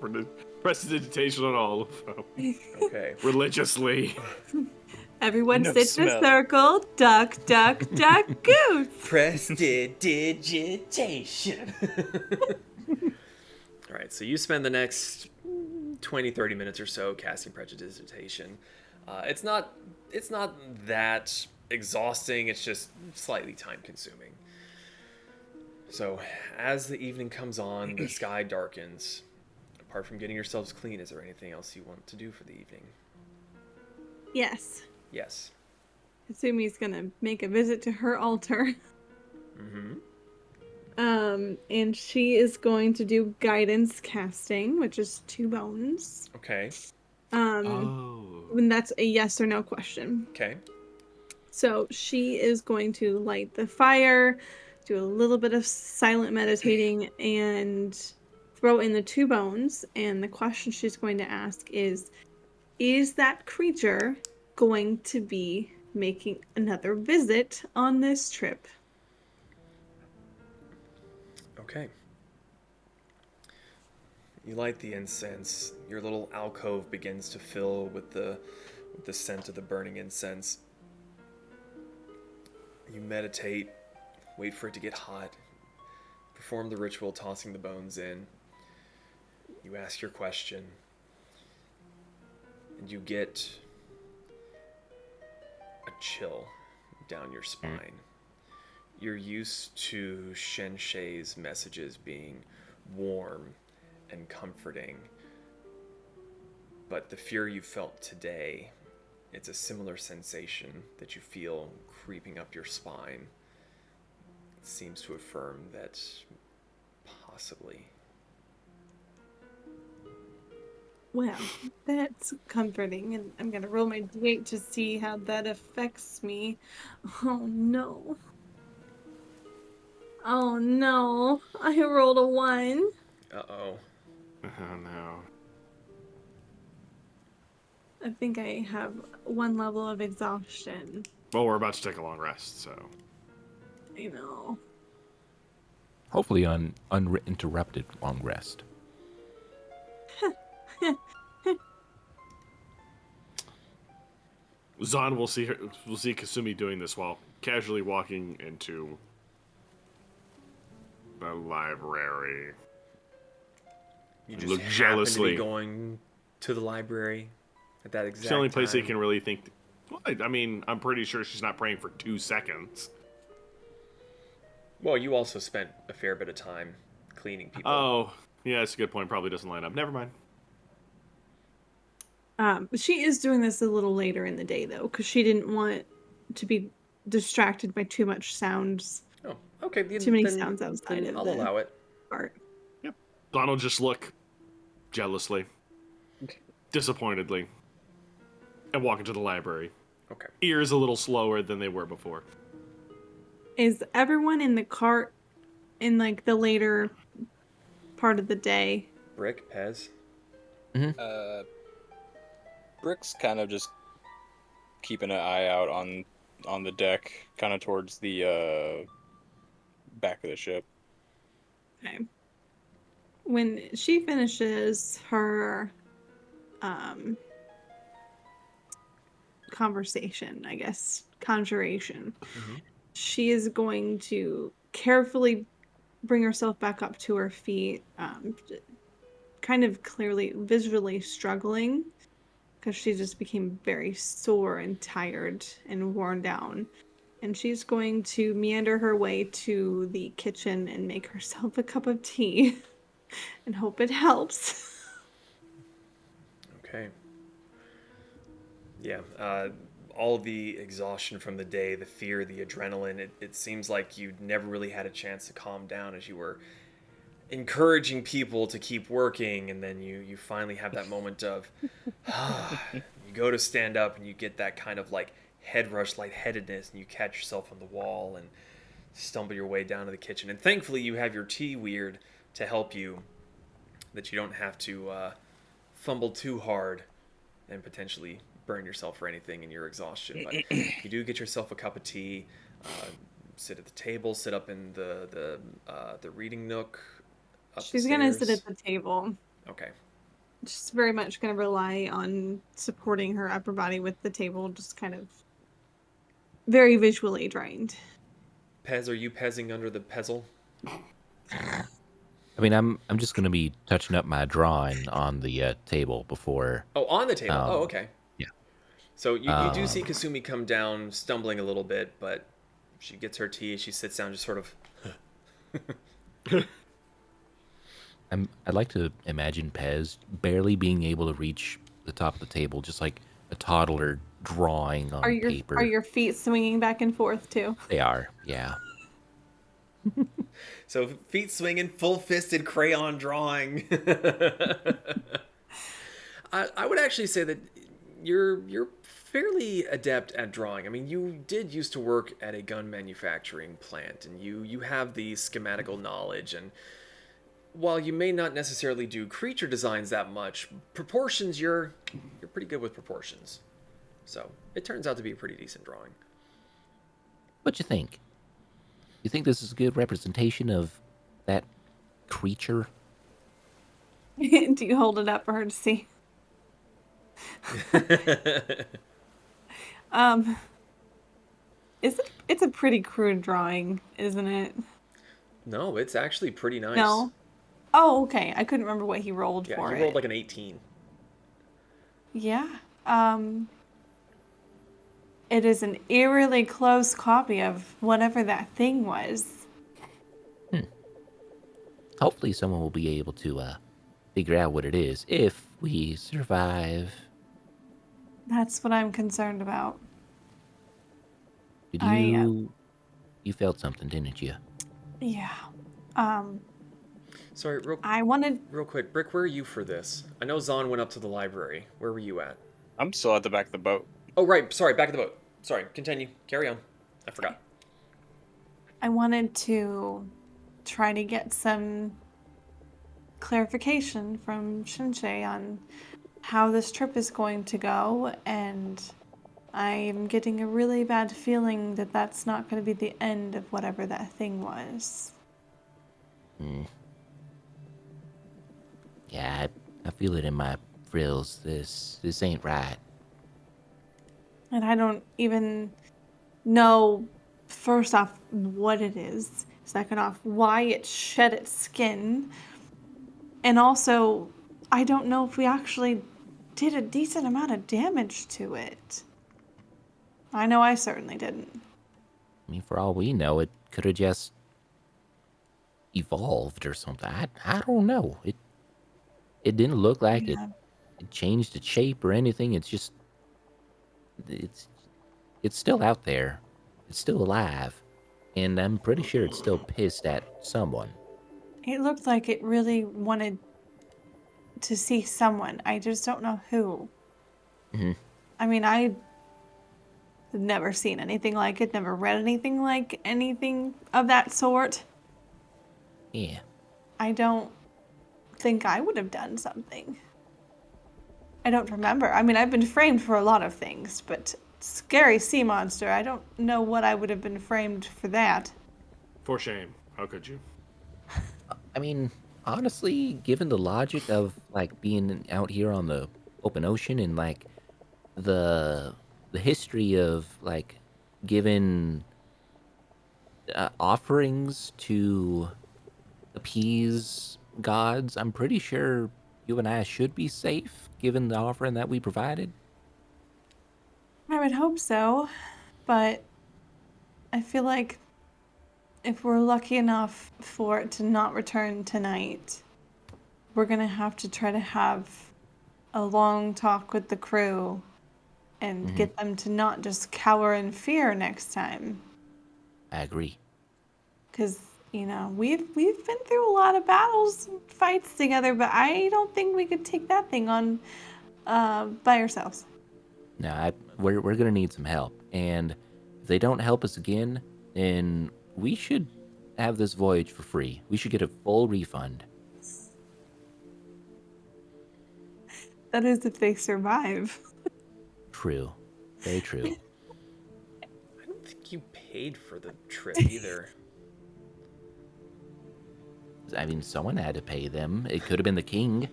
prestidigitation on all of them Okay. religiously. Everyone No sit in a smell. circle. Duck, duck, duck, goose. Prestidigitation. All right, so you spend the next 20, 30 minutes or so casting prestidigitation. It's not that exhausting. It's just slightly time consuming. So as the evening comes on, the sky darkens. Apart from getting yourselves clean, is there anything else you want to do for the evening? Yes. Yes. Kasumi's gonna make a visit to her altar. Mm-hmm. And she is going to do guidance casting, which is 2 bones. Okay. And that's a yes or no question. Okay. So she is going to light the fire, do a little bit of silent meditating, and throw in the 2 bones. And the question she's going to ask is that creature going to be making another visit on this trip? Okay. You light the incense. Your little alcove begins to fill with the scent of the burning incense. You meditate, wait for it to get hot, perform the ritual tossing the bones in. You ask your question, and you get a chill down your spine. You're used to Shenshei's messages being warm and comforting, but the fear you felt today, it's a similar sensation that you feel creeping up your spine. It seems to affirm that possibly. Well, that's comforting, and I'm gonna roll my d8 to see how that affects me. Oh no. Oh no. I rolled a 1. Uh-oh. Oh no. I think I have 1 level of exhaustion. Well, we're about to take a long rest, so. I know. Hopefully on uninterrupted long rest. Zahn will see Kasumi doing this while casually walking into the library. You just Look happen jealously. to be going to the library at that exact It's the only place they time. can really think. Well, I mean, I'm pretty sure she's not praying for 2 seconds. Well, you also spent a fair bit of time cleaning people. Oh, yeah, that's a good point. Probably doesn't line up. Never mind. She is doing this a little later in the day, though, because she didn't want to be distracted by too much sounds. Oh, okay. Too many sounds outside then of I'll the allow it. part. Zahn will just look jealously, disappointedly, and walk into the library. Okay. Ears a little slower than they were before. Is everyone in the cart in like the later part of the day? Brick, Pez. Brick's kind of just keeping an eye out on the deck, kind of towards the back of the ship. Okay. When she finishes her conversation, I guess, conjuration. She is going to carefully bring herself back up to her feet, kind of clearly visually struggling because she just became very sore and tired and worn down. And she's going to meander her way to the kitchen and make herself a cup of tea and hope it helps. Okay. Yeah. All the exhaustion from the day, the fear, the adrenaline, it seems like you never really had a chance to calm down as you were encouraging people to keep working, and then you finally have that moment of you go to stand up and you get that kind of like head rush lightheadedness, and you catch yourself on the wall and stumble your way down to the kitchen. And thankfully you have your tea weird to help you, that you don't have to fumble too hard and potentially burn yourself for anything in your exhaustion. But you do get yourself a cup of tea, sit at the table, sit up in the reading nook. She's gonna sit at the table. Okay. She's very much gonna rely on supporting her upper body with the table, just kind of very visually drained. Pez, are you pezzing under the pezzle? I mean, I'm just gonna be touching up my drawing on the table before. Oh, on the table. Oh, okay. Yeah. So you do see Kasumi come down, stumbling a little bit, but she gets her tea. She sits down, just sort of. I'd like to imagine Pez barely being able to reach the top of the table, just like a toddler drawing on paper. Are your feet swinging back and forth too? They are, yeah. So feet swinging, full-fisted crayon drawing. I would actually say that you're fairly adept at drawing. I mean, you did used to work at a gun manufacturing plant, and you have the schematical knowledge. And while you may not necessarily do creature designs that much, proportions you're pretty good with proportions. So it turns out to be a pretty decent drawing. What you think? You think this is a good representation of that creature? Do you hold it up for her to see? It's a pretty crude drawing, isn't it? No, it's actually pretty nice. No. Oh, okay. I couldn't remember what he rolled for he it. rolled like an 18. Yeah. It is an eerily close copy of whatever that thing was. Hopefully someone will be able to figure out what it is if we survive. That's what I'm concerned about. Did you... You felt something, didn't you? Yeah. Sorry, real quick, Brick, where are you for this? I know Zahn went up to the library. Where were you at? I'm still at the back of the boat. Oh, right. Sorry, back of the boat. Sorry, continue. Carry on. I forgot. I wanted to try to get some clarification from Shinsei on how this trip is going to go, and I'm getting a really bad feeling that that's not going to be the end of whatever that thing was. Yeah, I feel it in my frills. This ain't right. And I don't even know, first off, what it is. Second off, why it shed its skin. And also, I don't know if we actually did a decent amount of damage to it. I know I certainly didn't. I mean, for all we know, it could have just evolved or something. I don't know. It didn't look like it changed its shape or anything. It's just it's still out there. It's still alive. And I'm pretty sure it's still pissed at someone. It looked like it really wanted to see someone. I just don't know who. I mean, I've never seen anything like it, never read anything like anything of that sort. Yeah. I don't think I would have done something. I don't remember. I mean, I've been framed for a lot of things, but scary sea monster, I don't know what I would have been framed for that. For shame. How could you? I mean, honestly, given the logic of like being out here on the open ocean and like the the history of like giving offerings to appease gods, I'm pretty sure you and I should be safe given the offering that we provided. I would hope so, but I feel like if we're lucky enough for it to not return tonight, we're gonna have to try to have a long talk with the crew and get them to not just cower in fear next time. I agree. Because, we've been through a lot of battles and fights together, but I don't think we could take that thing on by ourselves. No, we're gonna need some help, and if they don't help us again, then we should have this voyage for free. We should get a full refund. That is if they survive. True, very true. I don't think you paid for the trip either. I mean, someone had to pay them. It could have been the king,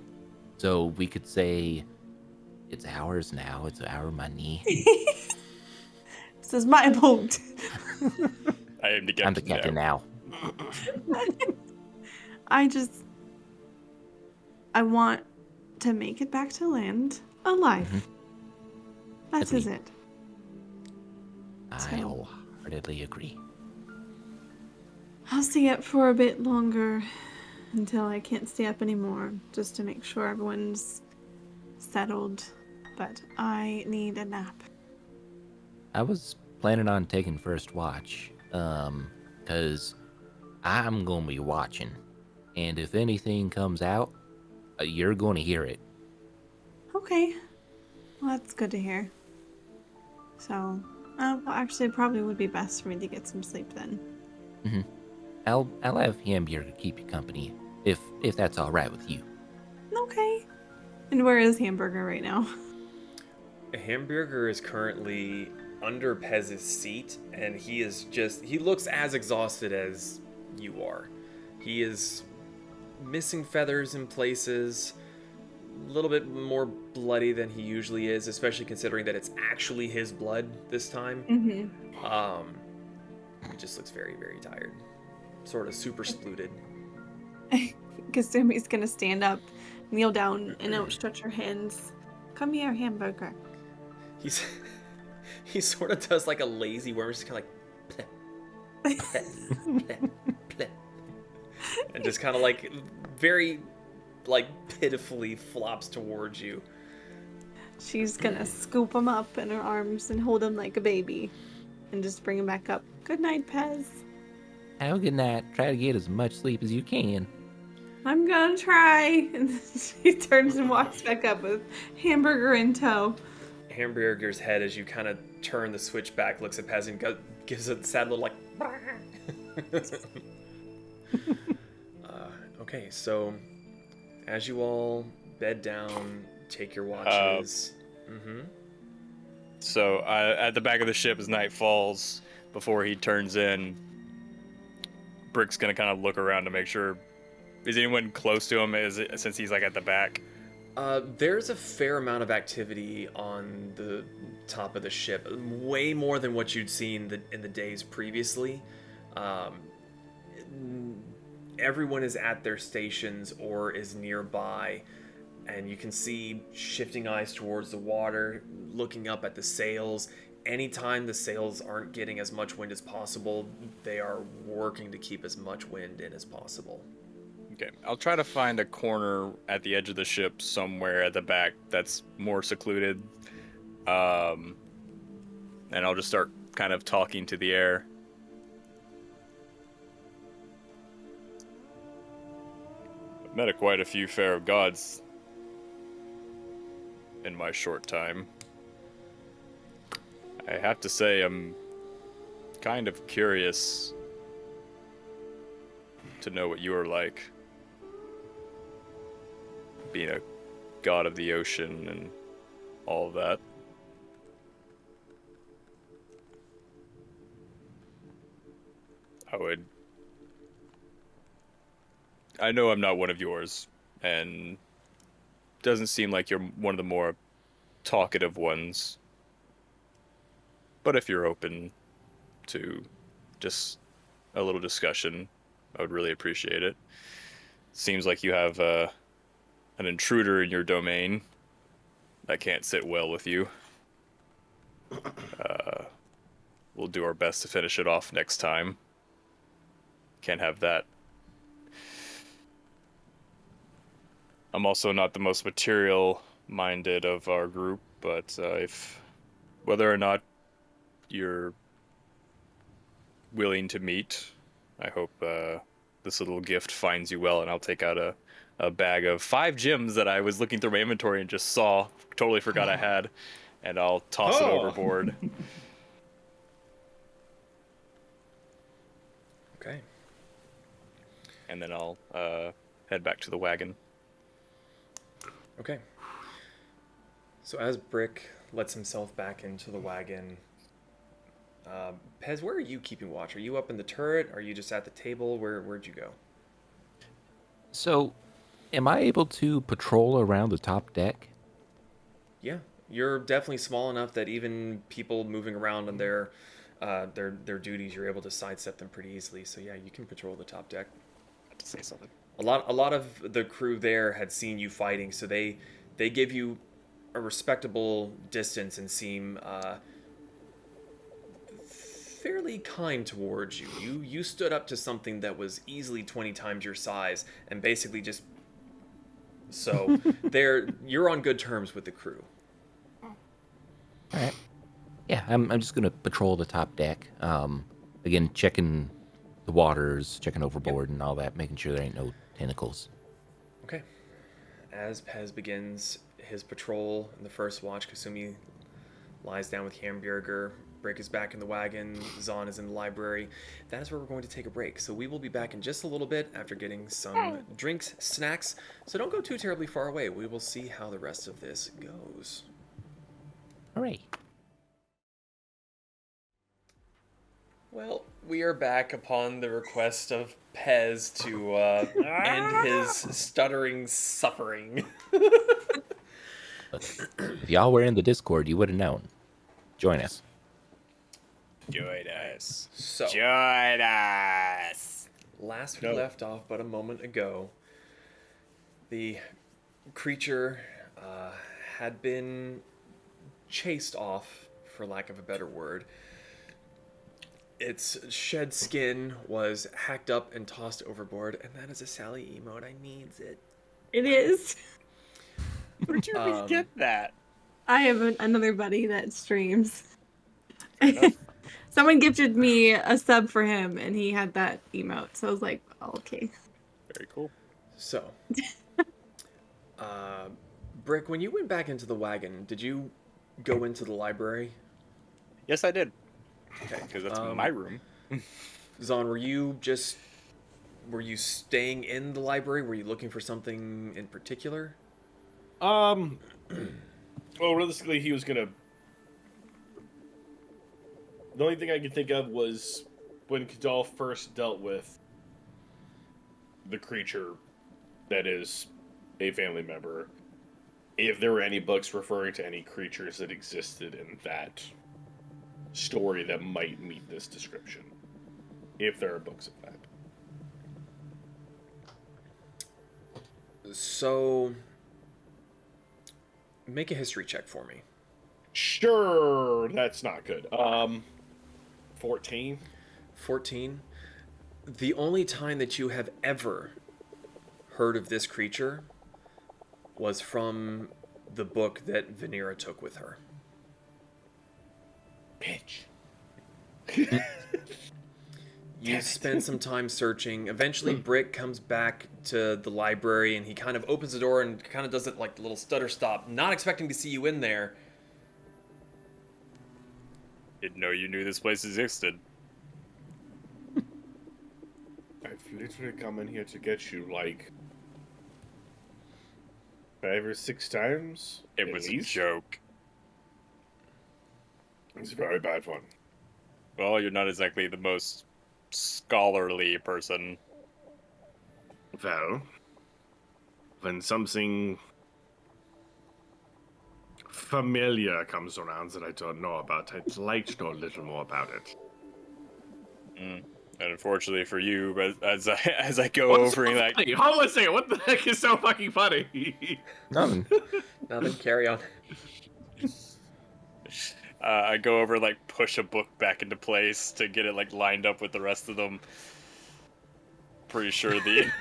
so we could say it's ours now. It's our money. This is my boat. I am the captain. I'm the captain now. I want to make it back to land alive. That is it. I wholeheartedly agree. I'll stay up for a bit longer until I can't stay up anymore, just to make sure everyone's settled. But I need a nap. I was planning on taking first watch, because I'm gonna be watching, and if anything comes out, you're gonna hear it. Okay. Well, that's good to hear. So, well, actually, it probably would be best for me to get some sleep then. I'll have Hamburger keep you company, if that's all right with you. Okay. And where is Hamburger right now? Hamburger is currently under Pez's seat, and he looks as exhausted as you are. He is missing feathers in places, a little bit more bloody than he usually is, especially considering that it's actually his blood this time. He just looks very, very tired. Sort of super spluted. Kasumi's gonna stand up, kneel down, and outstretch her hands. Come here, Hamburger. He sort of does like a lazy worm, just kind of like pleh, pleh, pleh, pleh, and just kind of like very like pitifully flops towards you. She's gonna scoop him up in her arms and hold him like a baby and just bring him back up. Good night, Pez. Have a good night. Try to get as much sleep as you can. I'm gonna try. And she turns and walks back up with Hamburger in tow. Hamburger's head, as you kind of turn the switch back, looks at Pez and gives a sad little like. Okay, so as you all bed down, take your watches. So at the back of the ship, as night falls, before he turns in, Brick's gonna kind of look around to make sure. Is anyone close to him? Since he's like at the back? There's a fair amount of activity on the top of the ship, way more than what you'd seen in the days previously. Everyone is at their stations or is nearby, and you can see shifting eyes towards the water, looking up at the sails. Anytime the sails aren't getting as much wind as possible, they are working to keep as much wind in as possible. Okay, I'll try to find a corner at the edge of the ship somewhere at the back that's more secluded. And I'll just start kind of talking to the air. I've met quite a few fair gods in my short time. I have to say I'm kind of curious to know what you are like. Being a god of the ocean and all of that. I know I'm not one of yours, and doesn't seem like you're one of the more talkative ones. But if you're open to just a little discussion, I would really appreciate it. Seems like you have an intruder in your domain that can't sit well with you. We'll do our best to finish it off next time. Can't have that. I'm also not the most material-minded of our group, but if whether or not you're willing to meet, I hope this little gift finds you well, and I'll take out a bag of 5 gems that I was looking through my inventory and just saw, totally forgot I had, and I'll toss it overboard. Okay. And then I'll head back to the wagon. Okay. So as Brick lets himself back into the wagon, Pez, where are you keeping watch? Are you up in the turret? Are you just at the table? Where'd you go? So, am I able to patrol around the top deck? Yeah, you're definitely small enough that even people moving around on their duties, you're able to sidestep them pretty easily. So yeah, you can patrol the top deck. I have to say something. A lot of the crew there had seen you fighting, so they give you a respectable distance and seem fairly kind towards you. You stood up to something that was easily 20 times your size, and basically just so you're on good terms with the crew. All right. Yeah, I'm just gonna patrol the top deck. Again, checking the waters, checking overboard and all that, making sure there ain't no tentacles. Okay. As Pez begins his patrol in the first watch, Kasumi lies down with Hamburger. Brick is back in the wagon. Zahn is in the library. That is where we're going to take a break. So we will be back in just a little bit after getting some drinks, snacks. So don't go too terribly far away. We will see how the rest of this goes. All right. Well, we are back upon the request of Pez to end his stuttering suffering. If y'all were in the Discord, you would have known. Join us. Join us. So, Join us. last we left off but a moment ago, the creature had been chased off, for lack of a better word. Its shed skin was hacked up and tossed overboard, and that is a Sally emote. I needs it. It is. Where'd you even get that? I have another buddy that streams. Someone gifted me a sub for him, and he had that emote. So I was like, oh, okay. Very cool. So, Brick, when you went back into the wagon, did you go into the library? Yes, I did. Okay. Because that's my room. Zahn, were you staying in the library? Were you looking for something in particular? Well, realistically, he was gonna. The only thing I could think of was when Kadal first dealt with the creature that is a family member. If there were any books referring to any creatures that existed in that story that might meet this description, if there are books of that. So, make a history check for me. Sure, that's not good. 14. 14. The only time that you have ever heard of this creature was from the book that Vanera took with her. Bitch. You spend some time searching. Eventually, Brick comes back to the library, and he kind of opens the door and kind of does it like a little stutter stop, not expecting to see you in there. Didn't know you knew this place existed. I've literally come in here to get you, like, 5 or 6 times. It at was least. a joke. It's a very bad one. Well, you're not exactly the most scholarly person. Well, when something familiar comes around that I don't know about, I'd like to know a little more about it. And unfortunately for you, but as I go over and like, funny? Hold on a second. What the heck is so fucking funny? Nothing. Nothing. Carry on. I go over and like push a book back into place to get it like lined up with the rest of them. Pretty sure the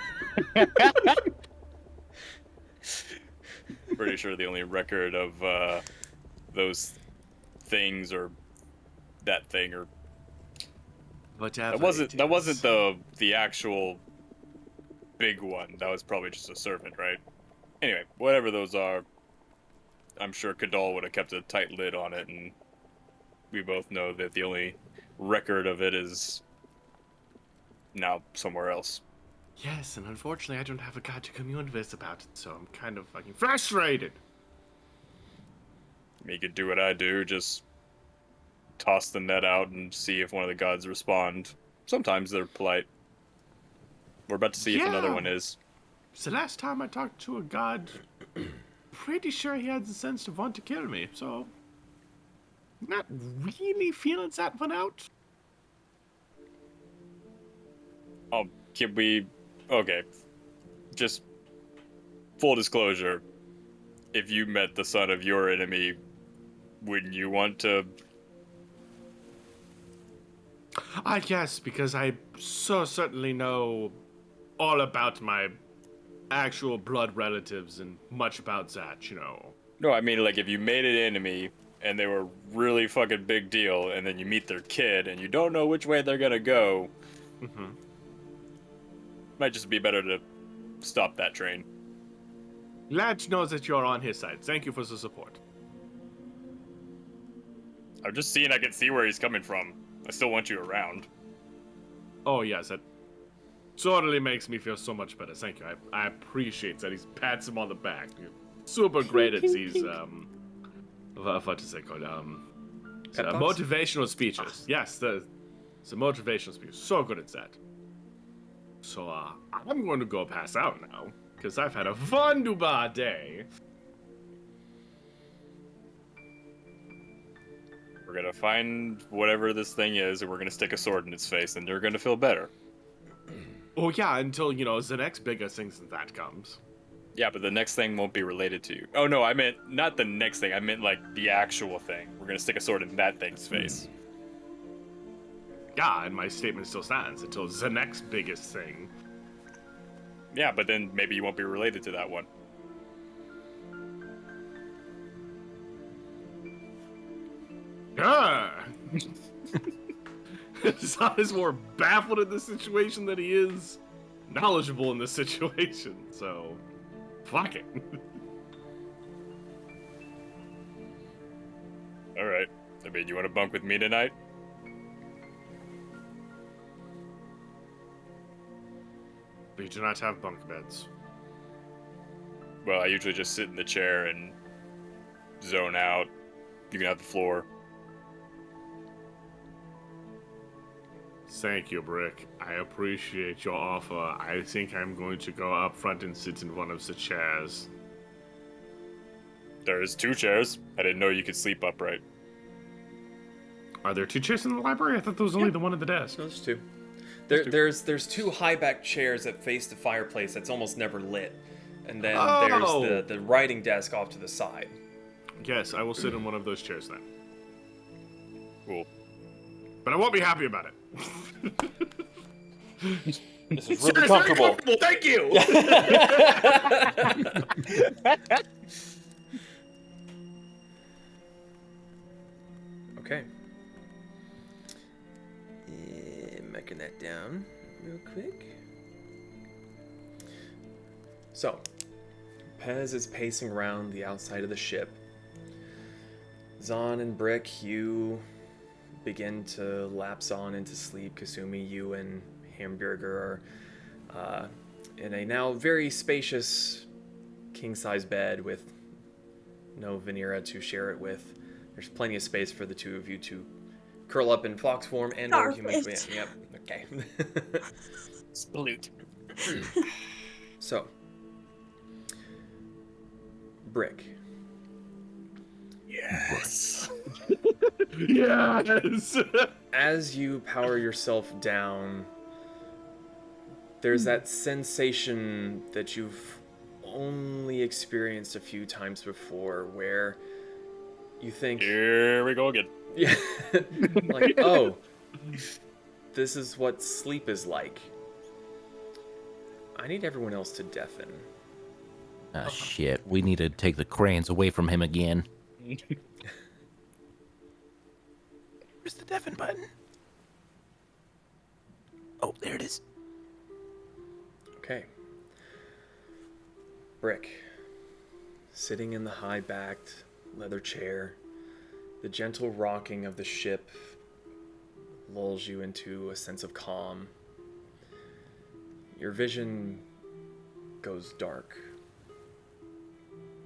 only record of those things or that thing or Whatever. that wasn't the actual big one. That was probably just a servant, right? Anyway, whatever those are, I'm sure Kadal would have kept a tight lid on it, and we both know that the only record of it is now somewhere else. Yes, and unfortunately I don't have a god to commune with about it, so I'm kind of fucking frustrated. You could do what I do, just toss the net out and see if one of the gods respond. Sometimes they're polite. We're about to see if another one is. So last time I talked to a god, pretty sure he had the sense to want to kill me, so not really feeling that one out. Oh, can we... Okay. Just full disclosure. If you met the son of your enemy, wouldn't you want to... I guess, because I so certainly know all about my actual blood relatives and much about that, you know. No, I mean, like, if you made an enemy and they were really fucking big deal, and then you meet their kid and you don't know which way they're gonna go, might just be better to stop that train. Glad to know that you're on his side. Thank you for the support. I'm just seeing I can see where he's coming from. I still want you around. Oh, yes, that totally makes me feel so much better. Thank you. I appreciate that. He pats him on the back. You're super great at these, what is it called? Motivational speeches. Yes, the motivational speech. So good at that. So, I'm going to go pass out now, because I've had a wonderful day. We're gonna find whatever this thing is, and we're gonna stick a sword in its face, and you're gonna feel better. Oh, yeah, until, you know, the next biggest thing than that comes. Yeah, but the next thing won't be related to you. Oh, no, I meant not the next thing. I meant, like, the actual thing. We're gonna stick a sword in that thing's face. Yeah, and my statement still stands until the next biggest thing. Yeah, but then maybe you won't be related to that one. Yeah. Zahn is more baffled in this situation than he is knowledgeable in this situation, so fuck it. Alright. I mean, you want to bunk with me tonight? We do not have bunk beds. Well, I usually just sit in the chair and zone out. You can have the floor. Thank you, Brick. I appreciate your offer. I think I'm going to go up front and sit in one of the chairs. There's 2 chairs. I didn't know you could sleep upright. Are there 2 chairs in the library? I thought there was only the one at the desk. No, there's 2. There's 2 high back chairs that face the fireplace that's almost never lit, and then there's the writing desk off to the side. Yes, I will sit in one of those chairs then. Cool. But I won't be happy about it. This is really comfortable. Thank you. Okay. Making that down real quick. So, Pez is pacing around the outside of the ship. Zahn and Brick, you begin to lapse on into sleep. Kasumi, you and Hamburger are in a now very spacious king-size bed with no Vanera to share it with. There's plenty of space for the 2 of you to curl up in fox form and or human form. Yep. Okay. Sploot. So, Brick, Yes. Yes. As you power yourself down, there's that sensation that you've only experienced a few times before where you think, Here we go again. yeah, like, oh, this is what sleep is like. I need everyone else to deafen. Ah, shit. We need to take the crayons away from him again. Where's the deafen button? Oh, there it is. Okay. Brick, sitting in the high-backed leather chair, the gentle rocking of the ship lulls you into a sense of calm. Your vision goes dark,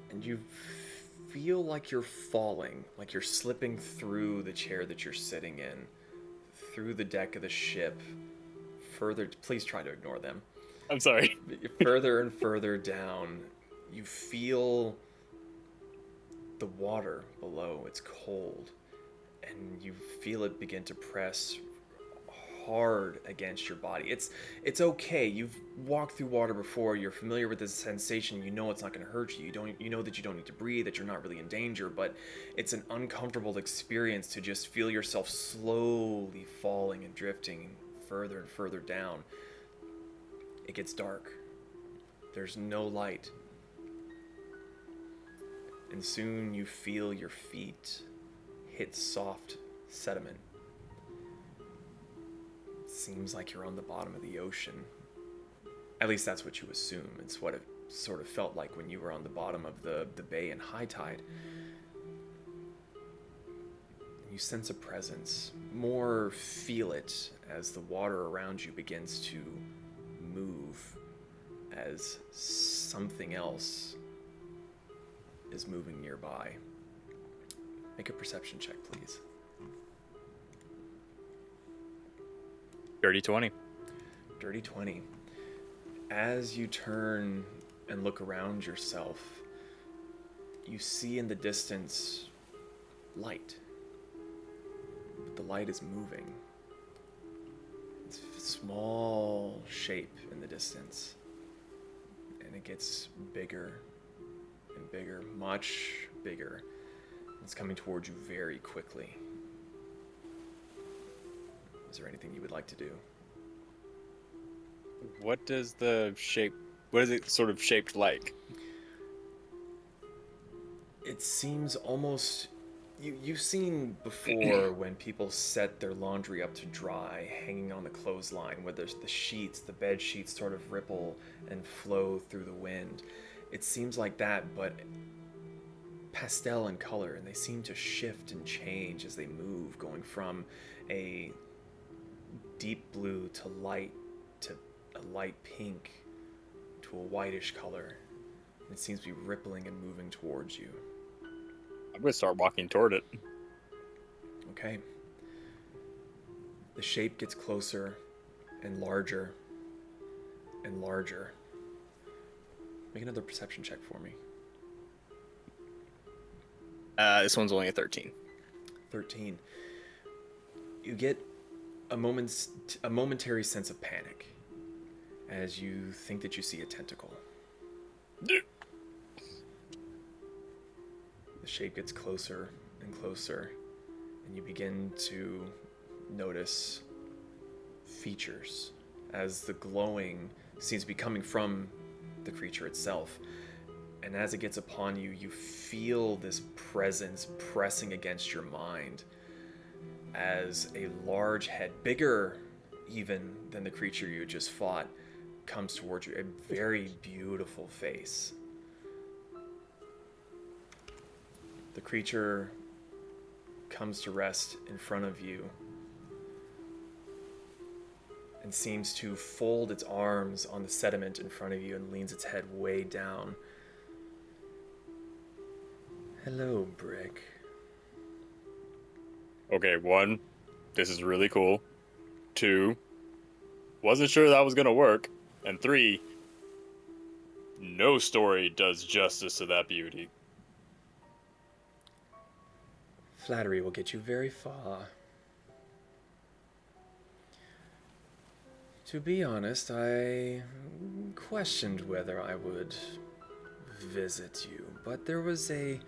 and you feel like you're falling, like you're slipping through the chair that you're sitting in, through the deck of the ship, further. Please try to ignore them. I'm sorry. Further and further down, you feel the water below. It's cold, and you feel it begin to press hard against your body. It's okay. You've walked through water before. You're familiar with this sensation. You know it's not going to hurt you. You know that you don't need to breathe, that you're not really in danger, but it's an uncomfortable experience to just feel yourself slowly falling and drifting further and further down. It gets dark. There's no light. And soon you feel your feet hit soft sediment. It seems like you're on the bottom of the ocean. At least that's what you assume. It's what it sort of felt like when you were on the bottom of the bay in high tide. You sense a presence. More feel it as the water around you begins to move, as something else is moving nearby. Make a perception check, please. Dirty 20. Dirty 20. As you turn and look around yourself, you see in the distance light. But the light is moving. It's a small shape in the distance. And it gets bigger and bigger, much bigger. It's coming towards you very quickly. Is there anything you would like to do? What does the shape, what is it sort of shaped like? It seems almost... You've seen before when people set their laundry up to dry, hanging on the clothesline, where there's the sheets, the bed sheets sort of ripple and flow through the wind. It seems like that, but pastel in color, and they seem to shift and change as they move, going from a deep blue to a light pink to a whitish color. It seems to be rippling and moving towards you. I'm going to start walking toward it. Okay. The shape gets closer and larger and larger. Make another perception check for me. This one's only a 13. 13. You get a momentary sense of panic as you think that you see a tentacle. The shape gets closer and closer, and you begin to notice features as the glowing seems to be coming from the creature itself. And as it gets upon you, you feel this presence pressing against your mind as a large head, bigger even than the creature you just fought, comes towards you. A very beautiful face. The creature comes to rest in front of you and seems to fold its arms on the sediment in front of you and leans its head way down. Hello, Brick. Okay, 1, this is really cool. 2, wasn't sure that was going to work. And 3, no story does justice to that beauty. Flattery will get you very far. To be honest, I questioned whether I would visit you, but there was a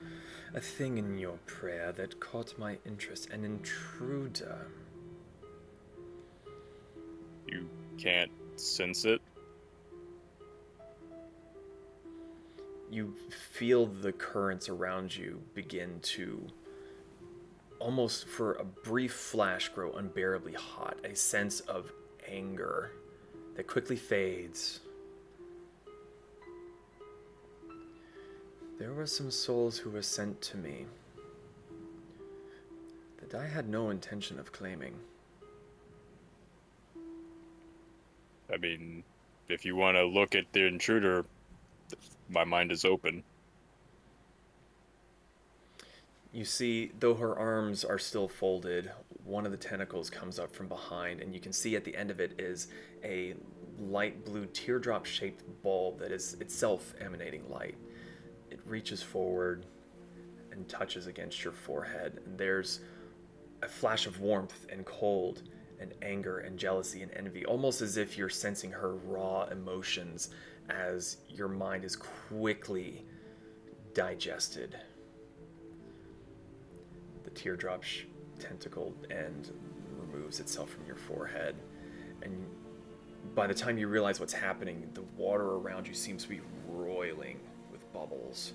thing in your prayer that caught my interest, an intruder. You can't sense it? You feel the currents around you begin to, almost for a brief flash, grow unbearably hot, a sense of anger that quickly fades. There were some souls who were sent to me that I had no intention of claiming. I mean, if you want to look at the intruder, my mind is open. You see, though her arms are still folded, one of the tentacles comes up from behind, and you can see at the end of it is a light blue teardrop-shaped bulb that is itself emanating light. It reaches forward and touches against your forehead, and there's a flash of warmth and cold and anger and jealousy and envy, almost as if you're sensing her raw emotions as your mind is quickly digested. The teardrop tentacle end removes itself from your forehead, and by the time you realize what's happening, the water around you seems to be roiling with bubbles,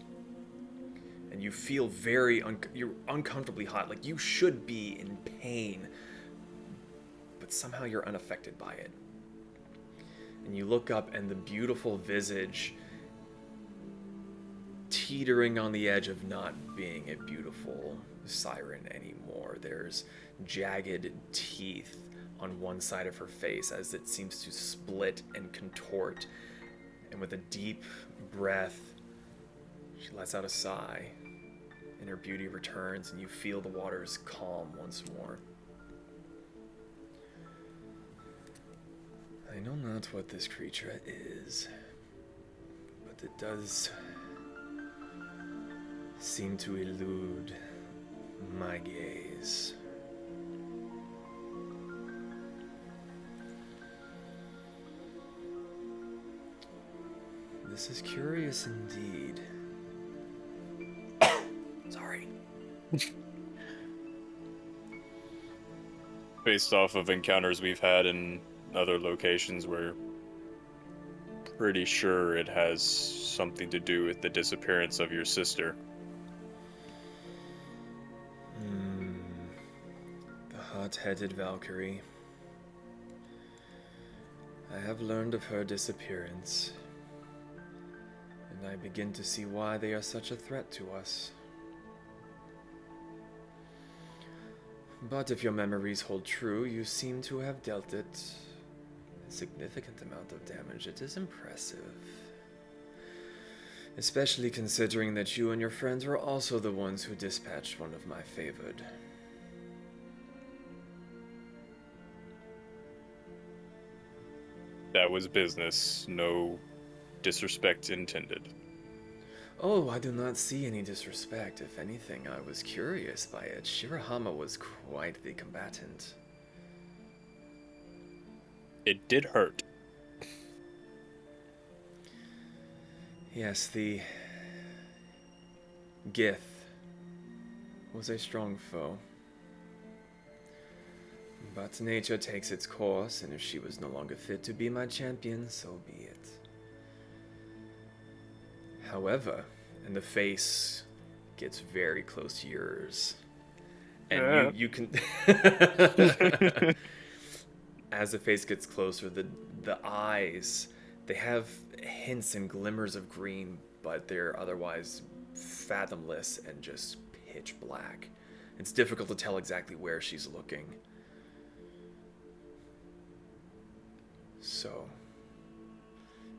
and you feel you're uncomfortably hot, like you should be in pain, but somehow you're unaffected by it. And you look up, and the beautiful visage, teetering on the edge of not being a beautiful siren anymore. There's jagged teeth on one side of her face as it seems to split and contort. And with a deep breath, she lets out a sigh, and her beauty returns, and you feel the waters calm once more. I know not what this creature is, but it does seem to elude my gaze. This is curious indeed. Sorry. Based off of encounters we've had in other locations, we're pretty sure it has something to do with the disappearance of your sister. The hot-headed Valkyrie. I have learned of her disappearance, and I begin to see why they are such a threat to us. But if your memories hold true, you seem to have dealt it a significant amount of damage. It is impressive. Especially considering that you and your friends were also the ones who dispatched one of my favored. That was business, no disrespect intended. Oh, I do not see any disrespect. If anything, I was curious by it. Shirahama was quite the combatant. It did hurt. Yes, the Gith was a strong foe. But nature takes its course, and if she was no longer fit to be my champion, so be it. However, and the face gets very close to yours, and you can as the face gets closer, the eyes, they have hints and glimmers of green, but they're otherwise fathomless and just pitch black. It's difficult to tell exactly where she's looking. So,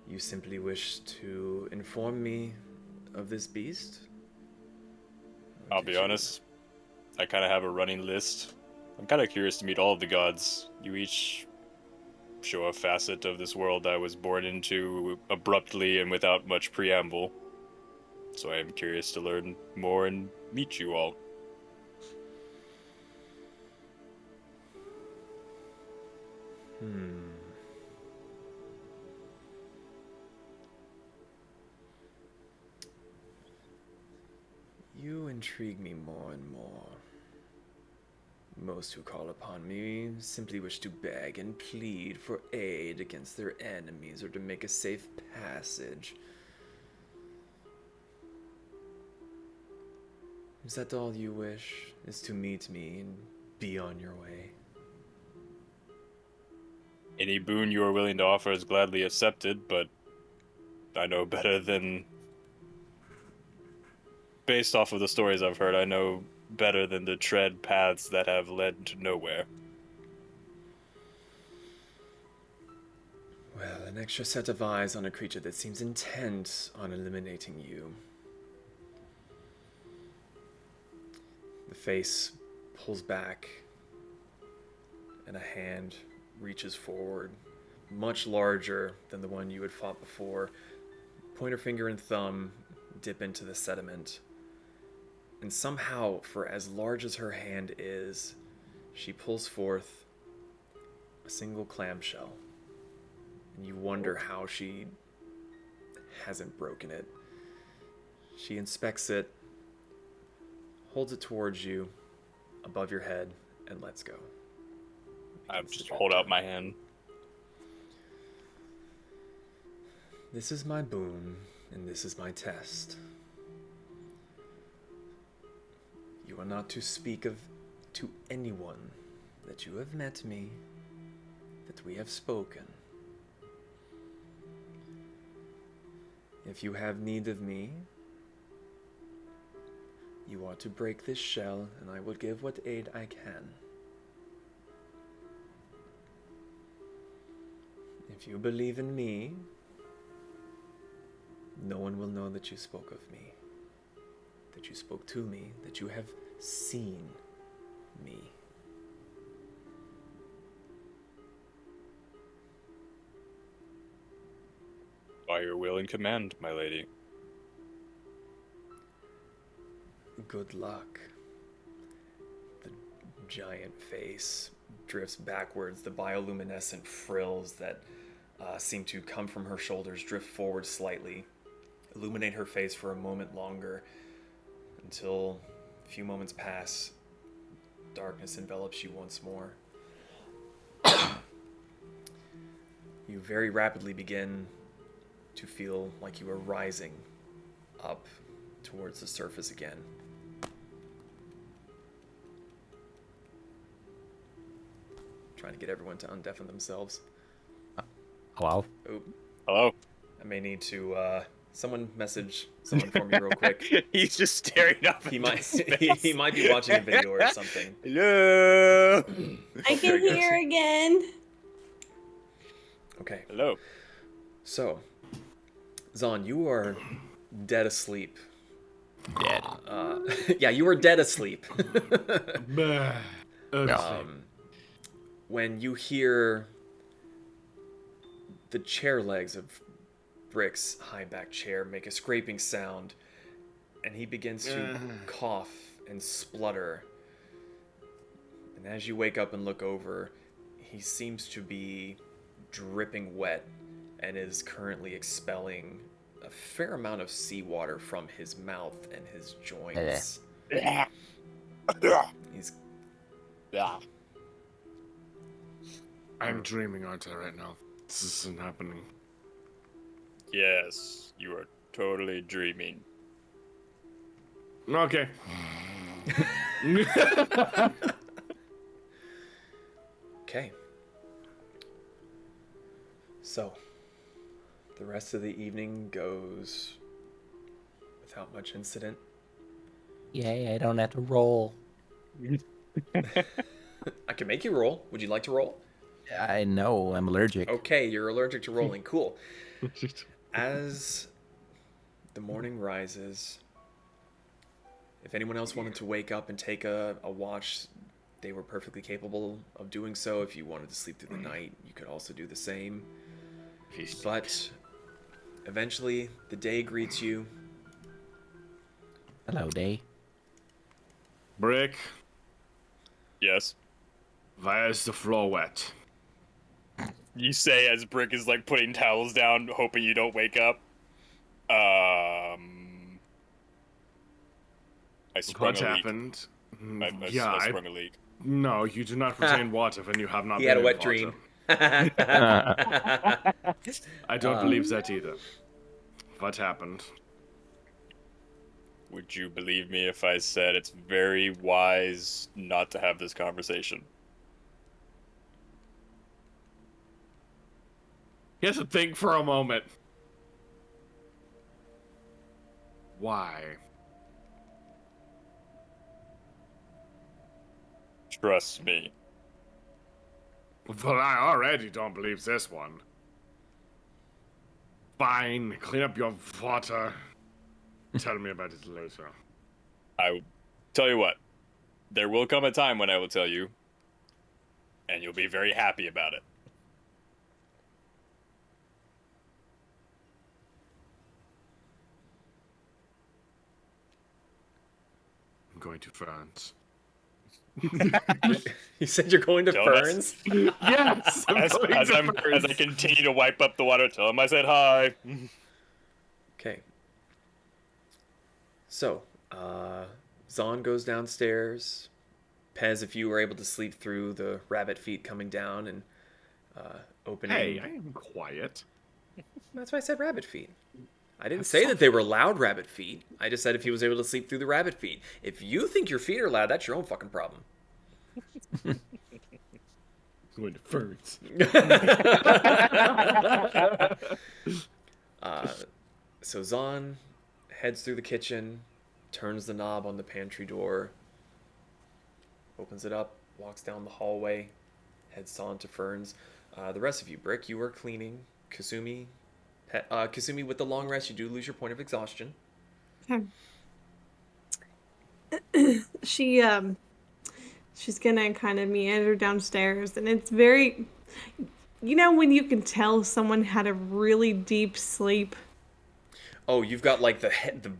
you simply wish to inform me of this beast? I'll be honest, I kind of have a running list. I'm kind of curious to meet all of the gods. You each show a facet of this world I was born into abruptly and without much preamble. So I am curious to learn more and meet you all. You intrigue me more and more. Most who call upon me simply wish to beg and plead for aid against their enemies or to make a safe passage. Is that all you wish? Is to meet me and be on your way? Any boon you are willing to offer is gladly accepted, but I know better than... Based off of the stories I've heard, I know better than to tread paths that have led to nowhere. Well, an extra set of eyes on a creature that seems intent on eliminating you. The face pulls back, and a hand reaches forward, much larger than the one you had fought before. Pointer finger and thumb dip into the sediment. And somehow, for as large as her hand is, she pulls forth a single clamshell. And you wonder how she hasn't broken it. She inspects it, holds it towards you, above your head, and lets go. I just hold out my hand. This is my boon, and this is my test. You are not to speak of to anyone that you have met me, that we have spoken. If you have need of me, you are to break this shell, and I will give what aid I can. If you believe in me, no one will know that you spoke of me, that you spoke to me, that you have seen me. By your will and command, my lady. Good luck. The giant face drifts backwards. The bioluminescent frills that seem to come from her shoulders drift forward slightly, illuminate her face for a moment longer, until a few moments pass. Darkness envelops you once more. You very rapidly begin to feel like you are rising up towards the surface again. Trying to get everyone to undeafen themselves. Hello? Oh, Hello? I may need to, someone message someone for me real quick. He's just staring up He at might, space. he might be watching a video or something. Hello? I can hear again. Okay, Hello? so, Zon, you are dead asleep. Dead. Yeah, you were dead asleep. When you hear the chair legs of Brick's high back chair make a scraping sound, and he begins to cough and splutter. And as you wake up and look over, he seems to be dripping wet and is currently expelling a fair amount of seawater from his mouth and his joints. He's I'm dreaming, aren't I, right now? This isn't happening. Yes, you are totally dreaming. Okay. okay. So, the rest of the evening goes without much incident. Yay, I don't have to roll. I can make you roll. Would you like to roll? I know, I'm allergic. Okay, you're allergic to rolling. Cool. As the morning rises, if anyone else wanted to wake up and take a watch, they were perfectly capable of doing so. If you wanted to sleep through the night, you could also do the same. But eventually, the day greets you. Hello, day. Brick, Yes. why is the floor wet? You say as Brick is like putting towels down, hoping you don't wake up. I sprung What a leak. happened? I sprung a leak. No, you do not retain water when you have not He been had a in wet water. dream. I don't believe that either. What happened? Would you believe me if I said it's very wise not to have this conversation? He has to think for a moment. Why? Trust me. Well, I already don't believe this one. Fine, clean up your water. Tell me about it later. I will tell you what. There will come a time when I will tell you, and you'll be very happy about it. I'm going to France. You said you're going to Don't mess- Ferns? Yes! As I continue to wipe up the water, tell him I said hi. Okay. So, Zahn goes downstairs. Pez, if you were able to sleep through the rabbit feet coming down and opening... Hey, I am quiet. That's why I said rabbit feet. I didn't say that they were loud rabbit feet. I just said if he was able to sleep through the rabbit feet. If you think your feet are loud, that's your own fucking problem. Going to France. So Zahn heads through the kitchen, turns the knob on the pantry door, opens it up, walks down the hallway, heads on to Ferns. The rest of you, Brick, you are cleaning. Kasumi, Kasumi, with the long rest, you do lose your point of exhaustion. She's gonna kind of meander downstairs, and it's very, when you can tell someone had a really deep sleep. Oh, you've got like the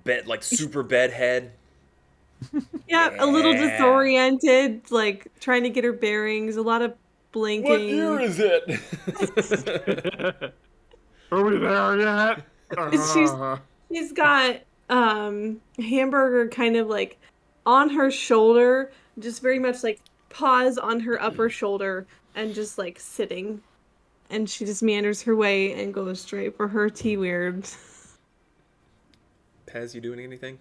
bed, like super bed head. Yeah, a little disoriented, like trying to get her bearings, a lot of blinking. What year is it? Are we there yet? She's got Hamburger kind of like on her shoulder, just very much like paws on her upper shoulder and just like sitting. And she just meanders her way and goes straight for her T-weird. Pez, you doing anything?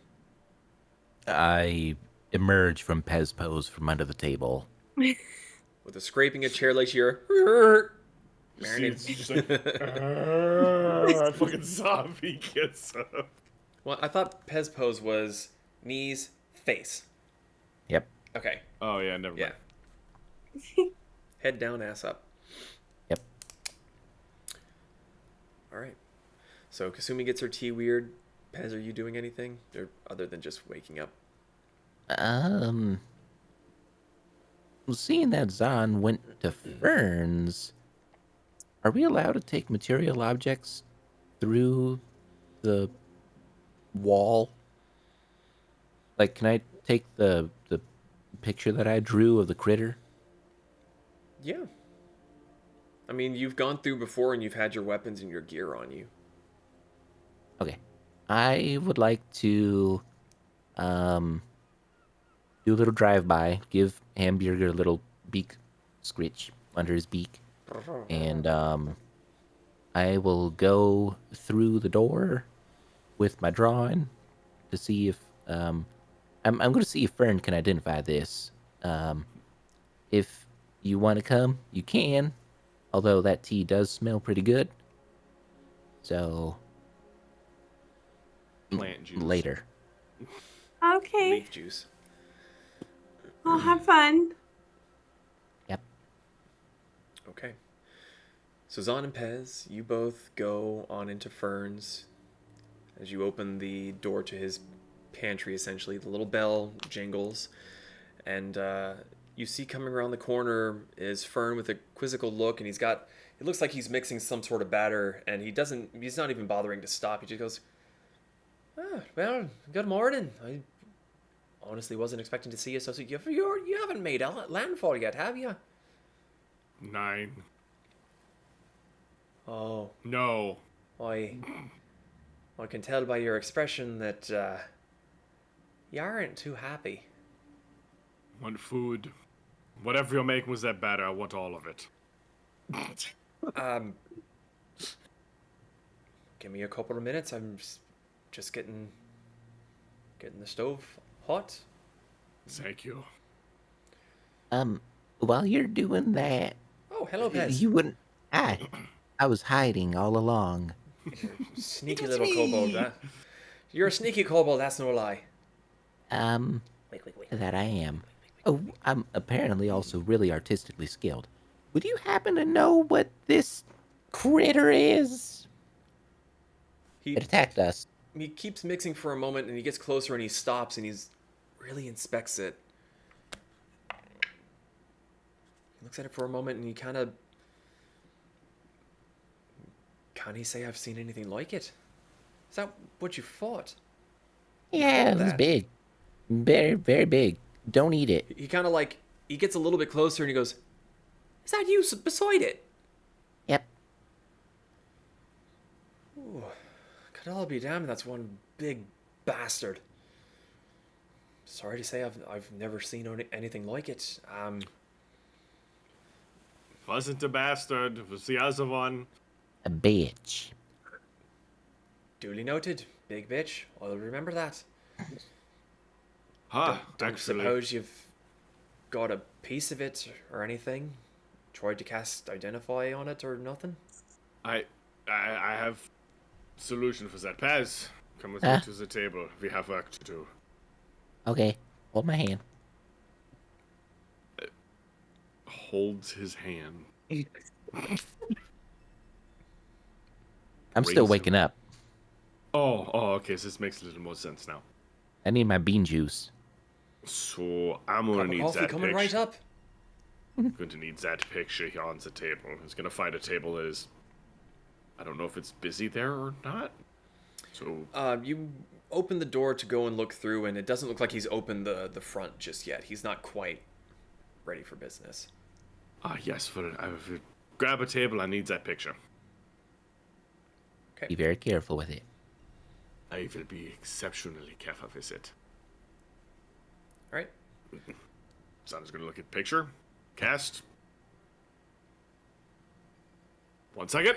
I emerge from Pez pose from under the table. With a scraping a chair like you're... It's just like, fucking zombie gets up. Well, I thought Pez pose was knees, face. Yep. Okay. Oh, yeah, never mind. Yeah. Head down, ass up. Yep. All right. So Kasumi gets her tea weird. Pez, are you doing anything other than just waking up? Well, seeing that Zahn went to Ferns, are we allowed to take material objects through the wall? Like, can I take the picture that I drew of the critter? Yeah. I mean, you've gone through before and you've had your weapons and your gear on you. Okay. I would like to do a little drive-by, give Hamburger a little beak scritch under his beak, and I will go through the door with my drawing to see if I'm going to see if Fern can identify this. If you want to come, you can, although that tea does smell pretty good. So Plant juice. later. Okay. Leaf juice. I'll have fun. Yep. Okay. So Zahn and Pez, you both go on into Ferns. As you open the door to his pantry, essentially, the little bell jingles. And you see coming around the corner is Fern with a quizzical look, and it looks like he's mixing some sort of batter, and he's not even bothering to stop. He just goes, well, good morning. I honestly wasn't expecting to see you, so you haven't made landfall yet, have you? 9. Oh, No. I can tell by your expression that you aren't too happy. Want food. Whatever you're making was that batter, I want all of it. Um, give me a couple of minutes. I'm just getting the stove hot. Thank you. While you're doing that, Oh, hello, Pez. you wouldn't. I was hiding all along. Sneaky little kobold, huh? You're a sneaky kobold, that's no lie. Wait. That I am. Oh, I'm apparently also really artistically skilled. Would you happen to know what this critter is? He It attacked us. keeps mixing for a moment, and he gets closer, and he stops, and he's really inspects it. He looks at it for a moment, and he kind of... Can't he say I've seen anything like it? Is that what you fought? Yeah, it was that. big. Very, very big. Don't eat it. He kind of like... He gets a little bit closer, and he goes, is that you beside it? Yep. Ooh, could all be damned, that's one big bastard. Sorry to say, I've never seen anything like it. Wasn't a bastard, it was the other one. A bitch. Duly noted. Big bitch. I'll remember that. Don't Actually, suppose you've got a piece of it or anything? Tried to cast Identify on it or nothing? I have solution for that. Paz, come with me to the table. We have work to do. Okay, hold my hand. Holds his hand. I'm still Raise waking him. up. Oh, okay, so this makes a little more sense now. I need my bean juice. So I'm gonna Cup of need coffee that coming picture. right up. Going to need that picture here on the table. He's gonna find a table that is... I don't know if it's busy there or not. So You open the door to go and look through, and it doesn't look like he's opened the front just yet. He's not quite ready for business. yes, grab a table. I need that picture. Okay. Be very careful with it. I will be exceptionally careful with it. All right. Son's gonna look at picture. Cast. 1 second.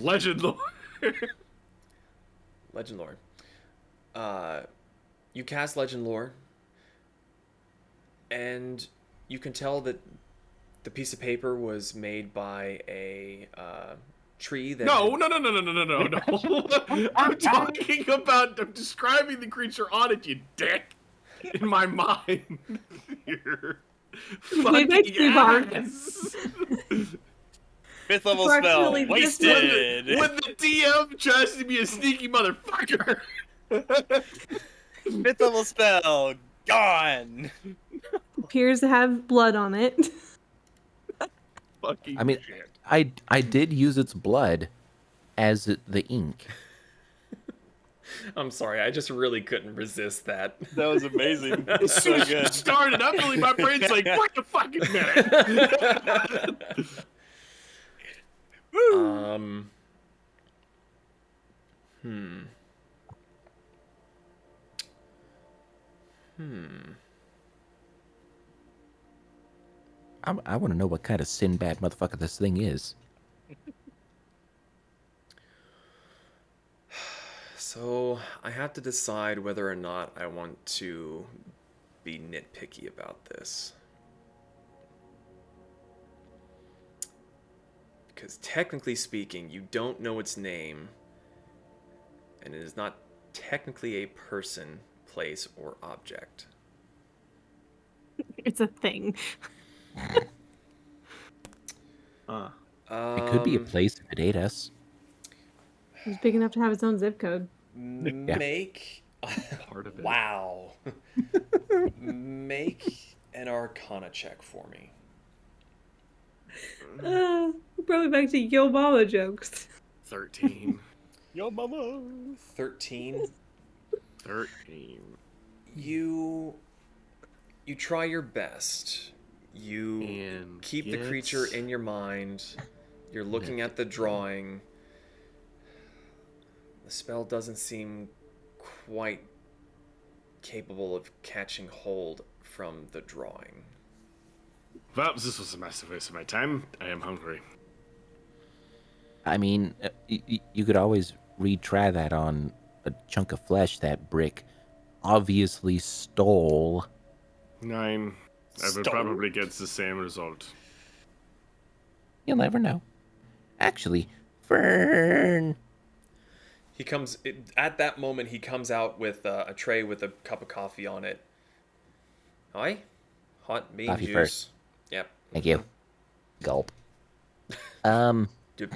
Legend lore. Legend lore. You cast Legend lore, and you can tell that the piece of paper was made by a tree that... No. I'm talking about. I'm describing the creature on it, you dick. In my mind. Here. Made by tree bark. Yes. 5th level Approximately spell this wasted. When the DM tries to be a sneaky motherfucker. 5th level spell gone. Appears to have blood on it. Fucking I mean, shit. I did use its blood as the ink. I'm sorry, I just really couldn't resist that. That was amazing. As So soon as you good. started, I'm really my brain's like, wait a fucking minute. I want to know what kind of Sinbad motherfucker this thing is. So I have to decide whether or not I want to be nitpicky about this. Because technically speaking, you don't know its name, and it is not technically a person, place, or object. It's a thing. It could be a place if it ate us. It's big enough to have its own zip code. Make... Part of it. Wow. Make an Arcana check for me. Probably back to Yo Mama jokes. 13. Yo, mama. 13. 13. You try your best. You And keep the creature in your mind. You're looking at the drawing. The spell doesn't seem quite capable of catching hold from the drawing. Well, this was a massive waste of my time. I am hungry. I mean, you could always retry that on a chunk of flesh that Brick obviously stole. 9. I will Stole? probably get the same result. You'll never know. Actually, Fern. He comes at that moment. He comes out with a tray with a cup of coffee on it. Hi, hot bean Coffee juice. first. Yep. Thank you. Gulp. Did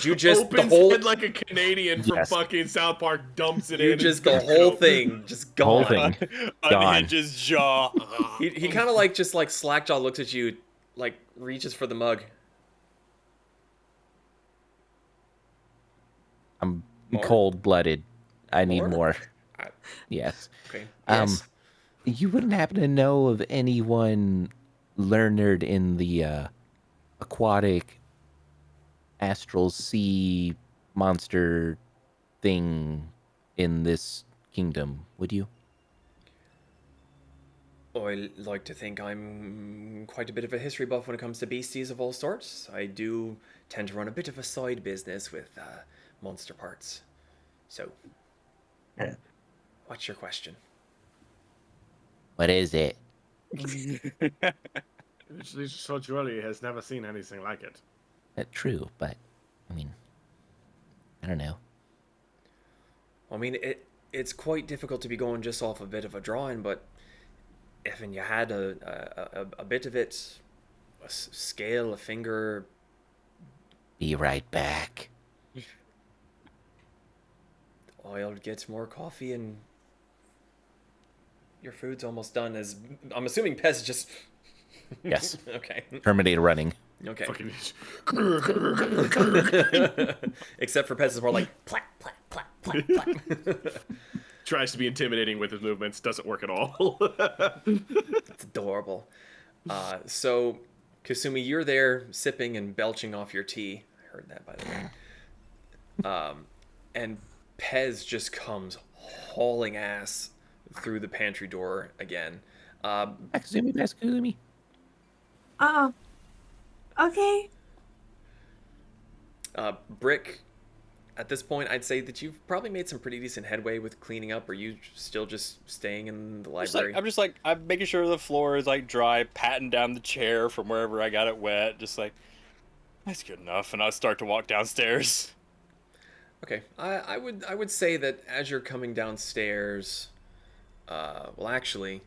you just opens the whole? it like a Canadian from Yes. fucking South Park, dumps it You in. just and the whole go. thing just Whole gone. thing. Gone. Unhinges jaw. He kind of like just like slackjaw looks at you, like reaches for the mug. I'm More? cold-blooded. I need More? more. I- Yes. Okay. Yes. You wouldn't happen to know of anyone learned in the aquatic astral sea monster thing in this kingdom, would you? I like to think I'm quite a bit of a history buff when it comes to beasties of all sorts. I do tend to run a bit of a side business with monster parts. So, what's your question? What is it? Literally just told you earlier, he has never seen anything like it. That's true, but I mean, I don't know. I mean, it's quite difficult to be going just off a bit of a drawing, but if you had a bit of it, a scale, a finger. Be right back. I'll get more coffee and your food's almost done. As I'm assuming Pez just. Yes. Okay. Terminator running. Okay. Fucking. Except for Pez is more like plack plack plack plack plack. Tries to be intimidating with his movements, doesn't work at all. It's adorable. So, Kasumi, you're there sipping and belching off your tea. I heard that, by the way. And Pez just comes hauling ass through the pantry door again. Akazumi. Okay. Brick, at this point, I'd say that you've probably made some pretty decent headway with cleaning up. Are you still just staying in the library? I'm making sure the floor is like dry, patting down the chair from wherever I got it wet. Just like, that's good enough. And I'll start to walk downstairs. Okay, I would say that as you're coming downstairs, well, actually,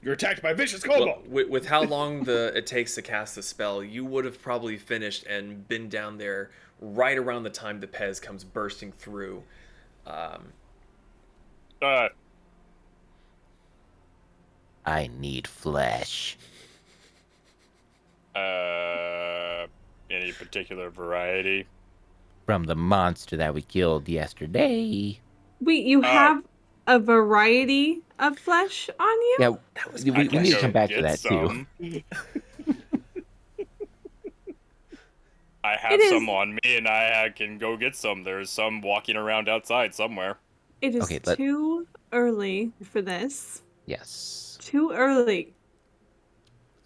You're attacked by vicious kobold! with how long it takes to cast the spell, you would have probably finished and been down there right around the time the Pez comes bursting through. I need flesh. Any particular variety? From the monster that we killed yesterday. Wait, you have a variety of flesh on you? Yeah, we need to come back to that too. I have some on me, and I can go get some. There's some walking around outside somewhere. It is Okay, too early for this. Yes. Too early.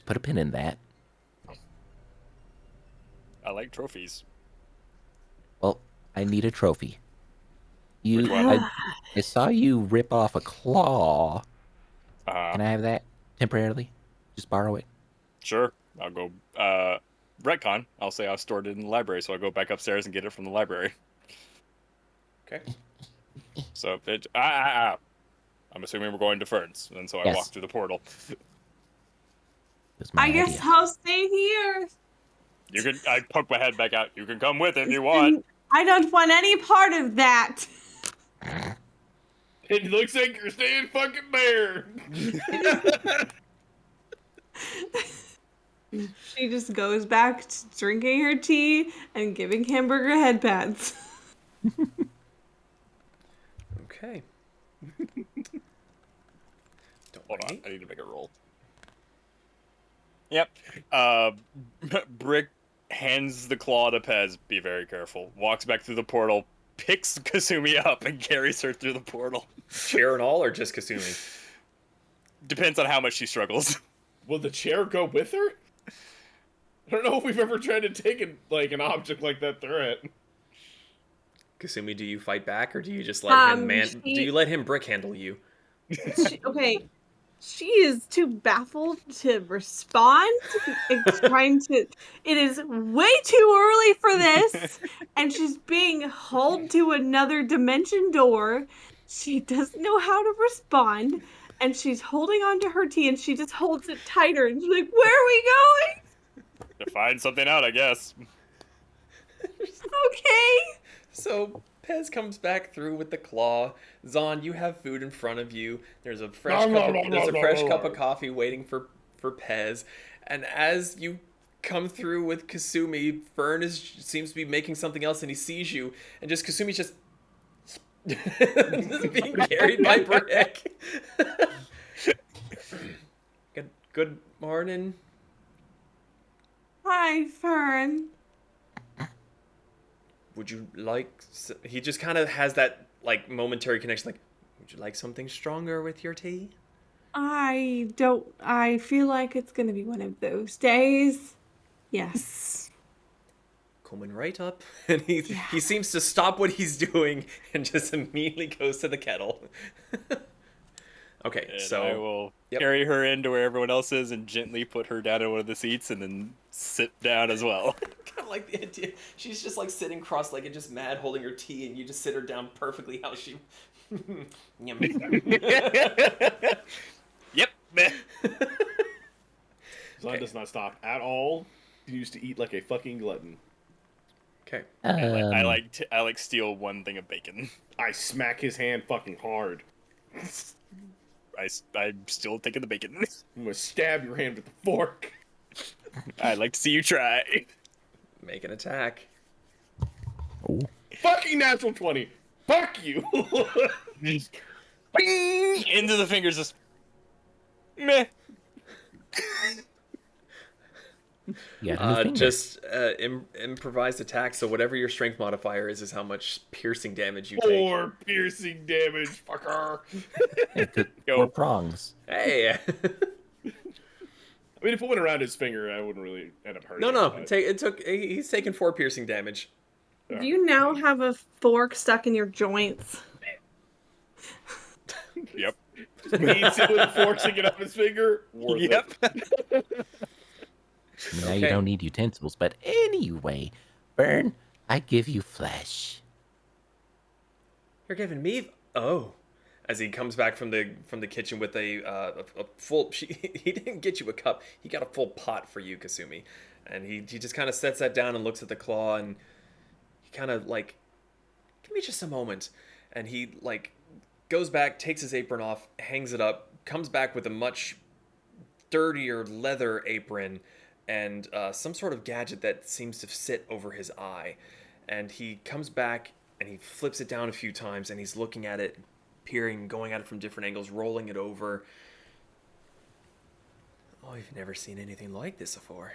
Put a pin in that. I like trophies. Well, I need a trophy. Which one? I saw you rip off a claw. Uh, Can I have that temporarily? Just borrow it. Sure. I'll go. Retcon. I'll say I stored it in the library, so I'll go back upstairs and get it from the library. Okay. So I'm assuming we're going to Ferns, and so I Yes. walk through the portal. That's my I guess idea. I'll stay here. You can. I poke my head back out. You can come with if you want. I don't want any part of that. It looks like you're staying fucking there. She just goes back to drinking her tea and giving hamburger head pats. Okay. Don't Hold on. worry. I need to make a roll. Yep. Brick hands the claw to Pez. Be very careful. Walks back through the portal, picks Kasumi up, and carries her through the portal. Chair and all, or just Kasumi? Depends on how much she struggles. Will the chair go with her? I don't know if we've ever tried to take an object like that through it. Kasumi, do you fight back, or do you just let him do she- you let him brick handle you? Okay, she is too baffled to respond. It's trying to. It is way too early for this, and she's being hauled to another dimension door. She doesn't know how to respond, and she's holding onto her tea, and she just holds it tighter, and she's like, "Where are we going?" To find something out, I guess. Okay. So Pez comes back through with the claw. Zahn, you have food in front of you. There's a fresh cup of coffee waiting for Pez. And as you come through with Kasumi, Fern seems to be making something else, and he sees you, and just Kasumi's just being carried by Brick. Good morning. Hi, Fern. Would you like... He just kind of has that, like, momentary connection, like, would you like something stronger with your tea? I feel like it's gonna be one of those days. Yes. Coming right up. And he seems to stop what he's doing and just immediately goes to the kettle. Okay, And so... I will carry her into where everyone else is and gently put her down in one of the seats and then sit down as well. Kind of like the idea. She's just like sitting cross-legged, just mad, holding her tea, and you just sit her down perfectly how she... Yep. Zahn does not stop at all. He used to eat like a fucking glutton. Okay. I like steal one thing of bacon. I smack his hand fucking hard. I'm still taking the bacon. I'm gonna stab your hand with the fork. I'd like to see you try. Make an attack. Oh. Fucking natural 20. Fuck you. Bing! Into the fingers, just meh. Yeah. Just improvised attack. So whatever your strength modifier is how much piercing damage you take. 4 piercing damage, fucker. Four prongs. Hey. I mean, if it went around his finger, I wouldn't really end up hurting. No. But... He's taken 4 piercing damage. Do you now have a fork stuck in your joints? Yep. Eats it with a fork sticking up his finger. Yep. Now you don't need utensils, but anyway, Burn, I give you flesh. You're giving me... Oh. As he comes back from the kitchen with a full... He didn't get you a cup. He got a full pot for you, Kasumi. And he just kind of sets that down and looks at the claw, and he kind of, like... Give me just a moment. And he, like, goes back, takes his apron off, hangs it up, comes back with a much dirtier leather apron, and some sort of gadget that seems to sit over his eye. And he comes back, and he flips it down a few times, and he's looking at it, peering, going at it from different angles, rolling it over. Oh, I've never seen anything like this before.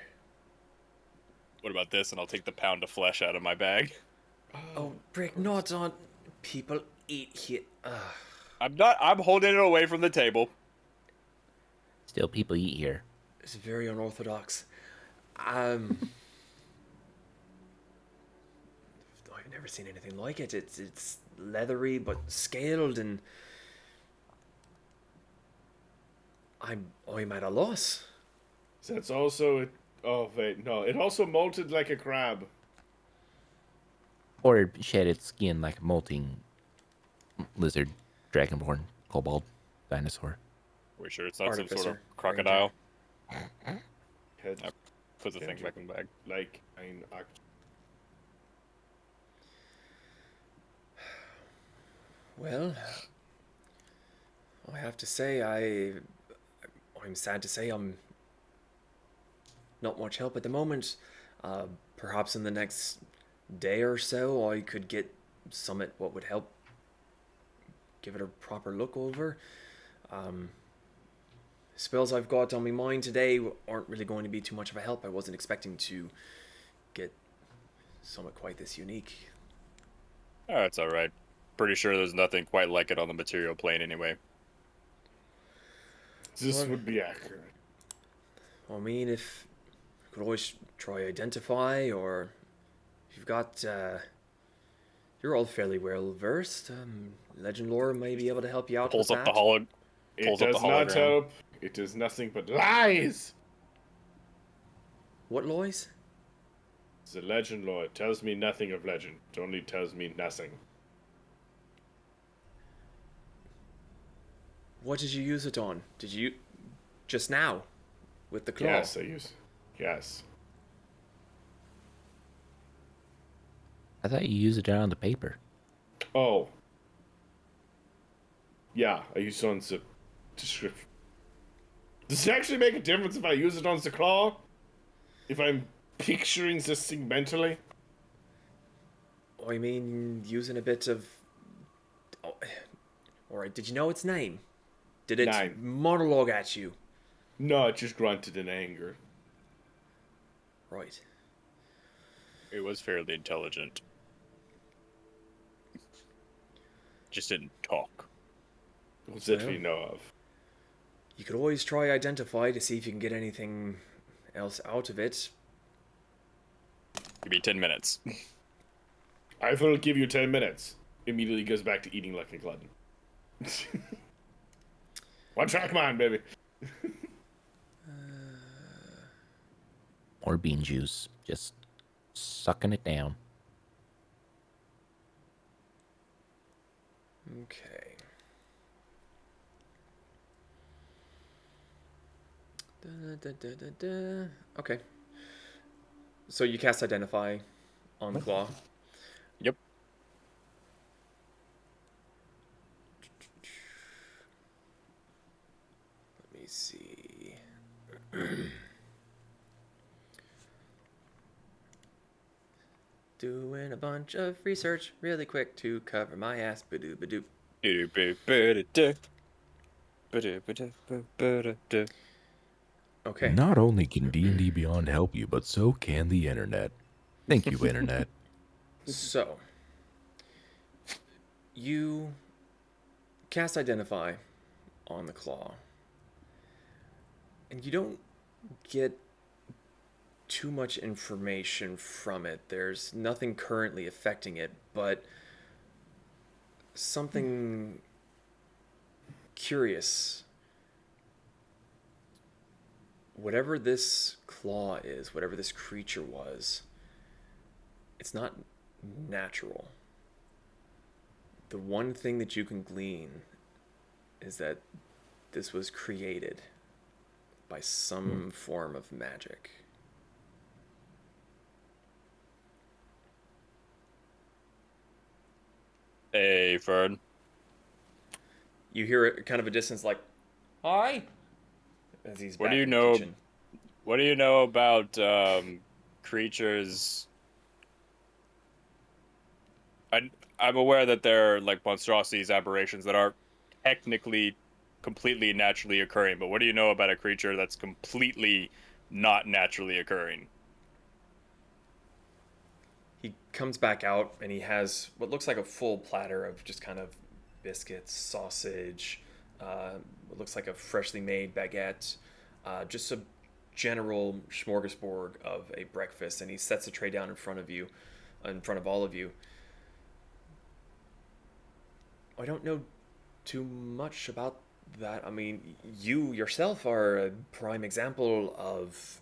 What about this? And I'll take the pound of flesh out of my bag. Oh, Brick, not on... People eat here. I'm holding it away from the table. Still, people eat here. It's very unorthodox. I've never seen anything like it. It's leathery but scaled, and I'm at a loss. So it's also... Oh, wait, no. It also molted like a crab. Or shed its skin like a molting lizard, dragonborn, kobold, dinosaur. We're sure it's not some sort of Artificer, crocodile. Head Put the thing back in the bag. like ein act. Well, I have to say I'm sad to say I'm not much help at the moment. Perhaps in the next day or so I could get Summit what would help give it a proper look over. Spells I've got on my mind today aren't really going to be too much of a help. I wasn't expecting to get somewhat quite this unique. Oh, it's all right. Pretty sure there's nothing quite like it on the material plane anyway. This would be accurate. I mean, if you could always try identify, or if you've got, you're all fairly well versed. Legend lore may be able to help you out Pulls with up that. the holo. It Pulls up does the not hologram. help. It is nothing but lies. What Lois? The legend lore. It tells me nothing of legend. It only tells me nothing. What did you use it on? Did you just now with the claw? Yes, I use. Yes. I thought you used it on the paper. Oh. Yeah, I use it on the description. Does it actually make a difference if I use it on the claw? If I'm picturing this thing mentally? I mean, using a bit of. Oh, all right. Did you know its name? Did it 9. monologue at you? No, it just grunted in anger. Right. It was fairly intelligent. Just didn't talk. What's that Well. we know of? You could always try identify to see if you can get anything else out of it. Give me 10 minutes. I will give you 10 minutes. Immediately goes back to eating like a glutton. One track mind, baby. More bean juice. Just sucking it down. Okay. Okay. So you cast Identify on the claw. Yep. Let me see. Doing a bunch of research really quick to cover my ass. Badoo badoo. Okay. Not only can D&D Beyond help you, but so can the internet. Thank you, internet. So, you cast Identify on the claw, and you don't get too much information from it. There's nothing currently affecting it, but something curious. Whatever this claw is, whatever this creature was, it's not natural. The one thing that you can glean is that this was created by some form of magic. Hey, Fern. You hear it kind of a distance like, "Hi," as he's What back do you in the know? kitchen. What do you know about creatures? I'm aware that there are like monstrosities, aberrations that are technically completely naturally occurring, but what do you know about a creature that's completely not naturally occurring? He comes back out and he has what looks like a full platter of just kind of biscuits, sausage, what looks like a freshly made baguette, just a general smorgasbord of a breakfast, and he sets the tray down in front of you, in front of all of you. I don't know too much about that. I mean, you yourself are a prime example of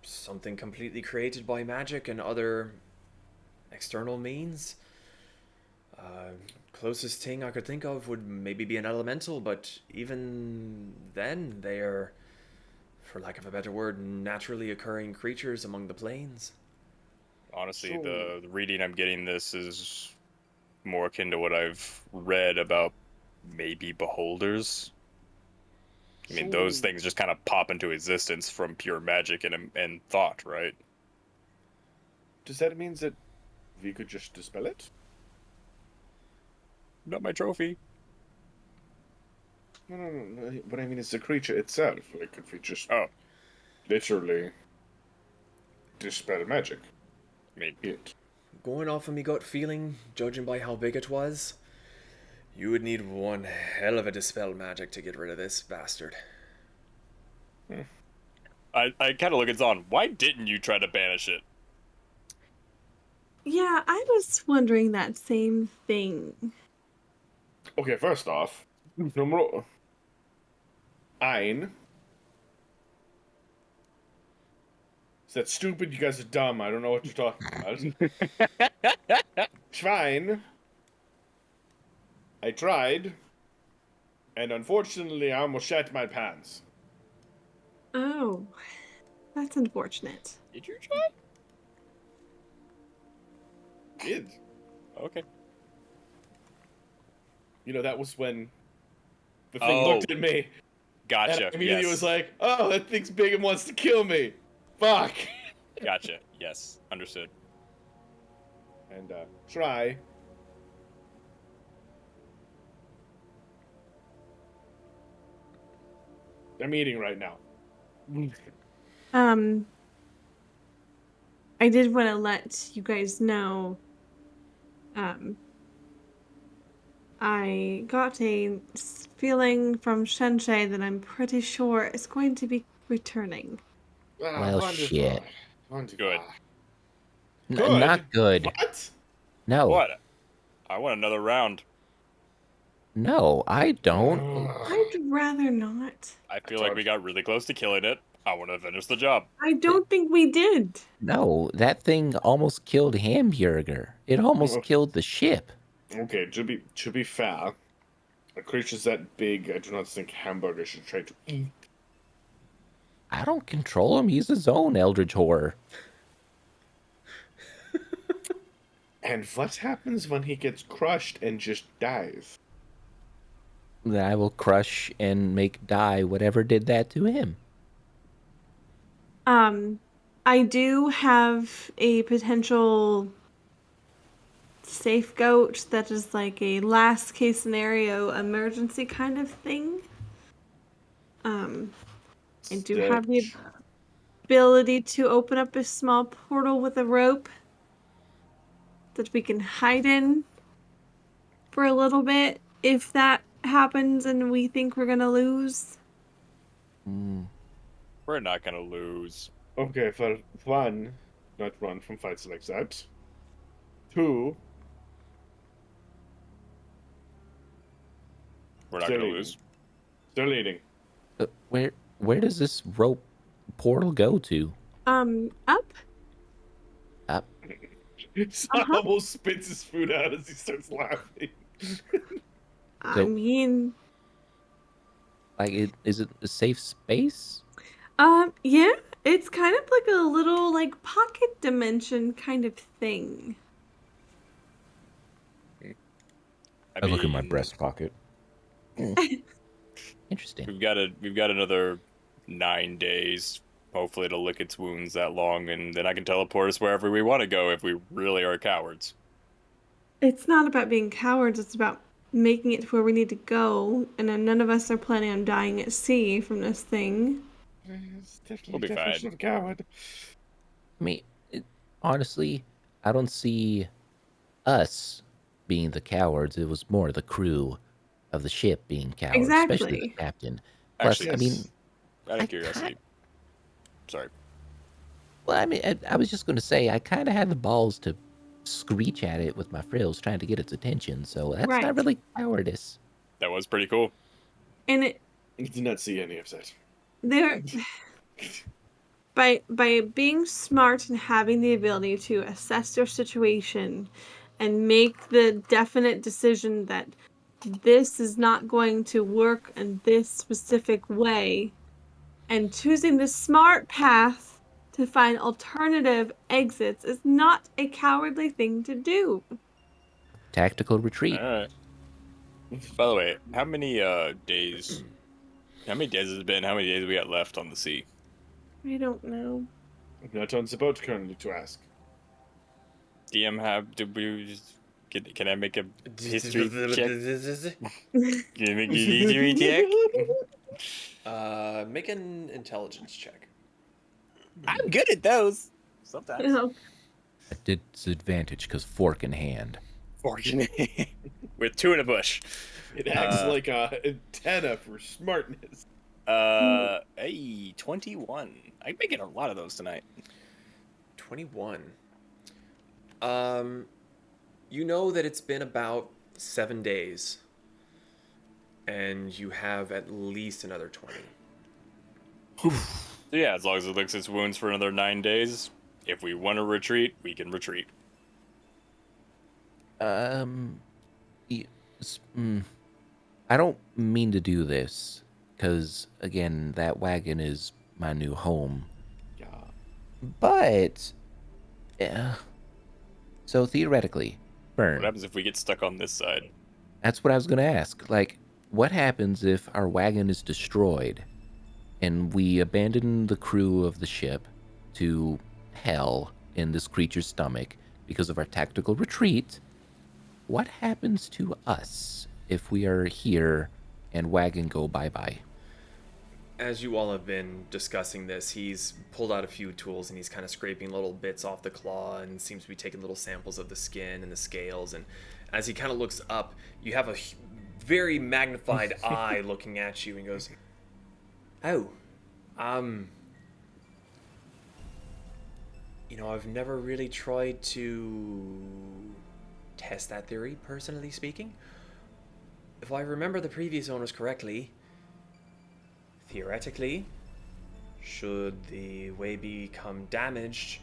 something completely created by magic and other external means. Closest thing I could think of would maybe be an elemental, but even then they are, for lack of a better word, naturally occurring creatures among the planes. Honestly, So- the reading I'm getting this is more akin to what I've read about maybe beholders. I mean, those things just kind of pop into existence from pure magic and thought, right? Does that mean that we could just dispel it? Not my trophy. No. What I mean is the creature itself. Like, if we just Oh. literally dispel magic. I mean, It. Going off of me gut feeling, judging by how big it was, you would need one hell of a dispel magic to get rid of this bastard. I kind of look at Zon. Why didn't you try to banish it? Yeah, I was wondering that same thing. Okay, first off, numero ein. Is that stupid? You guys are dumb. I don't know what you're talking about. Schwein. I tried, and unfortunately, I almost shat my pants. Oh, that's unfortunate. Did you try? Did. Okay. You know, that was when the thing looked at me. Gotcha. And immediately yes. was like, oh, that thing's big and wants to kill me. Fuck. Gotcha. Yes. Understood. And, try. I'm eating right now. I did want to let you guys know, I got a feeling from Shenshei that I'm pretty sure is going to be returning. Well, shit. Wonderful. Good. Good? Not good. What? No. What? I want another round. No, I don't. I'd rather not. I feel like we got really close to killing it. I want to finish the job. I don't think we did. No, that thing almost killed Hamburger. It almost killed the ship. Okay, to be fair, a creature's that big, I do not think Hamburger should try to eat. I don't control him. He's his own eldritch horror. And what happens when he gets crushed and just dies? Then I will crush and make die whatever did that to him. I do have a potential safe goat that is like a last case scenario emergency kind of thing. I do have the ability to open up a small portal with a rope that we can hide in for a little bit if that happens and we think we're gonna lose. We're not gonna lose. Okay, for one, not run from fights like that. Two, We're not Still gonna eating. lose. They're leading. Where does this rope portal go to? Up? Up. Son almost spits his food out as he starts laughing. I So- mean, Like, is it a safe space? yeah, it's kind of like a little, like, pocket dimension kind of thing. I look in my mean, breast pocket. Interesting. We've got another 9 days, hopefully, to lick its wounds that long, and then I can teleport us wherever we want to go if we really are cowards. It's not about being cowards, it's about making it to where we need to go, and then none of us are planning on dying at sea from this thing. It's definitely We'll be fine. not a coward. I mean, honestly, I don't see us being the cowards. It was more the crew of the ship being cowards, especially the Exactly. captain. Plus, Actually, I mean, Out I of curiosity. Sorry. well, I mean, I was just going to say, I kind of had the balls to screech at it with my frills, trying to get its attention. So that's Right. not really cowardice. That was pretty cool. And it I did not see any of that. there by being smart and having the ability to assess your situation and make the definite decision that this is not going to work in this specific way, and choosing the smart path to find alternative exits is not a cowardly thing to do. Tactical retreat. All right. By the way, how many days? How many days has it been? How many days we got left on the sea? I don't know. I'm not on the boat currently to ask. DM have? Did we? Can I make a history check? Can you make a history check? Make an intelligence check. I'm good at those. Sometimes. A disadvantage because fork in hand. Fortunately, with two in a bush. It acts like a antenna for smartness. Hey, 21. I'm making a lot of those tonight. 21. You know that it's been about 7 days, and you have at least another 20. So yeah, as long as it licks its wounds for another 9 days, if we want to retreat, we can retreat. I don't mean to do this, because, again, that wagon is my new home. Yeah. But, yeah. So, theoretically, Fern, What happens if we get stuck on this side? that's what I was going to ask. Like, what happens if our wagon is destroyed and we abandon the crew of the ship to hell in this creature's stomach because of our tactical retreat? What happens to us if we are here and wagon go bye-bye? As you all have been discussing this, he's pulled out a few tools and he's kind of scraping little bits off the claw and seems to be taking little samples of the skin and the scales. And as he kind of looks up, you have a very magnified eye looking at you and goes, "Oh, I've never really tried to test that theory, personally speaking. If I remember the previous owners correctly, theoretically, should the way become damaged,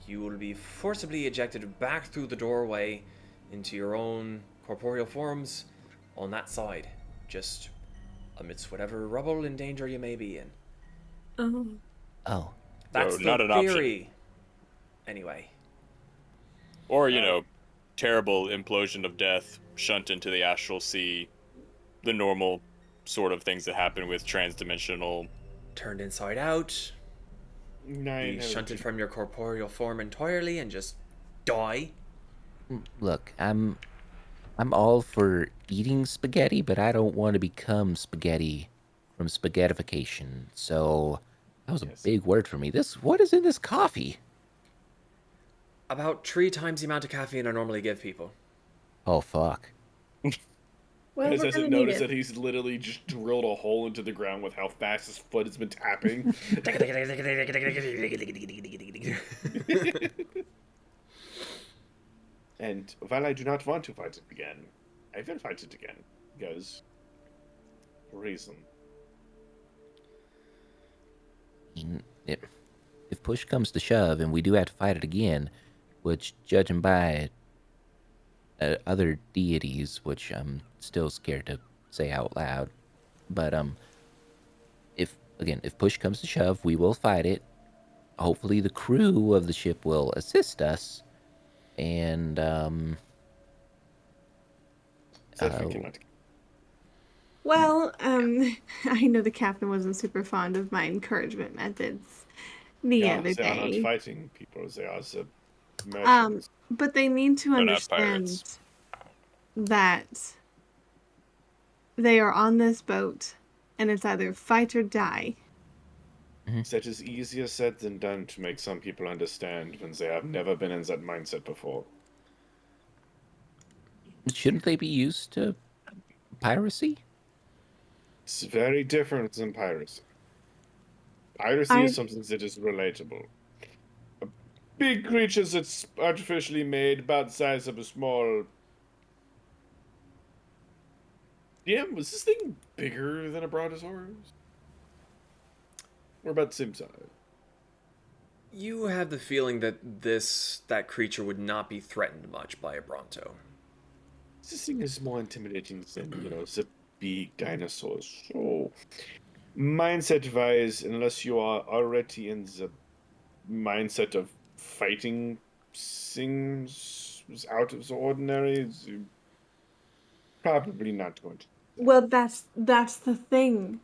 you will be forcibly ejected back through the doorway into your own corporeal forms on that side, just amidst whatever rubble and danger you may be in." Oh. That's So the not an theory. option. Anyway. Or, terrible implosion of death, shunt into the astral sea, the normal sort of things that happen with transdimensional. Turned inside out, be shunted from your corporeal form entirely and just die. Look, I'm all for eating spaghetti, but I don't want to become spaghetti from spaghettification. So that was a big word for me. What is in this coffee? About 3 times the amount of caffeine I normally give people. Oh fuck. Well, Guys we're hasn't gonna need noticed it. that he's literally just drilled a hole into the ground with how fast his foot has been tapping. And while I do not want to fight it again, I will fight it again. Because reason. If push comes to shove and we do have to fight it again, which, judging by other deities, which I'm still scared to say out loud, but if push comes to shove, we will fight it. Hopefully, the crew of the ship will assist us, and Well, I know the captain wasn't super fond of my encouragement methods the other they are not day. fighting people, they are the merchants. But they need to They're not understand pirates. that they are on this boat, and it's either fight or die. That is easier said than done to make some people understand when they have never been in that mindset before. Shouldn't they be used to piracy? It's very different than piracy. Piracy is something that is relatable. A big creature that's artificially made, about the size of a small... Yeah, was this thing bigger than a brontosaurus? We're about the same size. You have the feeling that that creature would not be threatened much by a Bronto. This thing is more intimidating than, the big dinosaurs. So, mindset-wise, unless you are already in the mindset of fighting things out of the ordinary, you're probably not going to. Well, that's the thing.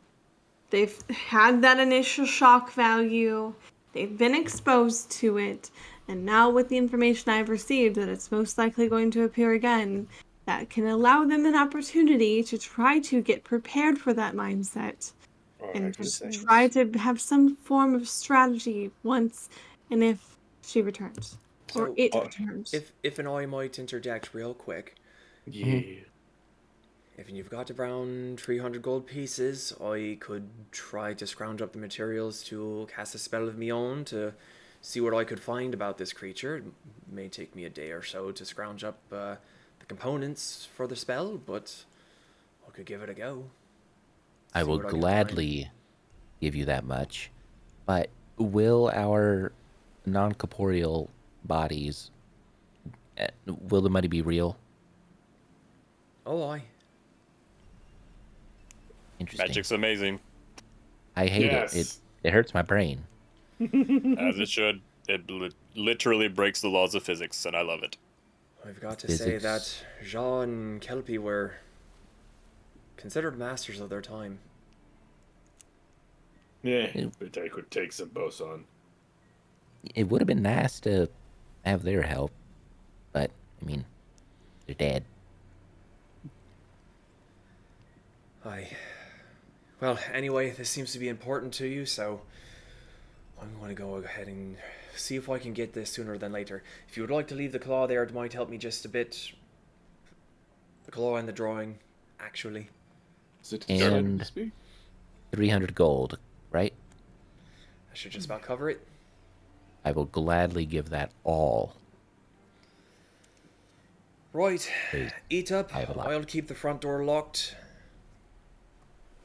They've had that initial shock value. They've been exposed to it. And now with the information I've received that it's most likely going to appear again, that can allow them an opportunity to try to get prepared for that mindset. And just try to have some form of strategy once and if she returns. Or So, it returns. if and I might interject real quick, Yeah. if you've got around 300 gold pieces, I could try to scrounge up the materials to cast a spell of my own to see what I could find about this creature. It may take me a day or so to scrounge up the components for the spell, but I could give it a go. I See will what can find. gladly give you that much, but will our non-corporeal bodies, will the money be real? Oh, aye. Interesting. Magic's amazing, I hate Yes. it hurts my brain. as it should. It literally breaks the laws of physics, and I love it. I've got to say Physics. that Jean and Kelpie were considered masters of their time. Yeah, but I could take some boson. It would have been nice to have their help, but I mean, they're dead. Aye. Well, anyway, this seems to be important to you, so I'm going to go ahead and see if I can get this sooner than later. If you would like to leave the claw there, it might help me just a bit. The claw and the drawing, actually. Is it And- to speak? 300 gold, right? I should just about cover it. I will gladly give that all. Right. Please. Eat up. I have a lot. I'll keep the front door locked.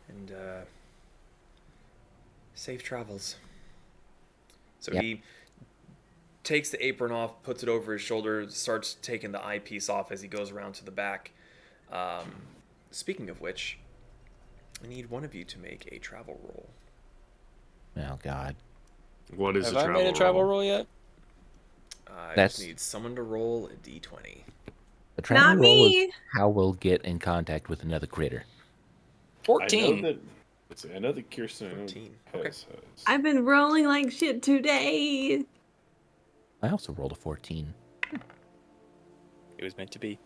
And, safe travels. So Yep. he takes the apron off, puts it over his shoulder, starts taking the eyepiece off as he goes around to the back. Speaking of which, I need one of you to make a travel roll. Oh God, What is Have a I travel made a travel roll? roll yet? I That's- just need someone to roll a d20. the travel Not roll me. is how we'll get in contact with another critter. I know 14. that. I know that Kirsten 14, has. okay. has. I've been rolling like shit today. I also rolled a 14. It was meant to be.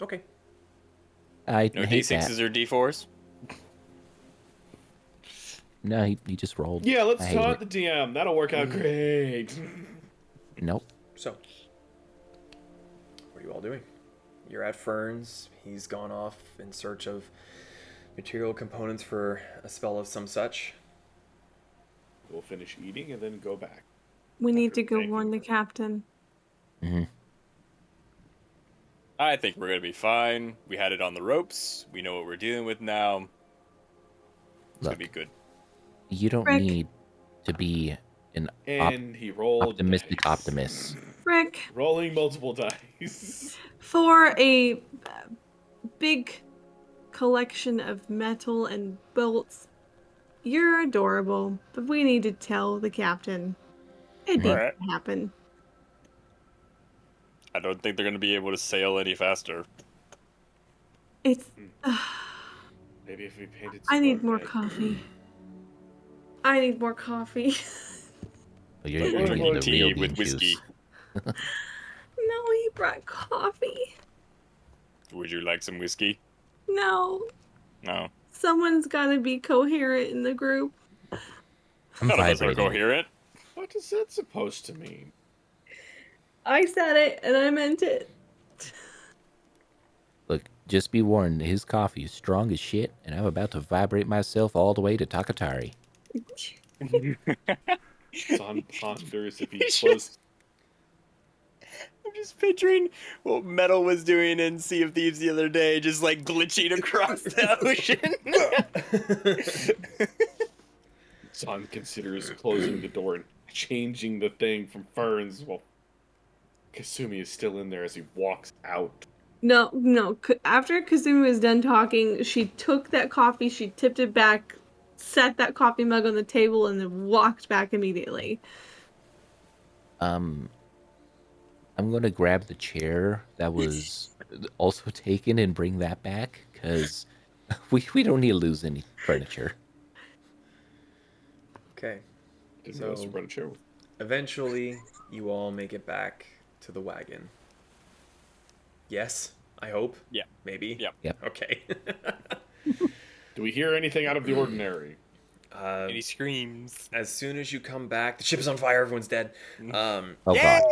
Okay. I No hate D6s that. or D4s? No, he just rolled. Yeah, let's I hate taunt it. the DM. That'll work out great. Nope. So, what are you all doing? You're at Fern's. He's gone off in search of material components for a spell of some such. We'll finish eating and then go back. We need to go Thank you. warn the captain. Hmm. I think we're gonna be fine. We had it on the ropes. We know what we're dealing with now. It's Look, gonna be good. you don't Rick. need to be an And he rolled optimistic dice. optimist. Rick, Rolling multiple dice. for a big collection of metal and bolts, you're adorable, but we need to tell the captain. It needs Alright. to happen. I don't think they're gonna be able to sail any faster. It's. Maybe if we painted. I need more red. coffee. I need more coffee. Oh, you're But we're drinking going the tea real with bean whiskey. juice. No, he brought coffee. Would you like some whiskey? No. No. Someone's gotta be coherent in the group. I'm None of us are vibrating. coherent. What is that supposed to mean? I said it and I meant it. Look, just be warned, his coffee is strong as shit, and I'm about to vibrate myself all the way to Takatari. Son ponders if he closed. I'm just picturing what Metal was doing in Sea of Thieves the other day, just like glitching across the ocean. Son considers closing the door and changing the thing from ferns while Kasumi is still in there as he walks out. No. After Kazumi was done talking, she took that coffee, she tipped it back, set that coffee mug on the table, and then walked back immediately. I'm gonna grab the chair that was also taken and bring that back, because we don't need to lose any furniture. Okay. Didn't So- realize we run a show. Eventually, you all make it back to the wagon. Yes, I hope. Yeah. Maybe. Yep. Yep. Okay. Do we hear anything out of the ordinary? And he screams. As soon as you come back, the ship is on fire. Everyone's dead. Oh god.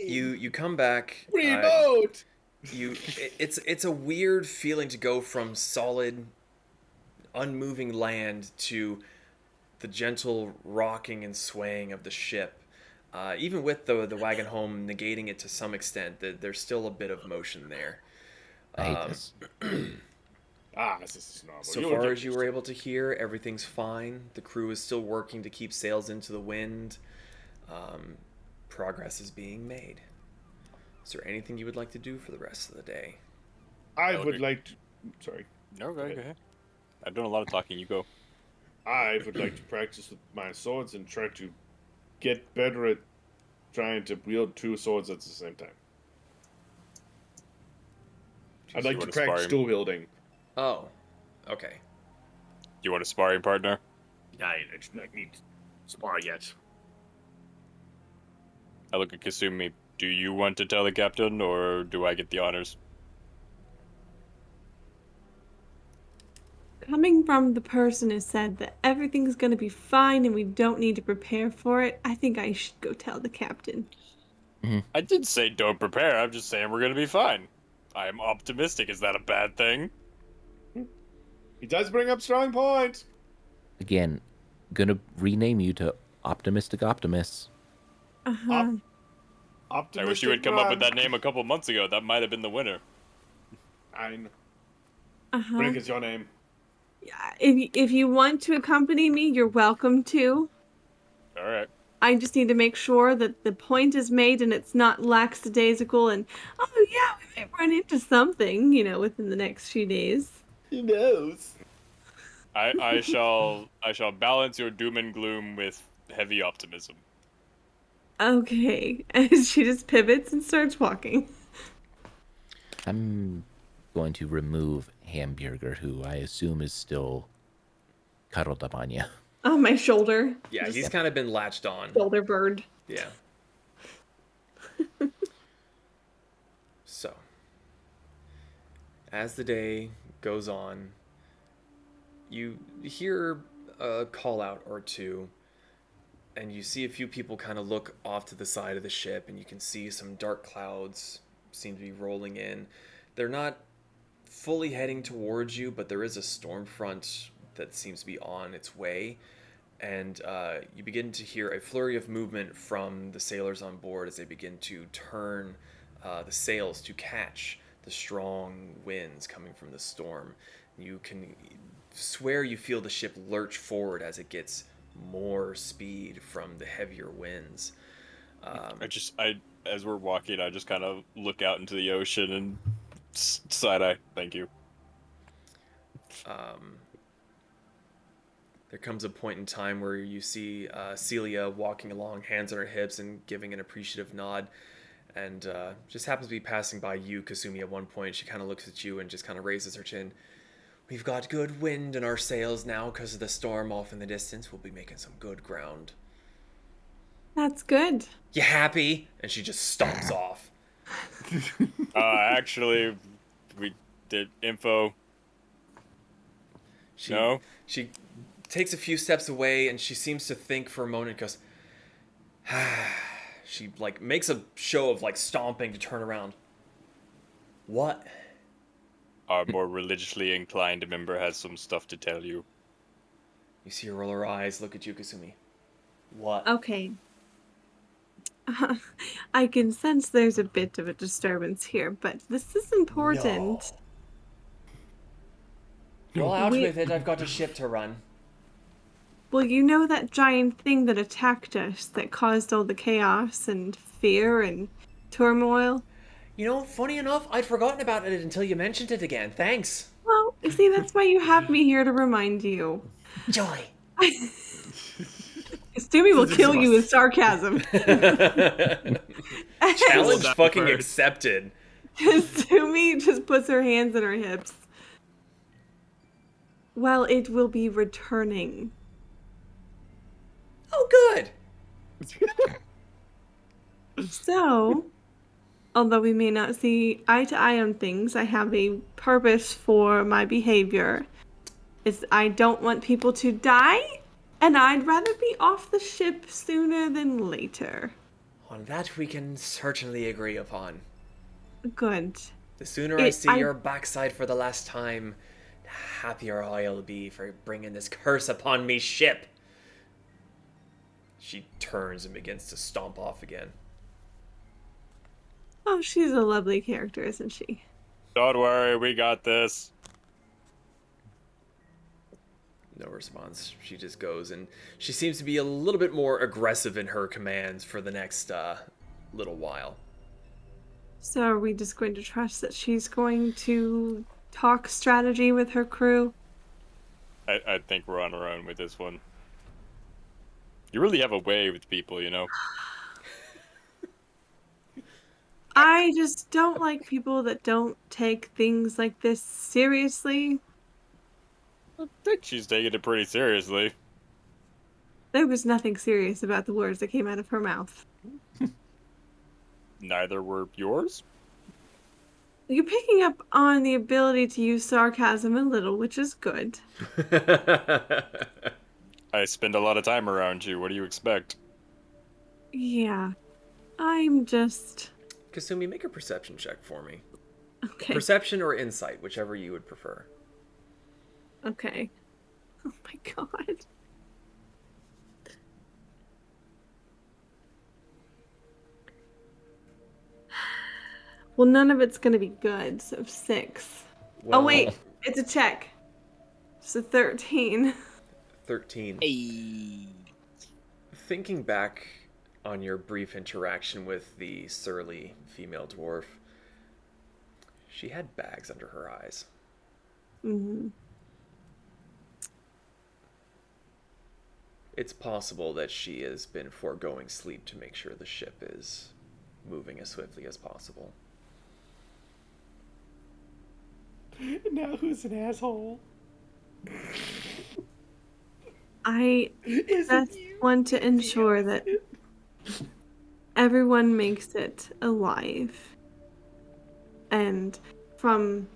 You come back. Reload. It's a weird feeling to go from solid, unmoving land to the gentle rocking and swaying of the ship. Even with the wagon home negating it to some extent, there's still a bit of motion there. I hate this. This is normal. So You'll far get as you used were to able to hear, everything's fine. The crew is still working to keep sails into the wind. Progress is being made. Is there anything you would like to do for the rest of the day? I would like to. Sorry. No, go ahead. I've done a lot of talking. You go. I would like to practice with my swords and try to get better at trying to wield 2 swords at the same time. I'd like to practice dual wielding. Oh, okay. You want a sparring partner? I do not need to spar yet. I look at Kasumi. Do you want to tell the captain, or do I get the honors? Coming from the person who said that everything's going to be fine and we don't need to prepare for it, I think I should go tell the captain. I did say don't prepare. I'm just saying we're going to be fine. I am optimistic. Is that a bad thing? He does bring up strong points. Again, gonna rename you to Optimistic Optimus. Uh-huh. I wish you had come up with that name a couple months ago. That might have been the winner. Fine. Uh-huh. Brink is your name. Yeah, if you want to accompany me, you're welcome to. All right. I just need to make sure that the point is made and it's not lackadaisical and, oh yeah, we might run into something, within the next few days. Who knows? I shall balance your doom and gloom with heavy optimism. Okay. And she just pivots and starts walking. I'm going to remove Hamburger, who I assume is still cuddled up on you. On my shoulder. Yeah, Just he's kind of been latched on. shoulder bird. Yeah. So, as the day goes on, you hear a call out or two, and you see a few people kind of look off to the side of the ship, and you can see some dark clouds seem to be rolling in. They're not fully heading towards you, but there is a storm front that seems to be on its way, and you begin to hear a flurry of movement from the sailors on board as they begin to turn the sails to catch the strong winds coming from the storm. You can swear you feel the ship lurch forward as it gets more speed from the heavier winds. As we're walking, I just kind of look out into the ocean and side eye. Thank you. There comes a point in time where you see Celia walking along, hands on her hips and giving an appreciative nod, and just happens to be passing by you, Kasumi, at one point. She kind of looks at you and just kind of raises her chin. We've got good wind in our sails now because of the storm off in the distance. We'll be making some good ground. That's good. You happy? And she just stomps off. Actually, we did info. She takes a few steps away and she seems to think for a moment and goes, she makes a show of stomping to turn around. What? Our more religiously inclined member has some stuff to tell you. You see her roll her eyes, look at you, Kasumi. What? Okay. I can sense there's a bit of a disturbance here, but this is important. No. Roll out with it, I've got a ship to run. Well, you know that giant thing that attacked us, that caused all the chaos and fear and turmoil? Funny enough, I'd forgotten about it until you mentioned it again. Thanks. Well, you see, that's why you have me here to remind you. Joy. Stumi will kill you with sarcasm. Challenge fucking accepted. Stumi just puts her hands on her hips. Well, it will be returning. Oh, good. So, although we may not see eye to eye on things, I have a purpose for my behavior. I don't want people to die, And I'd rather be off the ship sooner than later. On that we can certainly agree upon. Good. The sooner I see your backside for the last time, the happier I'll be for bringing this curse upon me ship. She turns and begins to stomp off again. Oh, she's a lovely character, isn't she? Don't worry, we got this. No response. She just goes, and she seems to be a little bit more aggressive in her commands for the next little while. So are we just going to trust that she's going to talk strategy with her crew? I think we're on our own with this one. You really have a way with people, you know? I just don't like people that don't take things like this seriously. I think she's taking it pretty seriously. There was nothing serious about the words that came out of her mouth. Neither were yours? You're picking up on the ability to use sarcasm a little, which is good. I spend a lot of time around you. What do you expect? Yeah. I'm just... Kasumi, make a perception check for me. Okay. Perception or insight, whichever you would prefer. Okay. Oh my god. Well, none of it's gonna be good, so 6. Well, Oh wait, it's a check. It's a 13. 13. Hey. Thinking back on your brief interaction with the surly female dwarf, she had bags under her eyes. Mm-hmm. It's possible that she has been foregoing sleep to make sure the ship is moving as swiftly as possible. Now who's an asshole? I just want to ensure that everyone makes it alive. And from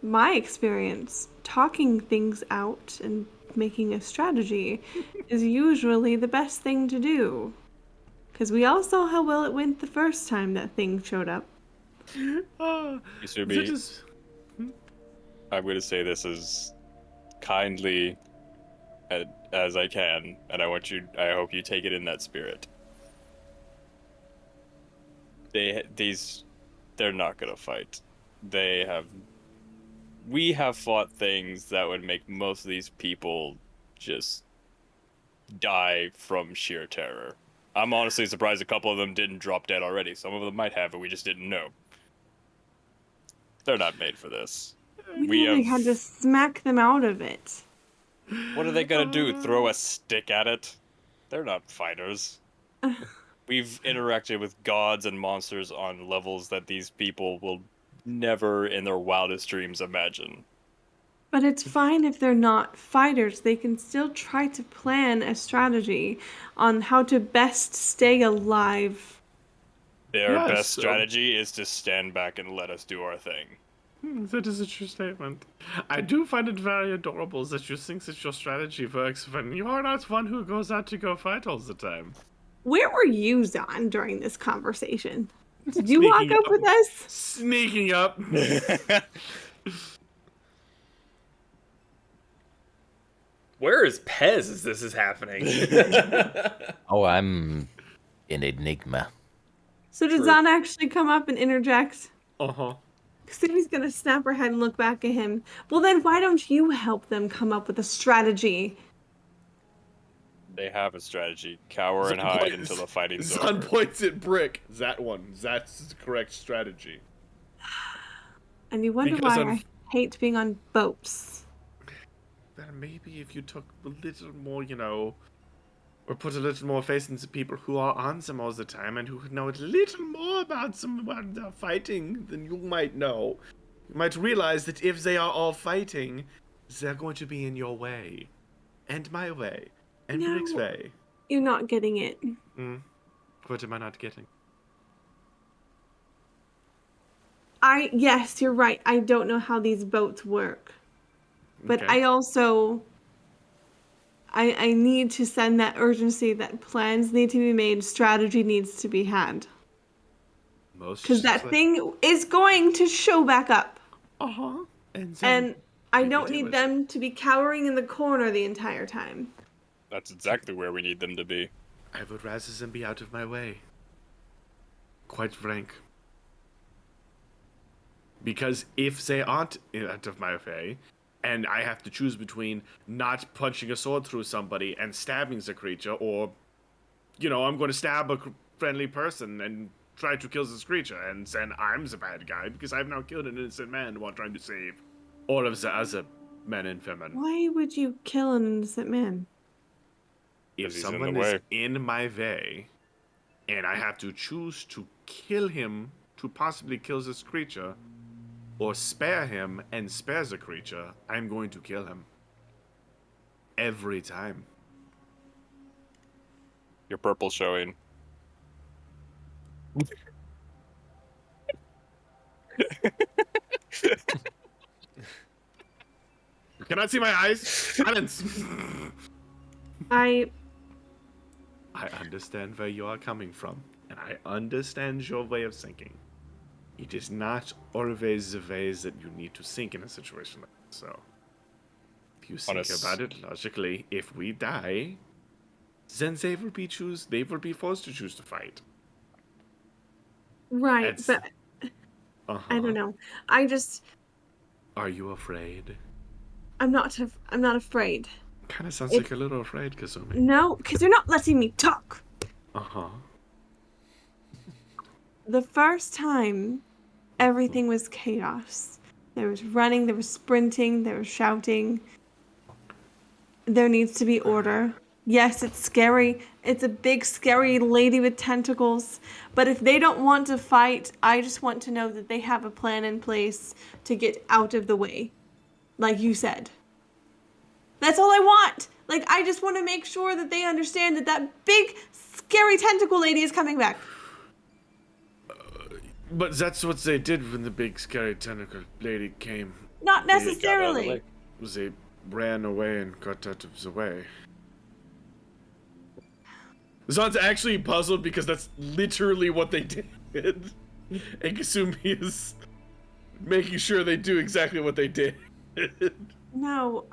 my experience, talking things out and making a strategy is usually the best thing to do. Because we all saw how well it went the first time that thing showed up. Isubi, I'm going to say this as kindly as I can, and I hope you take it in that spirit. They're not going to fight. We have fought things that would make most of these people just die from sheer terror. I'm honestly surprised a couple of them didn't drop dead already. Some of them might have, and we just didn't know. They're not made for this. We only had to smack them out of it. What are they gonna do? Throw a stick at it? They're not fighters. We've interacted with gods and monsters on levels that these people will never in their wildest dreams imagine. But it's fine if they're not fighters. They can still try to plan a strategy on how to best stay alive. Their best strategy is to stand back and let us do our thing. That is a true statement. I do find it very adorable that you think that your strategy works when you are not one who goes out to go fight all the time. Where were you, Zon, during this conversation? Did you walk up with us? Sneaking up. Where is Pez as this is happening? Oh, I'm an enigma. So did Zon actually come up and interject? Uh-huh. Kasumi's gonna snap her head and look back at him. Well then why don't you help them come up with a strategy? They have a strategy. Cower and hide until the fighting's over. Sun points at Brick. That one. That's the correct strategy. And you wonder Because why I hate being on boats. Then maybe if you took a little more, or put a little more faith into people who are on them all the time and who know a little more about them when they're fighting than you might know, you might realize that if they are all fighting, they're going to be in your way. And my way. And Brick's way. You're not getting it. What am I not getting? Yes, you're right. I don't know how these boats work. But Okay. I also I need to send that urgency that plans need to be made, strategy needs to be had. Most Because ships that thing is going to show back up. Uh-huh. And And I maybe don't do need it. them to be cowering in the corner the entire time. That's exactly where we need them to be. I would rather them be out of my way. Quite frank. Because if they aren't out of my way, and I have to choose between not punching a sword through somebody and stabbing the creature, or, I'm going to stab a friendly person and try to kill this creature, and then I'm the bad guy because I've now killed an innocent man while trying to save all of the other men and women. Why would you kill an innocent man? If 'Cause he's in the someone is way. in my way, and I have to choose to kill him to possibly kill this creature, or spare him and spare the creature, I'm going to kill him. Every time. Your purple showing. Cannot see my eyes? Silence! I I understand where you are coming from, and I understand your way of thinking. It is not always the ways that you need to think in a situation like this, so. If you think about it logically, if we die, then they will be forced to choose to fight. right, That's- but Uh-huh. I don't know. Are you afraid? I'm not afraid. Kind of sounds If- like a little afraid, Kazumi. No, because you're not letting me talk. Uh-huh. The first time, everything was chaos. There was running, there was sprinting, there was shouting. There needs to be order. Yes, it's scary. It's a big, scary lady with tentacles. But if they don't want to fight, I just want to know that they have a plan in place to get out of the way. Like you said. That's all I want. Like, I just want to make sure that they understand that that big, scary tentacle lady is coming back. But that's what they did when the big scary tentacle lady came. Not They got out of the necessarily. way. They ran away and got out of the way. Zan's actually puzzled because that's literally what they did. And Kasumi is making sure they do exactly what they did. No.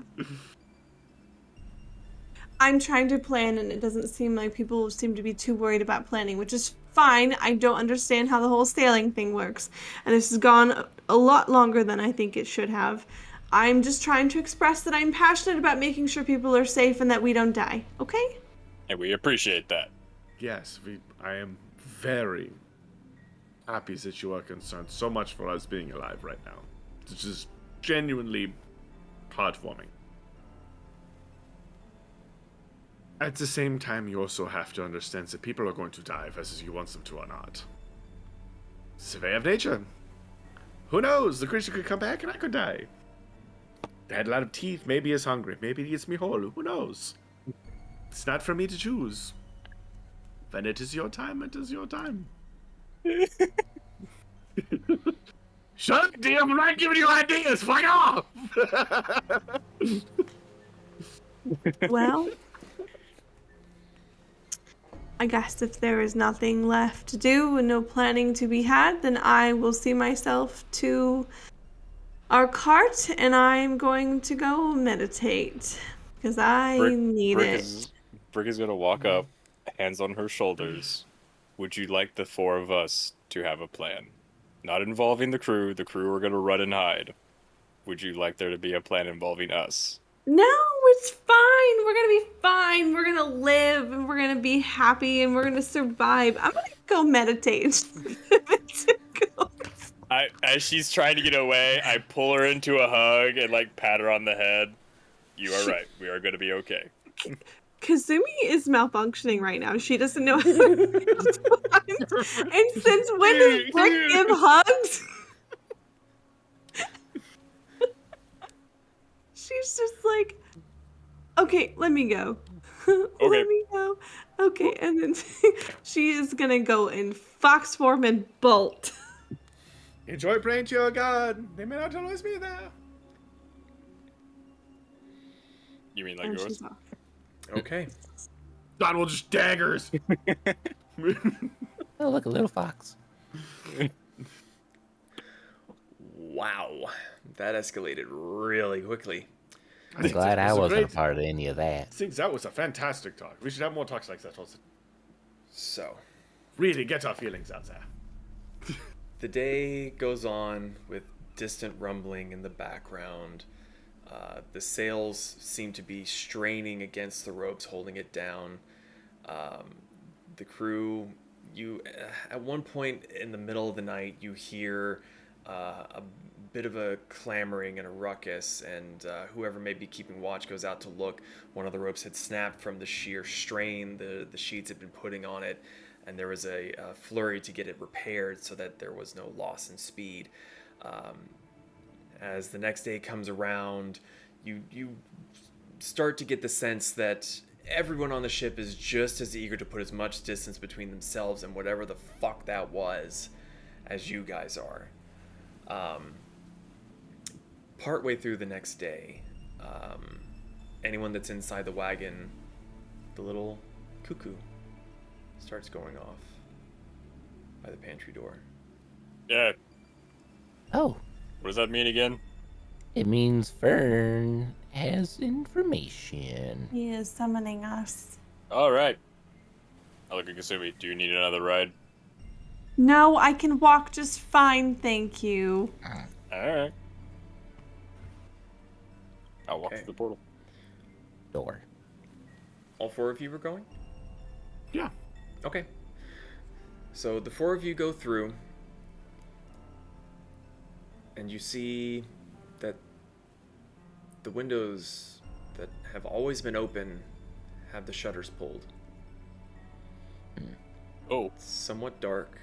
I'm trying to plan, and it doesn't seem like people seem to be too worried about planning, which is fine. I don't understand how the whole sailing thing works, and this has gone a lot longer than I think it should have. I'm just trying to express that I'm passionate about making sure people are safe and that we don't die, okay? And we appreciate that. Yes, I am very happy that you are concerned so much for us being alive right now. This is genuinely heartwarming. At the same time, you also have to understand that people are going to die, whether you want them to or not. It's the way of nature. Who knows? The creature could come back and I could die. They had a lot of teeth. Maybe it's hungry. Maybe it eats me whole. Who knows? It's not for me to choose. When it is your time, it is your time. Shut up, DM! I'm not giving you ideas! Fuck off! Well, I guess if there is nothing left to do and no planning to be had, then I will see myself to our cart and I'm going to go meditate because I need it. Brick is gonna walk up, hands on her shoulders. Would you like the four of us to have a plan? Not involving the crew. The crew are gonna run and hide. Would you like there to be a plan involving us? No, it's fine. We're gonna be fine. We're gonna live and we're gonna be happy and we're gonna survive. I'm gonna go meditate. As she's trying to get away, I pull her into a hug and pat her on the head. You are right. We are gonna be okay. Kazumi is malfunctioning right now. She doesn't know how to respond. And since when does Brick give hugs? She's just like, okay, let me go. Let me go. Okay, and then she is gonna go in fox form and bolt. Enjoy praying to your god. They may not always be there. You mean And yours? she's off. Okay. Don will just daggers. Oh, look, a little fox. Wow. That escalated really quickly. I'm glad I wasn't a part of any of that. I think that was a fantastic talk. We should have more talks like that also. So, Really get our feelings out there. the day goes on with distant rumbling in the background. The sails seem to be straining against the ropes, holding it down. The crew, at one point in the middle of the night, you hear a bit of a clamoring and a ruckus, and whoever may be keeping watch goes out to look. One of the ropes had snapped from the sheer strain the sheets had been putting on it, and there was a flurry to get it repaired so that there was no loss in speed. As the next day comes around, you start to get the sense that everyone on the ship is just as eager to put as much distance between themselves and whatever the fuck that was as you guys are. Partway through the next day, anyone that's inside the wagon, the little cuckoo starts going off by the pantry door. Yeah. Oh, What does that mean again? it means Fern has information. He is summoning us. All right. I look at Kasumi. Do you need another ride? No, I can walk just fine, thank you. All right. I'll walk Okay. through the portal. Door. All four of you were going? Yeah. Okay. So the four of you go through, and you see that the windows that have always been open have the shutters pulled. Oh. It's somewhat dark,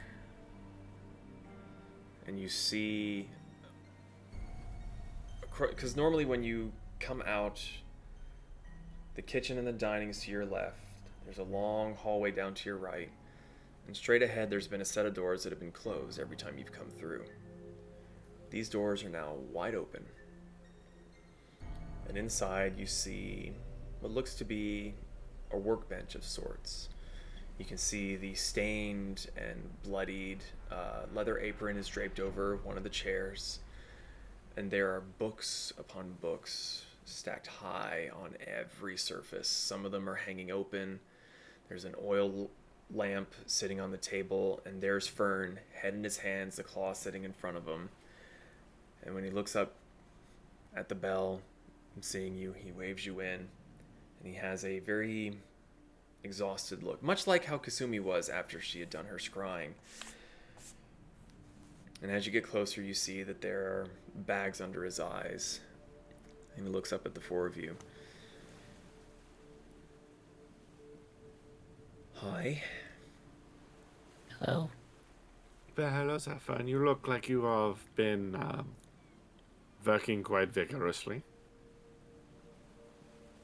and you see, because normally when you come out, the kitchen and the dining is to your left. There's a long hallway down to your right, and straight ahead there's been a set of doors that have been closed every time you've come through. These doors are now wide open, and inside you see what looks to be a workbench of sorts. You can see the stained and bloodied leather apron is draped over one of the chairs, and there are books upon books stacked high on every surface. Some of them are hanging open. There's an oil lamp sitting on the table, and there's Fern, head in his hands, the claw sitting in front of him. And when he looks up at the bell and seeing you, he waves you in, and he has a very exhausted look, much like how Kasumi was after she had done her scrying. And as you get closer, you see that there are bags under his eyes, and he looks up at the four of you. Hi. Hello. Well, hello, Zephyr. You look like you have been working quite vigorously.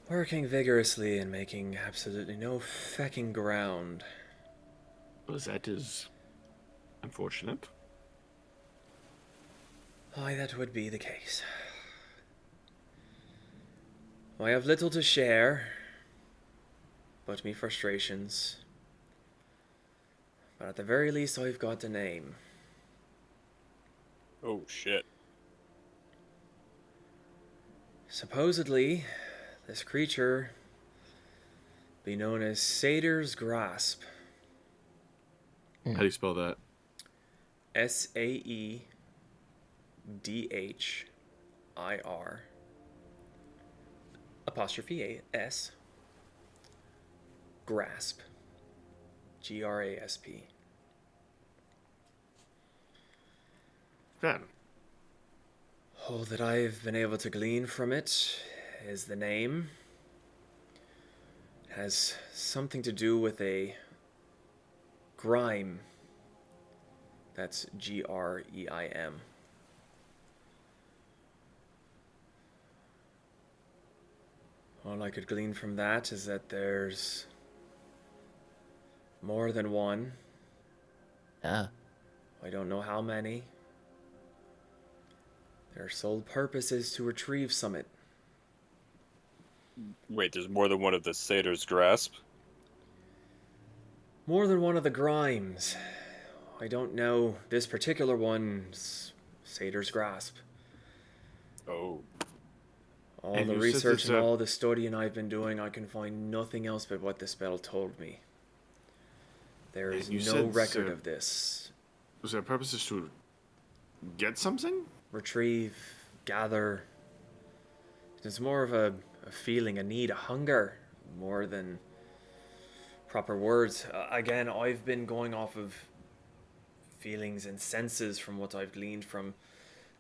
Working vigorously and making absolutely no fecking ground. Well, that is unfortunate. Aye, that would be the case. I have little to share, but me frustrations. But at the very least, I've got a name. Oh, shit. Supposedly, this creature be known as Satyr's Grasp. How do you spell that? Saedhir apostrophe S Grasp Grasp. Then, All that I've been able to glean from it is the name. It has something to do with a grime. That's Greim. All I could glean from that is that there's more than one. Ah, I don't know how many. Their sole purpose is to retrieve summit. Wait, there's more than one of the satyr's grasp? More than one of the grimes. I don't know this particular one's Satyr's Grasp. Oh. All And the you said research this, and all the studying I've been doing, I can find nothing else but what the spell told me. There is And you no said, record sir- of this. Was their purpose is to get something? Retrieve, gather. It's more of a feeling, a need, a hunger, more than proper words. Again, I've been going off of feelings and senses from what I've gleaned from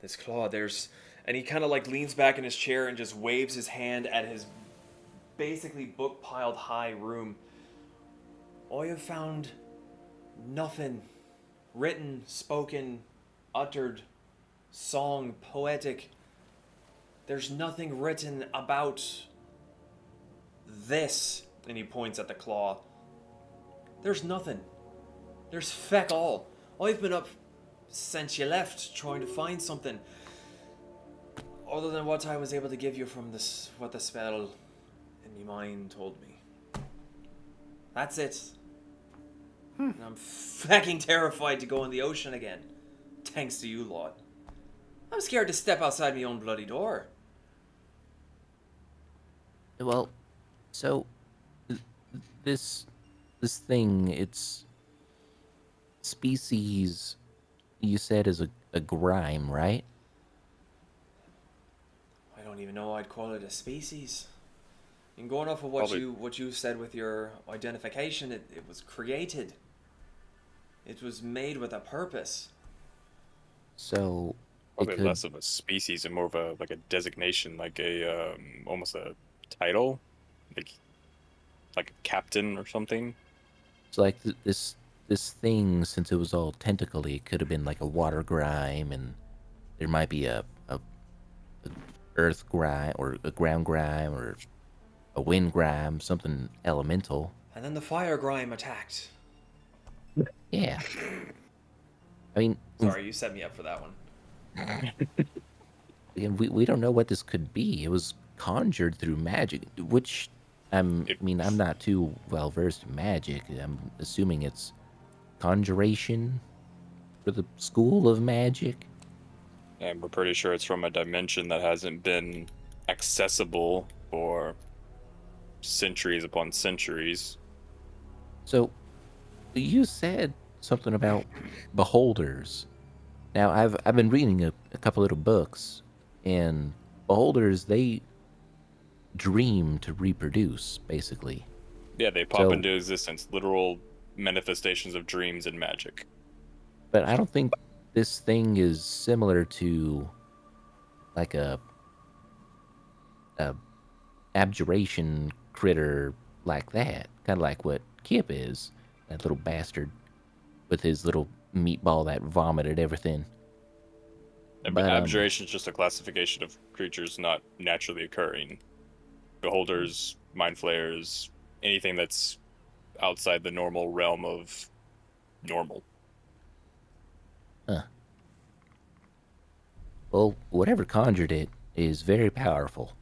this claw. And he kind of like leans back in his chair and just waves his hand at his basically book piled high room. I have found nothing written, spoken, uttered, song, poetic. There's nothing written about this. And he points at the claw. There's nothing. There's feck all. I've been up since you left trying to find something other than what I was able to give you from this, what the spell in my mind told me. That's it. And I'm fucking terrified to go in the ocean again. Thanks to you lot. I'm scared to step outside my own bloody door. Well, so this thing, its species, you said is a grime, right? I don't even know I'd call it a species. And going off of Probably. what you said with your identification, it was created. It was made with a purpose. So Probably it could, less of a species and more of a like a designation, like a almost a title, like a captain or something. so like this thing, since it was all tentacly, it could have been like a water grime, and there might be a earth grime or a ground grime or a wind grime, something elemental. And then the fire grime attacked. Yeah. I mean, Sorry, you set me up for that one. again, we don't know what this could be. It was conjured through magic, which I mean, I'm not too well versed in magic. I'm assuming it's conjuration for the school of magic. And we're pretty sure it's from a dimension that hasn't been accessible for centuries upon centuries. So, you said something about beholders. Now, I've been reading a couple little books, and beholders, they dream to reproduce, basically. Yeah, they pop So- into existence, literal manifestations of dreams and magic. But I don't think this thing is similar to like a abjuration critter like that. Kind of like what Kip is, that little bastard with his little meatball that vomited everything. But But, abjuration is just a classification of creatures not naturally occurring. Beholders, mind flayers, anything that's outside the normal realm of normal. Well, whatever conjured it is very powerful.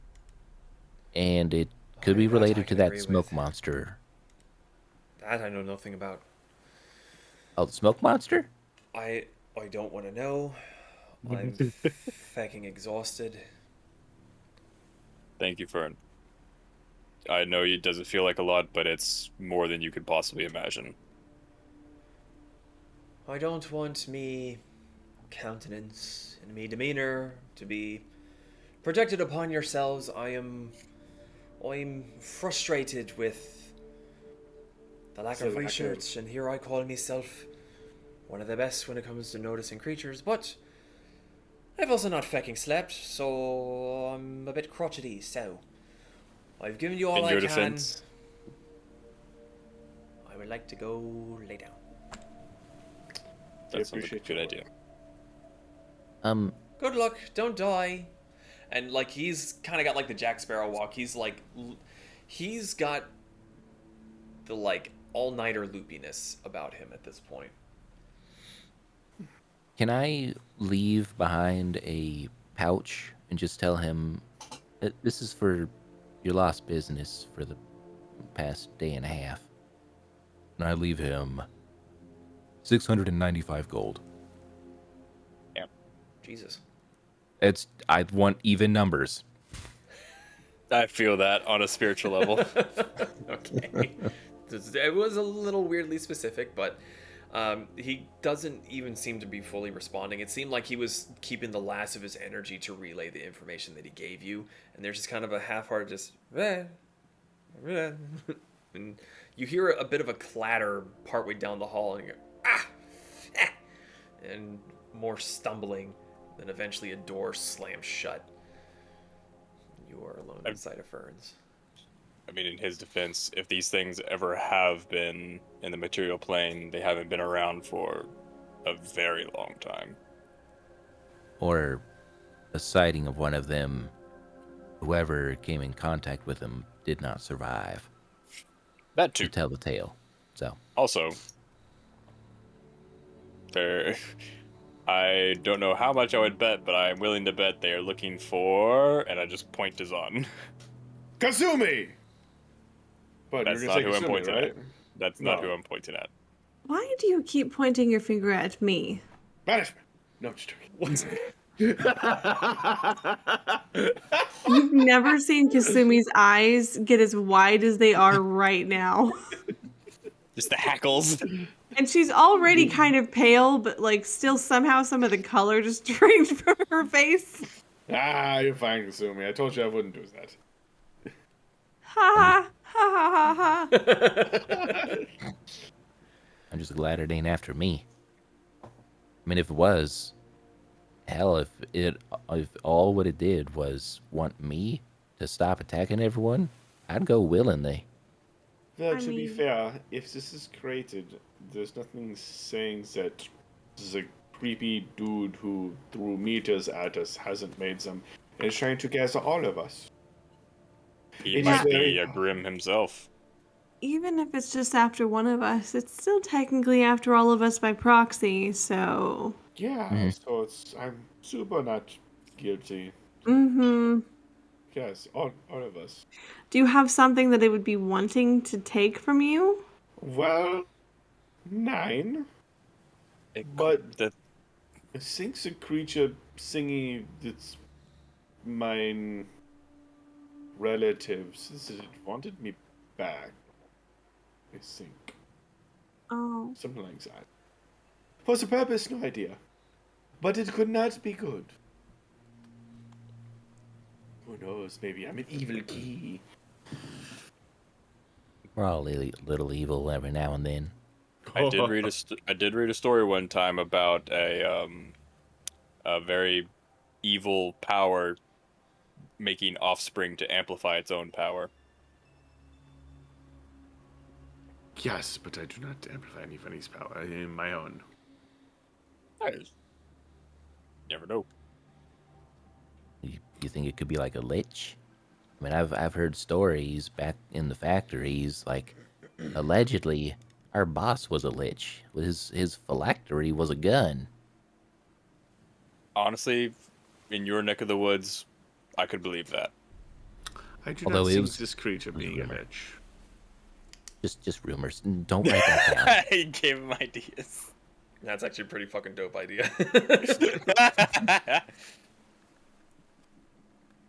And it could be Alright, that I related to can that agree smoke with. monster. That I know nothing about. Oh, the smoke monster? I don't want to know. I'm fucking exhausted. Thank you, Fern. I know it doesn't feel like a lot, but it's more than you could possibly imagine. I don't want me countenance and me demeanor to be projected upon yourselves. I'm frustrated with the lack of So, research, and here I call myself one of the best when it comes to noticing creatures, but I've also not fucking slept, so I'm a bit crotchety, so I've given you all In I your can. defense, I would like to go lay down. that sounds like a appreciate good your idea. Good luck, don't die. And like he's kind of got like the Jack Sparrow walk. He's like, he's got the like all-nighter loopiness about him at this point. Can I leave behind a pouch and just tell him, this is for your lost business for the past day and a half. And I leave him 695 gold. Jesus. I want even numbers. I feel that on a spiritual level. Okay. It was a little weirdly specific, but he doesn't even seem to be fully responding. It seemed like he was keeping the last of his energy to relay the information that he gave you, and there's just kind of a half-hearted just, and you hear a bit of a clatter partway down the hall, and you go, and more stumbling, then eventually a door slams shut. You are alone inside of Ferns. I mean, in his defense, if these things ever have been in the material plane, they haven't been around for a very long time. Or a sighting of one of them. Whoever came in contact with them did not survive That to too. tell the tale. So, Also, I don't know how much I would bet, but I'm willing to bet they are looking for, and I just point to Zon. Kazumi! But That's you're not gonna who say I'm Kazumi, pointing right? at. That's not No. who I'm pointing at. Why do you keep pointing your finger at me? Banishment. No, I'm just joking. You've never seen Kasumi's eyes get as wide as they are right now. Just the hackles. And she's already kind of pale, but like still somehow some of the color just drained from her face. You're fine, Kazumi. I told you I wouldn't do that. Ha ha ha ha ha. I'm just glad it ain't after me. I mean, if it was, hell, if all what it did was want me to stop attacking everyone, I'd go willingly. Well, I to be mean- fair, if this is created, there's nothing saying that this is a creepy dude who threw meters at us hasn't made some and is trying to gather all of us. He It might is very- be a Grim himself. Even if it's just after one of us, it's still technically after all of us by proxy, so. Yeah, so I'm super not guilty. Mm-hmm. Yes, all of us. Do you have something that they would be wanting to take from you? Well, 9. But I think the creature singing its mine relatives says it wanted me back. I think. Oh. Something like that. For the purpose, no idea. But it could not be good. Who knows, maybe I'm an evil key. We're all little evil every now and then. I did read a story one time about a very evil power making offspring to amplify its own power. Yes, but I do not amplify anybody's power. I am my own. Never know. You think it could be like a lich? I mean, I've heard stories back in the factories, like allegedly our boss was a lich. His phylactery was a gun. Honestly, in your neck of the woods, I could believe that. I do Although not it see was- this creature being a rumor. lich. Just rumors. Don't write that down. He gave him ideas. That's actually a pretty fucking dope idea.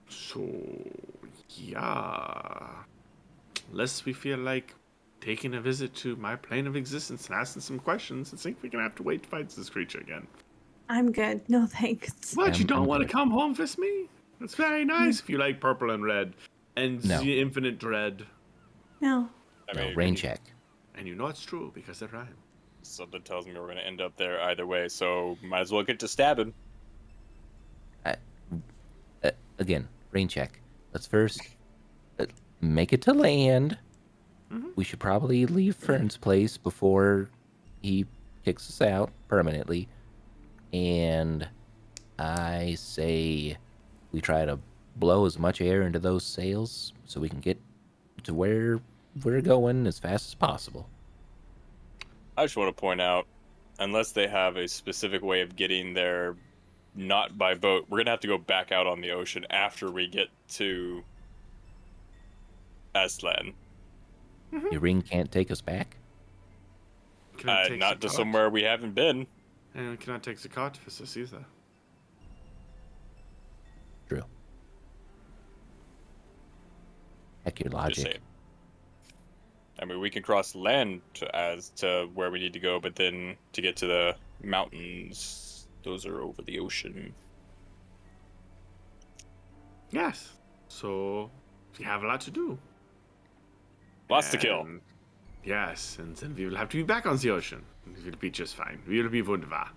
So, yeah. Unless we feel like taking a visit to my plane of existence and asking some questions, I think we're gonna have to wait to fight this creature again. I'm good. No thanks. What, you don't I'm want to good. come home with me? That's very nice if you like purple and red. And No. the infinite dread. No. I No, mean, rain check. And you know it's true because it rhymes. something tells me we're going to end up there either way, so might as well get to stabbing. Again, rain check. Let's first make it to land. We should probably leave Fern's place before he kicks us out permanently. And I say we try to blow as much air into those sails so we can get to where we're going as fast as possible. I just want to point out, unless they have a specific way of getting there not by boat, we're going to have to go back out on the ocean after we get to Aslan. Your ring can't take us back? Cannot take Not to Zakat. somewhere we haven't been. And it cannot take Zakat for us either. True. Heck, your Just logic. saying. I mean, we can cross land to where we need to go, but then to get to the mountains, those are over the ocean. Yes. So we have a lot to do. Lots to kill. And- Yes, and then we will have to be back on the ocean. It will be just fine. We will be wunderbar.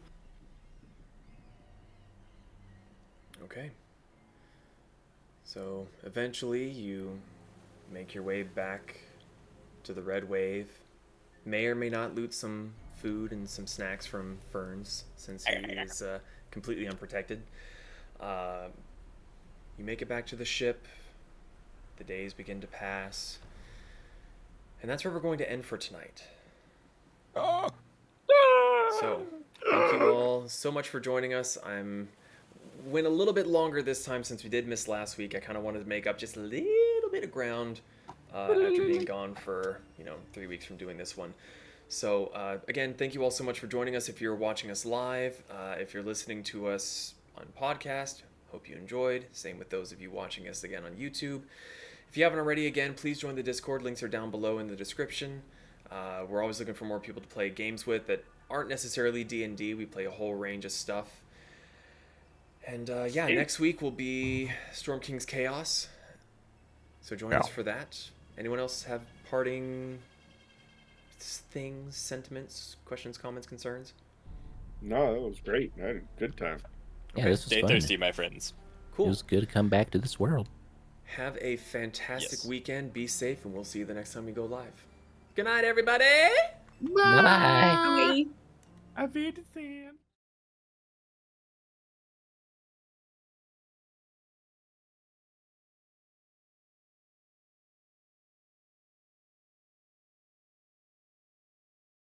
Okay. So eventually you make your way back to the Red Wave. May or may not loot some food and some snacks from Ferns, since he is completely unprotected. You make it back to the ship. The days begin to pass. And that's where we're going to end for tonight. So, thank you all so much for joining us. Went a little bit longer this time since we did miss last week. I kind of wanted to make up just a little bit of ground after being gone for 3 weeks from doing this one. So again, thank you all so much for joining us. If you're watching us live, if you're listening to us on podcast, hope you enjoyed. Same with those of you watching us again on YouTube. If you haven't already, again, please join the Discord. Links are down below in the description. We're always looking for more people to play games with that aren't necessarily D&D. We play a whole range of stuff. And next week will be Storm King's Chaos. So join us for that. Anyone else have parting things, sentiments, questions, comments, concerns? No, that was great. I had a good time. Yeah, this was Stay fun. thirsty, my friends. Cool. It was good to come back to this world. Have a fantastic Yes. weekend. Be safe, and we'll see you the next time we go live. Good night, everybody. Bye. Bye. Auf Wiedersehen.